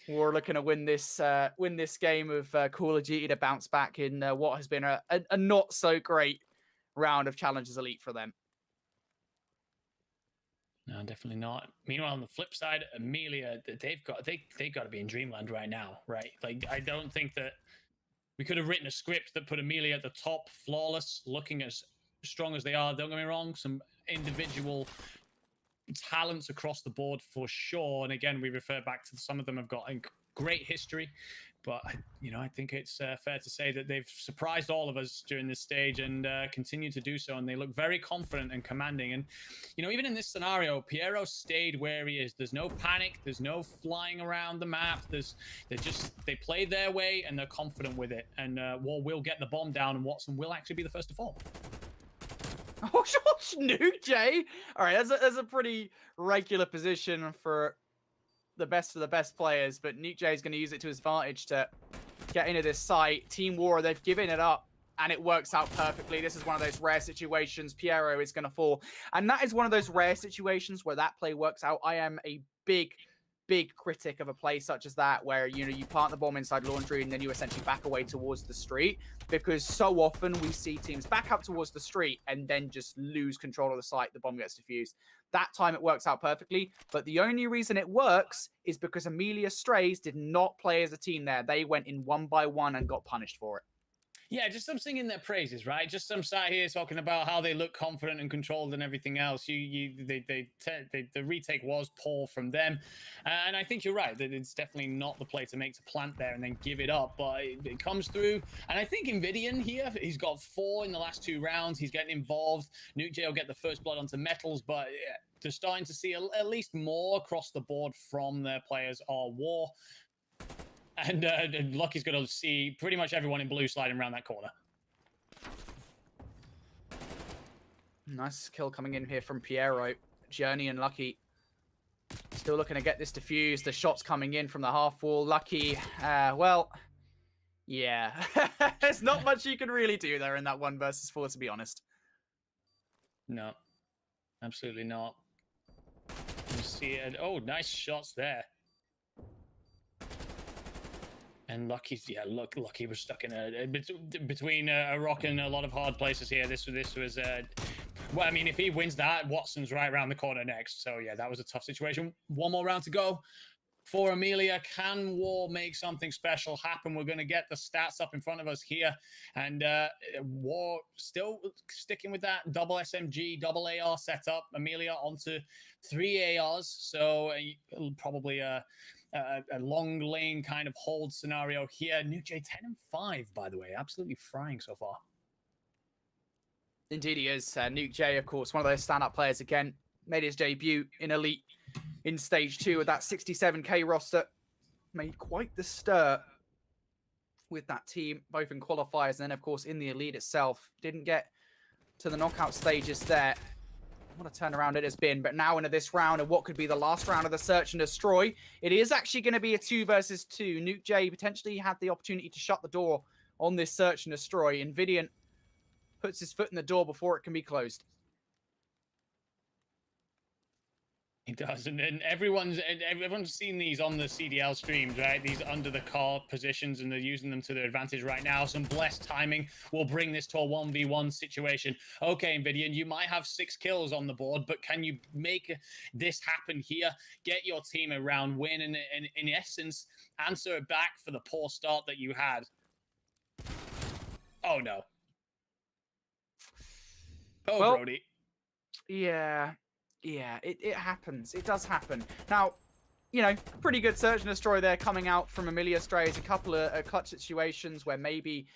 We're looking to win this game of Call of Duty to bounce back in what has been a not so great round of Challengers Elite for them. No, definitely not. Meanwhile, on the flip side, Amelia, they've got to be in Dreamland right now, right? Like, I don't think that we could have written a script that put Amelia at the top, flawless, looking as strong as they are. Don't get me wrong, some individual talents across the board for sure. And again, we refer back to some of them have got great history, but I think it's fair to say that they've surprised all of us during this stage and continue to do so. And they look very confident and commanding. And even in this scenario, Piero stayed where he is. There's no panic. There's no flying around the map. They play their way and they're confident with it. And War will get the bomb down, and Watson will actually be the first to fall. Oh, Nuke J. All right, that's a pretty regular position for the best of the best players, but Nuke J is going to use it to his advantage to get into this site. Team War, they've given it up, and it works out perfectly. This is one of those rare situations. Piero is going to fall, and that is one of those rare situations where that play works out. I am a big critic of a play such as that, where you plant the bomb inside laundry and then you essentially back away towards the street, because so often we see teams back up towards the street and then just lose control of the site. The bomb gets defused. That time it works out perfectly, but the only reason it works is because Amelia Strays did not play as a team there. They went in 1 by 1 and got punished for it. Yeah, just some singing their praises, right? Just some sat here talking about how they look confident and controlled and everything else. The retake was poor from them, and I think you're right that it's definitely not the play to make to plant there and then give it up. But it comes through, and I think Nvidian here, he's got 4 in the last 2 rounds. He's getting involved. Nuke J will get the first blood onto Metals, but they're starting to see at least more across the board from their players are War. And Lucky's going to see pretty much everyone in blue sliding around that corner. Nice kill coming in here from Piero. Journey and Lucky still looking to get this defused. The shots coming in from the half wall. Lucky, well, yeah. There's not much you can really do there in that 1 versus 4, to be honest. No, absolutely not. You see it. Oh, nice shots there. And Lucky's, Lucky was stuck in between a rock and a lot of hard places here. This was well, I mean, if he wins that, Watson's right around the corner next. So yeah, that was a tough situation. 1 more round to go for Amelia. Can War make something special happen? We're going to get the stats up in front of us here, and War still sticking with that double SMG, double AR setup. Amelia onto 3 ARs, so probably a long lane kind of hold scenario here. Nuke J 10-5, by the way, absolutely frying so far. Indeed he is. Nuke J, of course, one of those stand-up players again. Made his debut in Elite in Stage 2 with that 67k roster. Made quite the stir with that team, both in qualifiers and then, of course, in the Elite itself. Didn't get to the knockout stages there. What a turnaround it has been. But now into this round, and what could be the last round of the Search and Destroy, it is actually going to be a 2 versus 2. Nuke J potentially had the opportunity to shut the door on this Search and Destroy. Nvidian puts his foot in the door before it can be closed. He does, and everyone's seen these on the CDL streams, right? These under the car positions, and they're using them to their advantage right now. Some blessed timing will bring this to a 1v1 situation. Okay, Nvidian, you might have 6 kills on the board, but can you make this happen here? Get your team a round win, and in essence, answer it back for the poor start that you had. Oh no. Oh, well, Brody. Yeah, it happens. It does happen. Now, pretty good Search and Destroy there coming out from Amelia Strays. A couple of clutch situations where maybe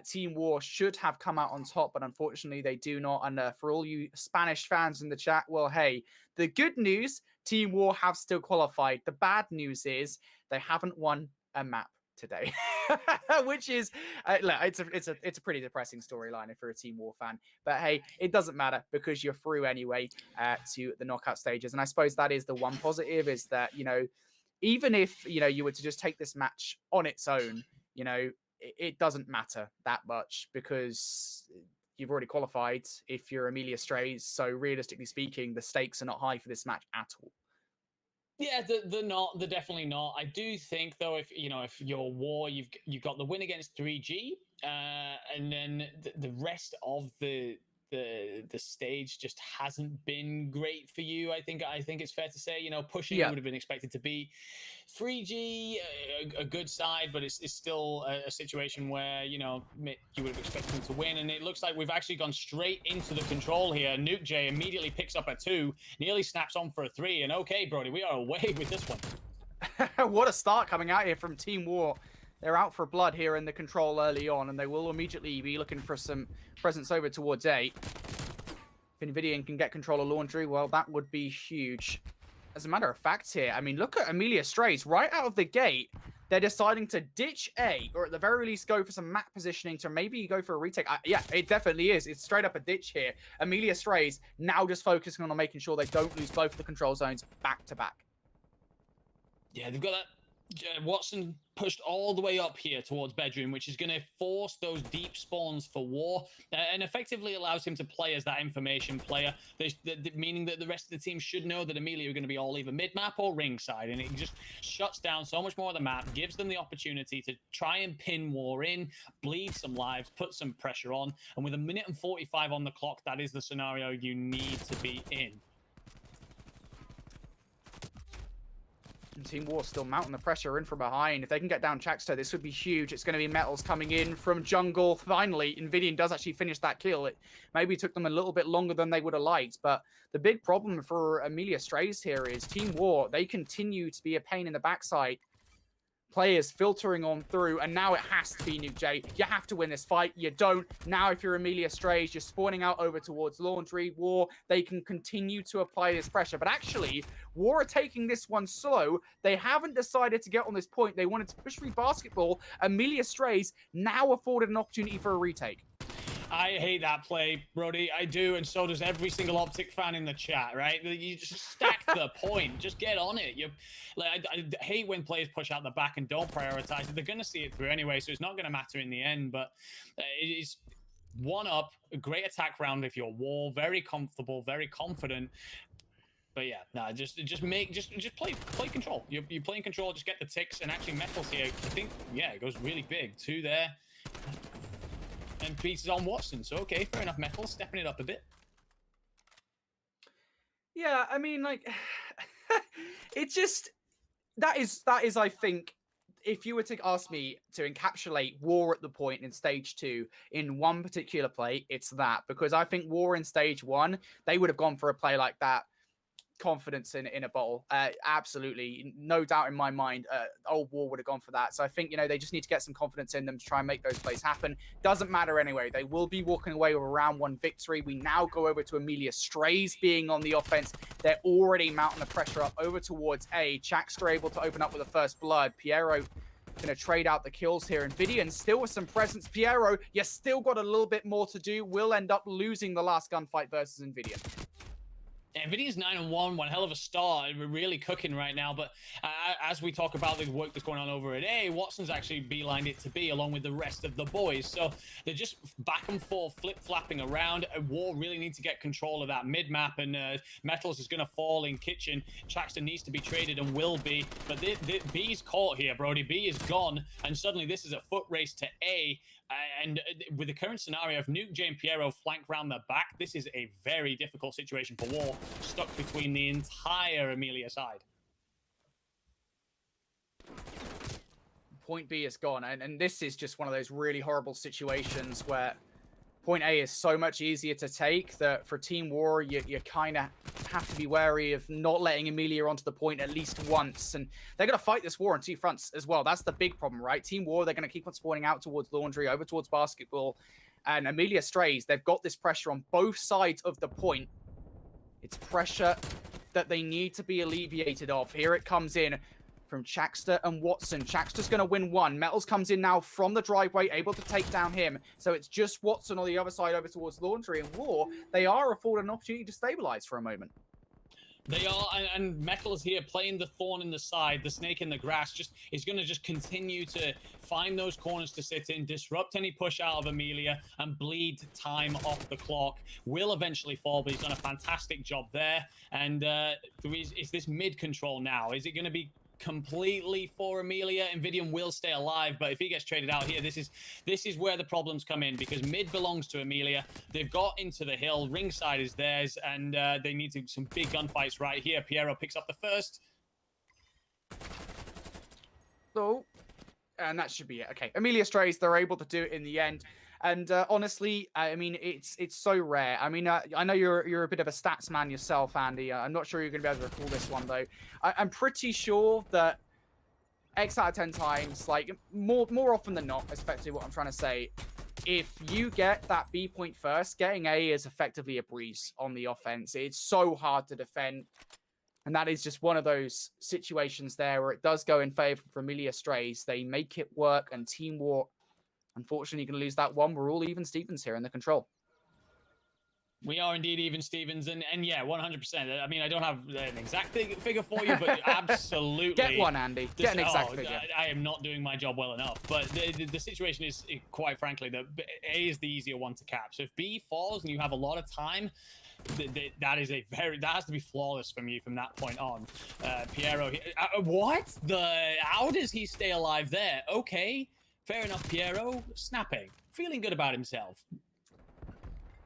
Team War should have come out on top, but unfortunately they do not. And for all you Spanish fans in the chat, well, hey, the good news, Team War have still qualified. The bad news is they haven't won a map. today, which is look, it's a pretty depressing storyline if you're a Team War fan. But hey, it doesn't matter because you're through anyway to the knockout stages. And I suppose that is the one positive, is that, you know, even if, you know, you were to just take this match on its own, you know, it doesn't matter that much because you've already qualified if you're Amelia Strays. So realistically speaking, the stakes are not high for this match at all. Yeah, they're not. They're definitely not. I do think though, if you know, if you're War, you've got the win against 3G, and then the rest of the stage just hasn't been great for you. I think it's fair to say, you know, pushing would have been expected to be 3G, a good side, but it's still a situation where, you know, you would have expected them to win. And it looks like we've actually gone straight into the control here. Nuke J immediately picks up a 2, nearly snaps on for a 3, and okay, Brody, we are away with this one. What a start coming out here from Team War. They're out for blood here in the control early on, and they will immediately be looking for some presence over towards A. If Invidian can get control of Laundry, well, that would be huge. As a matter of fact here, I mean, look at Amelia Strays. Right out of the gate, they're deciding to ditch A, or at the very least go for some map positioning to maybe go for a retake. Yeah, it definitely is. It's straight up a ditch here. Amelia Strays now just focusing on making sure they don't lose both of the control zones back to back. Yeah, they've got that. Watson pushed all the way up here towards bedroom, which is going to force those deep spawns for War, and effectively allows him to play as that information player, meaning that the rest of the team should know that Amelia are going to be all either mid-map or ringside, and it just shuts down so much more of the map, gives them the opportunity to try and pin War in, bleed some lives, put some pressure on, and with 1:45 on the clock, that is the scenario you need to be in. Team War still mounting the pressure in from behind. If they can get down Chaxter, this would be huge. It's going to be Metals coming in from jungle. Finally, Invidian does actually finish that kill. It maybe took them a little bit longer than they would have liked, but the big problem for Amelia Strays here is Team War, they continue to be a pain in the backside. Players filtering on through, and now it has to be Nuke J. You have to win this fight. You don't. Now, if you're Amelia Strays, you're spawning out over towards Laundry. War, they can continue to apply this pressure. But actually, War are taking this one slow. They haven't decided to get on this point. They wanted to push through basketball. Amelia Strays now afforded an opportunity for a retake. I hate that play, Brody. I do, and so does every single Optic fan in the chat, right? You just stack the point. Just get on it. I hate when players push out the back and don't prioritize it. They're going to see it through anyway, so it's not going to matter in the end. But it is 1-up, a great attack round if you're War, very comfortable, very confident. But yeah, no, just play control. You're playing control. Just get the ticks, and actually Metals here. I think it goes really big. 2 there. And pieces on Watson. So, okay, fair enough. Metal stepping it up a bit. Yeah, I mean, like, it just, that is, I think, if you were to ask me to encapsulate War at the point in stage 2 in one particular play, it's that. Because I think War in stage 1, they would have gone for a play like that. Confidence in a bottle, absolutely, no doubt in my mind. Old War would have gone for that. So I think, you know, they just need to get some confidence in them to try and make those plays happen. Doesn't matter anyway. They will be walking away with a round 1 victory. We now go over to Amelia Strays being on the offense. They're already mounting the pressure up over towards A. Chaxter able to open up with the first blood. Piero going to trade out the kills here. Invidian still with some presence. Piero, you still got a little bit more to do. Will end up losing the last gunfight versus Invidian. Nvidia's 9-1, one hell of a start. We're really cooking right now. But as we talk about the work that's going on over at A, Watson's actually beelined it to B along with the rest of the boys. So they're just back and forth, flip-flapping around. War really needs to get control of that mid-map, and Metals is going to fall in kitchen. Chaxton needs to be traded and will be. But B's caught here, Brody. B is gone, and suddenly this is a foot race to A. And with the current scenario of Nuke J and Piero flank round the back, this is a very difficult situation for War, stuck between the entire Amelia side. Point B is gone, and this is just one of those really horrible situations where point A is so much easier to take that for Team War, you kind of have to be wary of not letting Amelia onto the point at least once. And they're going to fight this war on 2 fronts as well. That's the big problem, right? Team War, they're going to keep on spawning out towards Laundry, over towards Basketball. And Amelia Strays, they've got this pressure on both sides of the point. It's pressure that they need to be alleviated of. Here it comes in. from Checkmate and Watson. Checkmate's going to win one. Metals comes in now from the driveway, able to take down him. So it's just Watson on the other side over towards Laundry and War. They are afforded an opportunity to stabilize for a moment. They are, and Metal is here playing the thorn in the side, the snake in the grass, is going to just continue to find those corners to sit in, disrupt any push out of Amelia, and bleed time off the clock. Will eventually fall, but he's done a fantastic job there. And is this mid control now? Is it going to be completely for Amelia? Invidium will stay alive, but if he gets traded out here, this is where the problems come in, because mid belongs to Amelia. They've got into the hill, ringside is theirs, and they need some big gunfights right here. Piero picks up the first. So, and that should be it. Okay, Amelia strays, they're able to do it in the end. And honestly, I mean, it's so rare. I mean, I know you're a bit of a stats man yourself, Andy. I'm not sure you're going to be able to recall this one, though. I'm pretty sure that X out of 10 times, like, more often than not, is effectively what I'm trying to say. If you get that B point first, getting A is effectively a breeze on the offense. It's so hard to defend. And that is just one of those situations there where it does go in favor for Amelia Strays. They make it work, and Team War, unfortunately, you're going to lose that one. We're all even Stevens here in the control. We are indeed even Stevens, and yeah, 100%. I mean, I don't have an exact figure for you, but absolutely. Get one, Andy. Get an exact figure. I am not doing my job well enough, but the situation is, quite frankly, that A is the easier one to cap. So if B falls and you have a lot of time, that has to be flawless from you from that point on. Piero, what? How does he stay alive there? Okay, fair enough, Piero. Snapping. Feeling good about himself.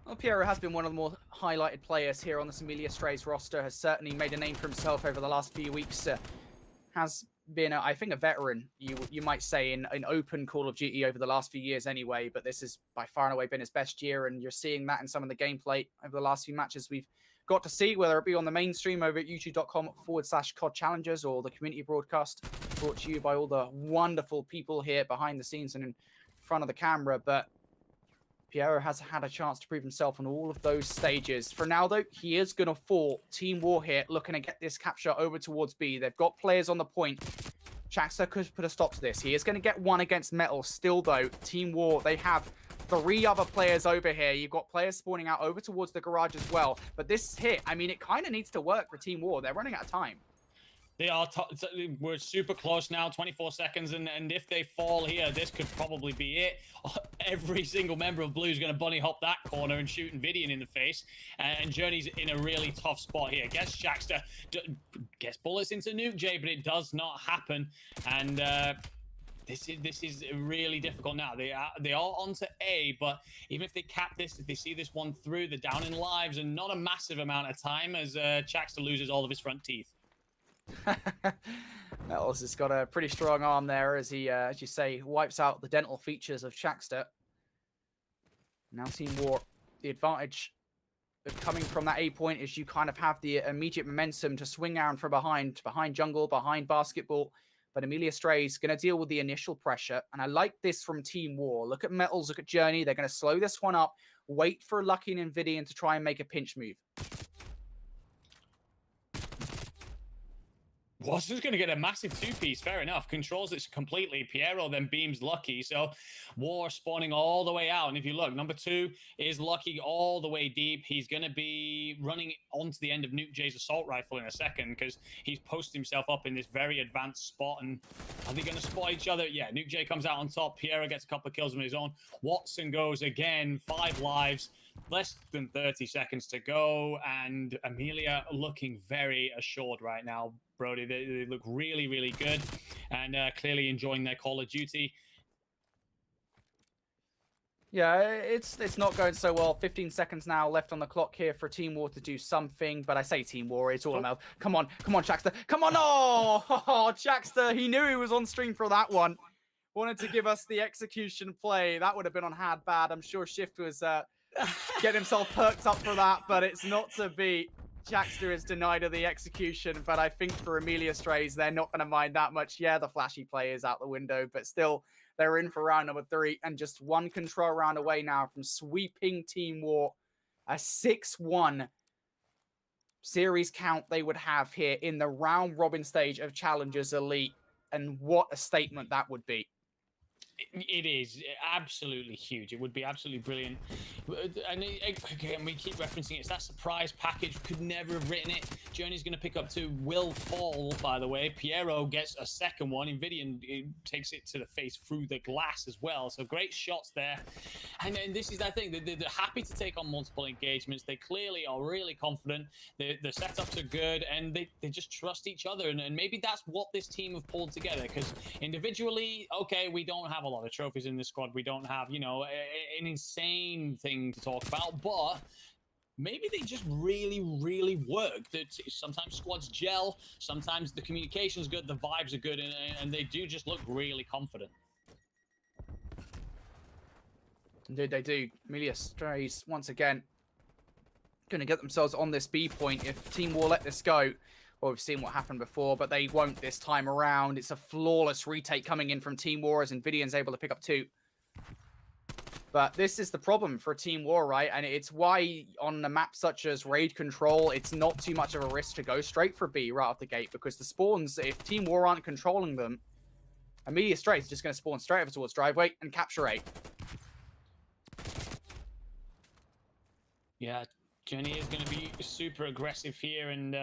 Well, Piero has been one of the more highlighted players here on this Amelia Strays roster, has certainly made a name for himself over the last few weeks. Has been, I think, a veteran, you might say, in open Call of Duty over the last few years anyway, but this has by far and away been his best year, and you're seeing that in some of the gameplay over the last few matches we've got to see, whether it be on the mainstream over at youtube.com/COD Challengers or the community broadcast brought to you by all the wonderful people here behind the scenes and in front of the camera. But Piero has had a chance to prove himself on all of those stages. For now, though, he is going to fall. Team War here, looking to get this capture over towards B. They've got players on the point. Checkmate could put a stop to this. He is going to get one against Metal. Still, though, Team War, they have 3 other players over here. You've got players spawning out over towards the garage as well. But this hit, I mean, it kind of needs to work for Team War. They're running out of time. They are. We're super close now, 24 seconds, and if they fall here, this could probably be it. Every single member of Blue is going to bunny hop that corner and shoot Invidium in the face, and Journey's in a really tough spot here. Gets Shaxter, gets bullets into Nuke J, but it does not happen, and this is really difficult now. They are onto A, but even if they cap this, if they see this one through, they're down in lives, and not a massive amount of time as Shaxter loses all of his front teeth. Metals has got a pretty strong arm there as he, as you say, wipes out the dental features of Checkmate. Now Team War, the advantage of coming from that A point is you kind of have the immediate momentum to swing around from behind jungle, behind basketball. But Amelia Strays going to deal with the initial pressure. And I like this from Team War. Look at Metals, look at Journey. They're going to slow this one up, wait for Lucky and Invidium to try and make a pinch move. Watson's going to get a massive 2-piece, fair enough. Controls it completely. Piero then beams Lucky. So War spawning all the way out. And if you look, number 2 is Lucky all the way deep. He's going to be running onto the end of Nuke J's assault rifle in a second because he's posted himself up in this very advanced spot. And are they going to spot each other? Yeah, Nuke J comes out on top. Piero gets a couple of kills of his own. Watson goes again, 5 lives. Less than 30 seconds to go, and Amelia looking very assured right now, Brody. They look really, really good, and clearly enjoying their Call of Duty. Yeah, it's not going so well. 15 seconds now left on the clock here for Team War to do something, but I say Team War, it's all about. Come on, Checkmate. Come on, oh, Checkmate, he knew he was on stream for that one. Wanted to give us the execution play. That would have been on Had Bad. I'm sure Shift was getting himself perked up for that, but it's not to be. Checkmate is denied of the execution, but I think for Amelia Strays, they're not going to mind that much. Yeah, the flashy play is out the window, but still, they're in for round number 3, and just one control round away now from sweeping Team War. A 6-1 series count they would have here in the round robin stage of Challengers Elite, and what a statement that would be. It is absolutely huge. It would be absolutely brilliant. And again, we keep referencing it. It's that surprise package. Could never have written it. Journey's going to pick up 2. Will fall, by the way. Piero gets a second one. Invidian takes it to the face through the glass as well. So great shots there. And then this is that thing. They're happy to take on multiple engagements. They clearly are really confident. The setups are good, and they just trust each other. And maybe that's what this team have pulled together. Because individually, okay, we don't have a lot of trophies in this squad. We don't have, you know, an insane thing to talk about, but maybe they just really work. That sometimes squads gel, sometimes the communication's good, the vibes are good, and they do just look really confident. Indeed they do. Amelia Strays once again going to get themselves on this B point if Team War let this go. Well, we've seen what happened before, but they won't this time around. It's a flawless retake coming in from Team War as Invidian's able to pick up 2. But this is the problem for Team War, right? And it's why on a map such as Raid Control, it's not too much of a risk to go straight for B right off the gate, because the spawns, if Team War aren't controlling them, Amelia Straight's just going to spawn straight over towards driveway and capture 8. Yeah, Journey is going to be super aggressive here, and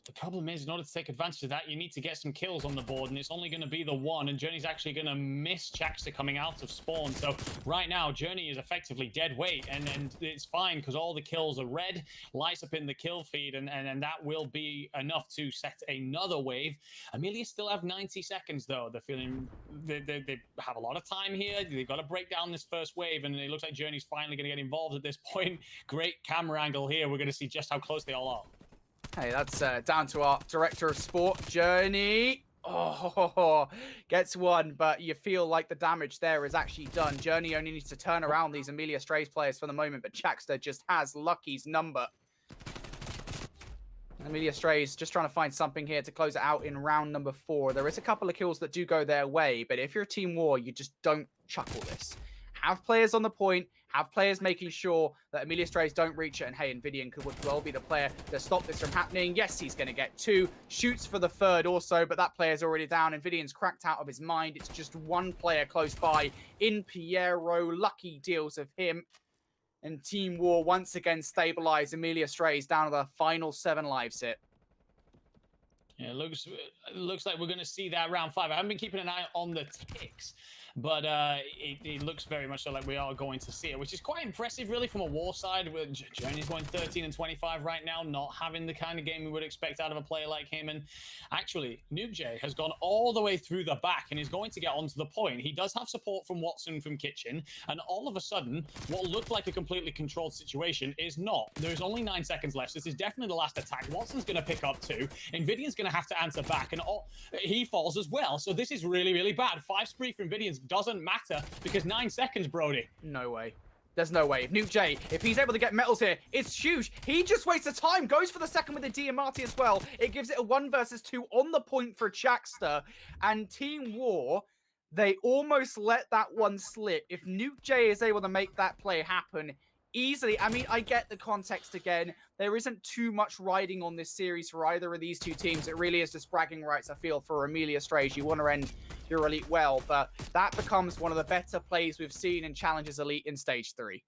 the problem is, in order to take advantage of that, you need to get some kills on the board, and it's only going to be the 1, and Journey's actually going to miss Chaxter coming out of spawn. So right now, Journey is effectively dead weight, and it's fine because all the kills are red, lights up in the kill feed, and that will be enough to set another wave. Amelia still have 90 seconds, though. They're feeling they have a lot of time here. They've got to break down this first wave, and it looks like Journey's finally going to get involved at this point. Great camera angle here. We're going to see just how close they all are. Hey, that's down to our director of sport, Journey. Oh, gets 1, but you feel like the damage there is actually done. Journey only needs to turn around these Amelia Strays players for the moment, but Chaxter just has Lucky's number. Amelia Strays just trying to find something here to close it out in round number 4. There is a couple of kills that do go their way, but if you're Team War, you just don't chuckle this. Have players on the point, have players making sure that Amelia Strays don't reach it, and hey, Invidian could well be the player to stop this from happening. Yes, he's going to get 2, shoots for the 3rd also, but that player's already down. Invidian's cracked out of his mind. It's just 1 player close by in Piero. Lucky deals of him, and Team War once again stabilize Amelia Strays down to the final 7 lives hit. Yeah, it looks like we're going to see that round 5. I haven't been keeping an eye on the ticks, but it looks very much so like we are going to see it, which is quite impressive, really, from a War side. Journey's going 13 and 25 right now, not having the kind of game we would expect out of a player like him. And actually, NukeJ has gone all the way through the back and is going to get onto the point. He does have support from Watson from Kitchen, and all of a sudden, what looked like a completely controlled situation is not. There's only 9 seconds left. This is definitely the last attack. Watson's going to pick up 2. Invidian's going to have to answer back, and he falls as well. So this is really bad. 5 spree for Invidian's doesn't matter because 9 seconds, Brody. No way. There's no way. If NukeJ, if he's able to get metals here, it's huge. He just wastes the time, goes for the second with the Diamante as well. It gives it a 1 versus 2 on the point for Chaxter. And Team War, they almost let that one slip. If NukeJ is able to make that play happen easily, I mean, I get the context again. There isn't too much riding on this series for either of these two teams. It really is just bragging rights, I feel, for Amelia Strays. You want to end your Elite well, but that becomes one of the better plays we've seen in Challengers Elite in Stage 3.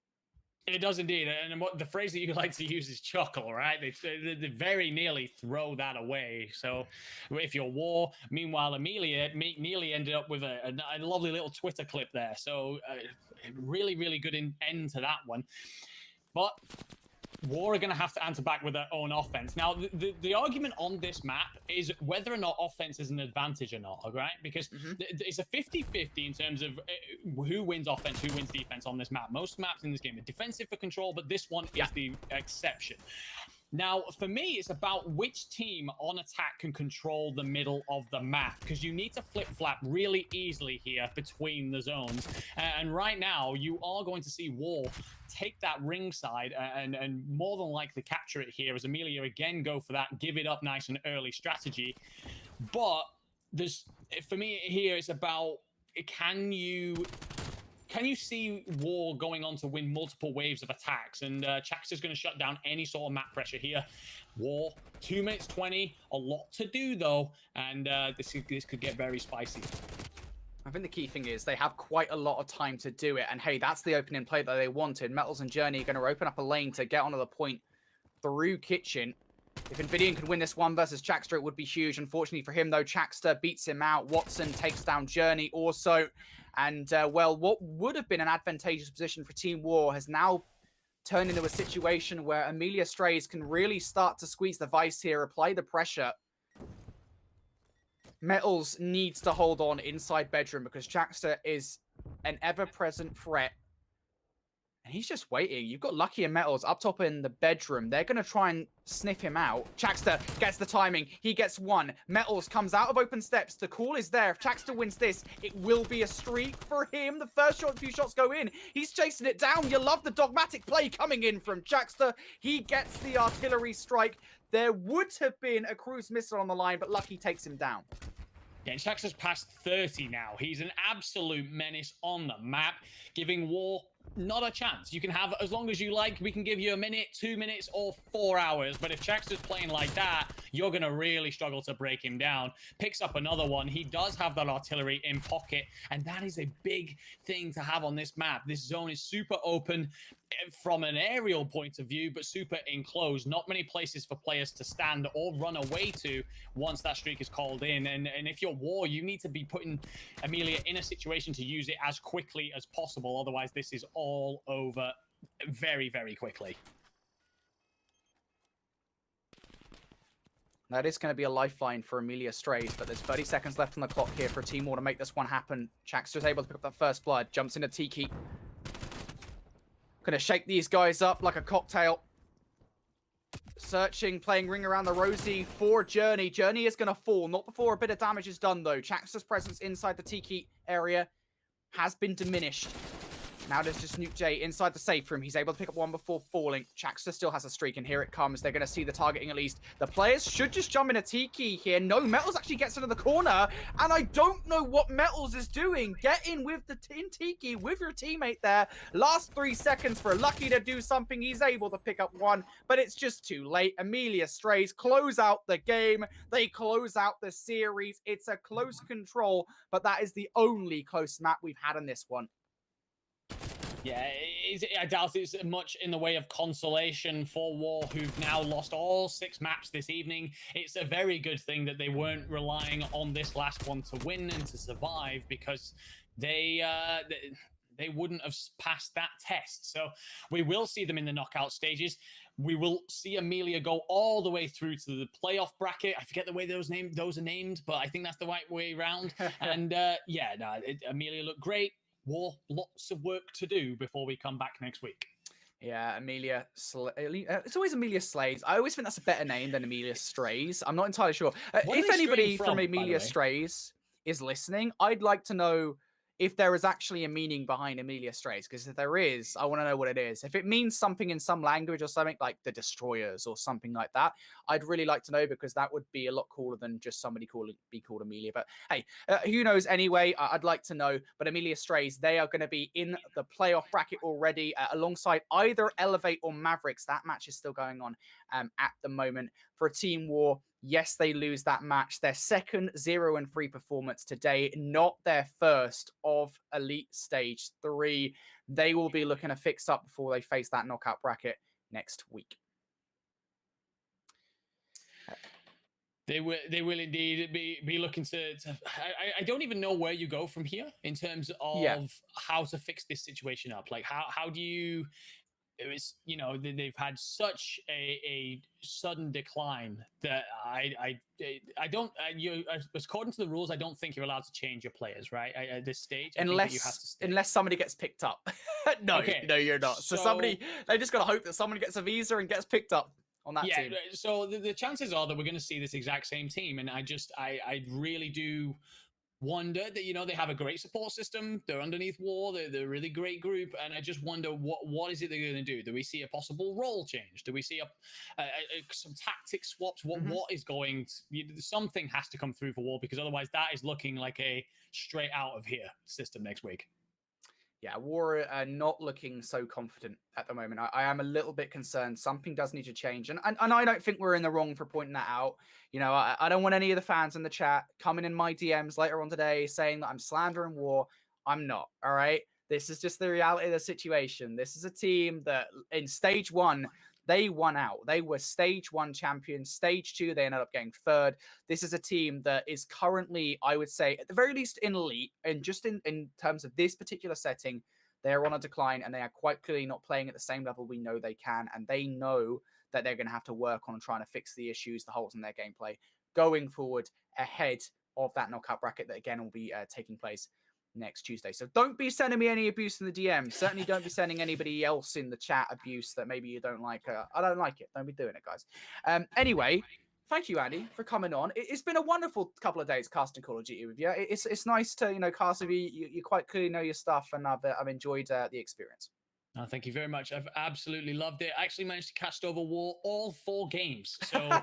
It does indeed, and what the phrase that you like to use is chuckle, right? They very nearly throw that away. So if you're War, meanwhile, Amelia nearly ended up with a lovely little Twitter clip there. So really good end to that one. But War are going to have to answer back with their own offense. Now, the argument on this map is whether or not offense is an advantage or not, right? Because it's a 50-50 in terms of who wins offense, who wins defense on this map. Most maps in this game are defensive for Control, but this one is the exception. Now, for me, it's about which team on attack can control the middle of the map, because you need to flip-flap really easily here between the zones. And right now, you are going to see War take that ringside and more than likely capture it here as Amelia again go for that give it up nice and early strategy. But for me here, it's about can you can you see War going on to win multiple waves of attacks? And Chaxter's going to shut down any sort of map pressure here. War, 2 minutes 20, a lot to do though, and this could get very spicy. I think the key thing is they have quite a lot of time to do it, and hey, that's the opening play that they wanted. Metals and Journey are going to open up a lane to get onto the point through Kitchen. If Invidian could win this one versus Chaxter, it would be huge. Unfortunately for him, though, Chaxter beats him out. Watson takes down Journey also. And, well, what would have been an advantageous position for Team War has now turned into a situation where Amelia Strays can really start to squeeze the vice here, apply the pressure. Metals needs to hold on inside bedroom because Chaxter is an ever-present threat. And he's just waiting. You've got Lucky and Metals up top in the bedroom. They're going to try and sniff him out. Chaxter gets the timing. He gets one. Metals comes out of open steps. The call is there. If Chaxter wins this, it will be a streak for him. The first few shots go in. He's chasing it down. You love the dogmatic play coming in from Chaxter. He gets the artillery strike. There would have been a cruise missile on the line, but Lucky takes him down. Yeah, Chaxter's past 30 now. He's an absolute menace on the map, giving War not a chance. You can have as long as you like. We can give you a minute, 2 minutes, or 4 hours. But if Chaxter's playing like that, you're going to really struggle to break him down. Picks up another one. He does have that artillery in pocket, and that is a big thing to have on this map. This zone is super open from an aerial point of view, but super enclosed. Not many places for players to stand or run away to once that streak is called in. And if you're War, you need to be putting Amelia in a situation to use it as quickly as possible. Otherwise, this is all over very, very quickly. That is going to be a lifeline for Amelia Strays, but there's 30 seconds left on the clock here for Team War to make this one happen. Chaxter's able to pick up that first blood, jumps into Tiki. Gonna shake these guys up like a cocktail. Searching, playing Ring Around the Rosie for Journey. Journey is gonna fall, not before a bit of damage is done though. Chaxter's presence inside the Tiki area has been diminished. Now there's just Nuke J inside the safe room. He's able to pick up one before falling. Chaxter still has a streak, and here it comes. They're going to see the targeting at least. The players should just jump in a Tiki here. No, Metals actually gets into the corner, and I don't know what Metals is doing. Get in with the Tiki with your teammate there. Last 3 seconds for Lucky to do something. He's able to pick up one, but it's just too late. Amelia Strays close out the game. They close out the series. It's a close control, but that is the only close map we've had in this one. Yeah, I doubt it's much in the way of consolation for War, who've now lost all 6 maps this evening. It's a very good thing that they weren't relying on this last one to win and to survive, because they wouldn't have passed that test. So we will see them in the knockout stages. We will see Amelia go all the way through to the playoff bracket. I forget the way those are named, but I think that's the right way around. And yeah, no, Amelia looked great. War, lots of work to do before we come back next week. Yeah, Amelia. It's always Amelia Slays. I always think that's a better name than Amelia Strays. I'm not entirely sure. If anybody from Amelia Strays is listening, I'd like to know if there is actually a meaning behind Amelia Strays, because if there is, I want to know what it is. If it means something in some language or something like the Destroyers or something like that, I'd really like to know, because that would be a lot cooler than just somebody be called Amelia. But hey, who knows anyway? I'd like to know. But Amelia Strays, they are going to be in the playoff bracket already alongside either Elevate or Mavericks. That match is still going on at the moment. For Team War, yes, they lose that match. Their second 0-3 performance today, not their first of Elite Stage 3. They will be looking to fix up before they face that knockout bracket next week. They will indeed be looking to I don't even know where you go from here in terms of how to fix this situation up. Like how do you... It's, you know, they've had such a sudden decline that I don't, according to the rules, I don't think you're allowed to change your players, right? At this stage, unless somebody gets picked up. No, you're not. So they just got to hope that someone gets a visa and gets picked up on that team. So the chances are that we're going to see this exact same team, and I really do wonder that, you know, they have a great support system. They're underneath War. They're a really great group, and I just wonder what is it they're going to do? Do we see a possible role change? Do we see some tactic swaps? What is going to, something has to come through for War, because otherwise that is looking like a straight out of here system next week. Yeah, War are not looking so confident at the moment. I am a little bit concerned. Something does need to change. And I don't think we're in the wrong for pointing that out. You know, I don't want any of the fans in the chat coming in my DMs later on today saying that I'm slandering War. I'm not, all right? This is just the reality of the situation. This is a team that in stage 1, they won out. They were stage 1 champions. Stage 2, they ended up getting 3rd. This is a team that is currently, I would say, at the very least in elite. And just in terms of this particular setting, they're on a decline and they are quite clearly not playing at the same level we know they can. And they know that they're going to have to work on trying to fix the issues, the holes in their gameplay going forward ahead of that knockout bracket that, again, will be taking place next Tuesday. So don't be sending me any abuse in the DM. Certainly don't be sending anybody else in the chat abuse that maybe you don't like. I don't like it. Don't be doing it, guys. Anyway, thank you, Andy, for coming on. It's been a wonderful couple of days casting Call of Duty with you. It's nice to, you know, cast with you. You quite clearly know your stuff, and I've enjoyed the experience. Oh, thank you very much. I've absolutely loved it. I actually managed to cast over War all 4 games. So, I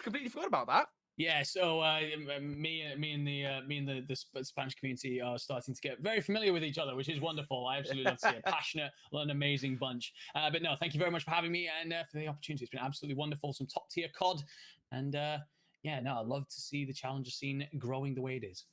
completely forgot about that. Yeah, so me and the Spanish community are starting to get very familiar with each other, which is wonderful. I absolutely love to see it. Passionate, an amazing bunch. But no, thank you very much for having me and for the opportunity. It's been absolutely wonderful. Some top tier COD, and yeah, no, I love to see the challenger scene growing the way it is.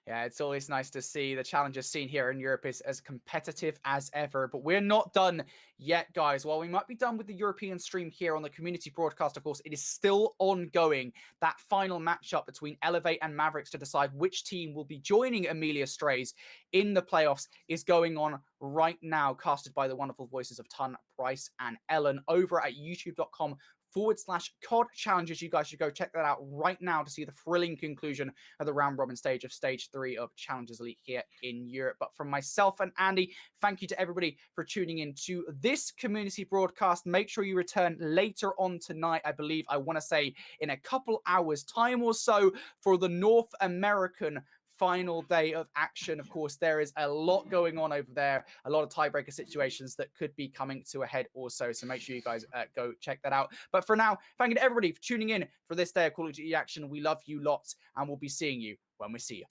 Yeah, it's always nice to see the challenger scene here in Europe is as competitive as ever. But we're not done yet, guys. While we might be done with the European stream here on the community broadcast, of course, it is still ongoing. That final matchup between Elevate and Mavericks to decide which team will be joining Amelia Strays in the playoffs is going on right now, casted by the wonderful voices of Ton, Price, and Ellen over at youtube.com/COD Challenges. You guys should go check that out right now to see the thrilling conclusion of the round robin stage of stage 3 of Challengers Elite here in Europe. But from myself and Andy, thank you to everybody for tuning in to this community broadcast. Make sure you return later on tonight. I believe, I want to say in a couple hours time or so, for the North American final day of action. Of course, there is a lot going on over there, a lot of tiebreaker situations that could be coming to a head also. So make sure you guys go check that out. But for now, thank you to everybody for tuning in for this day of Call of Duty action. We love you lots, and we'll be seeing you when we see you.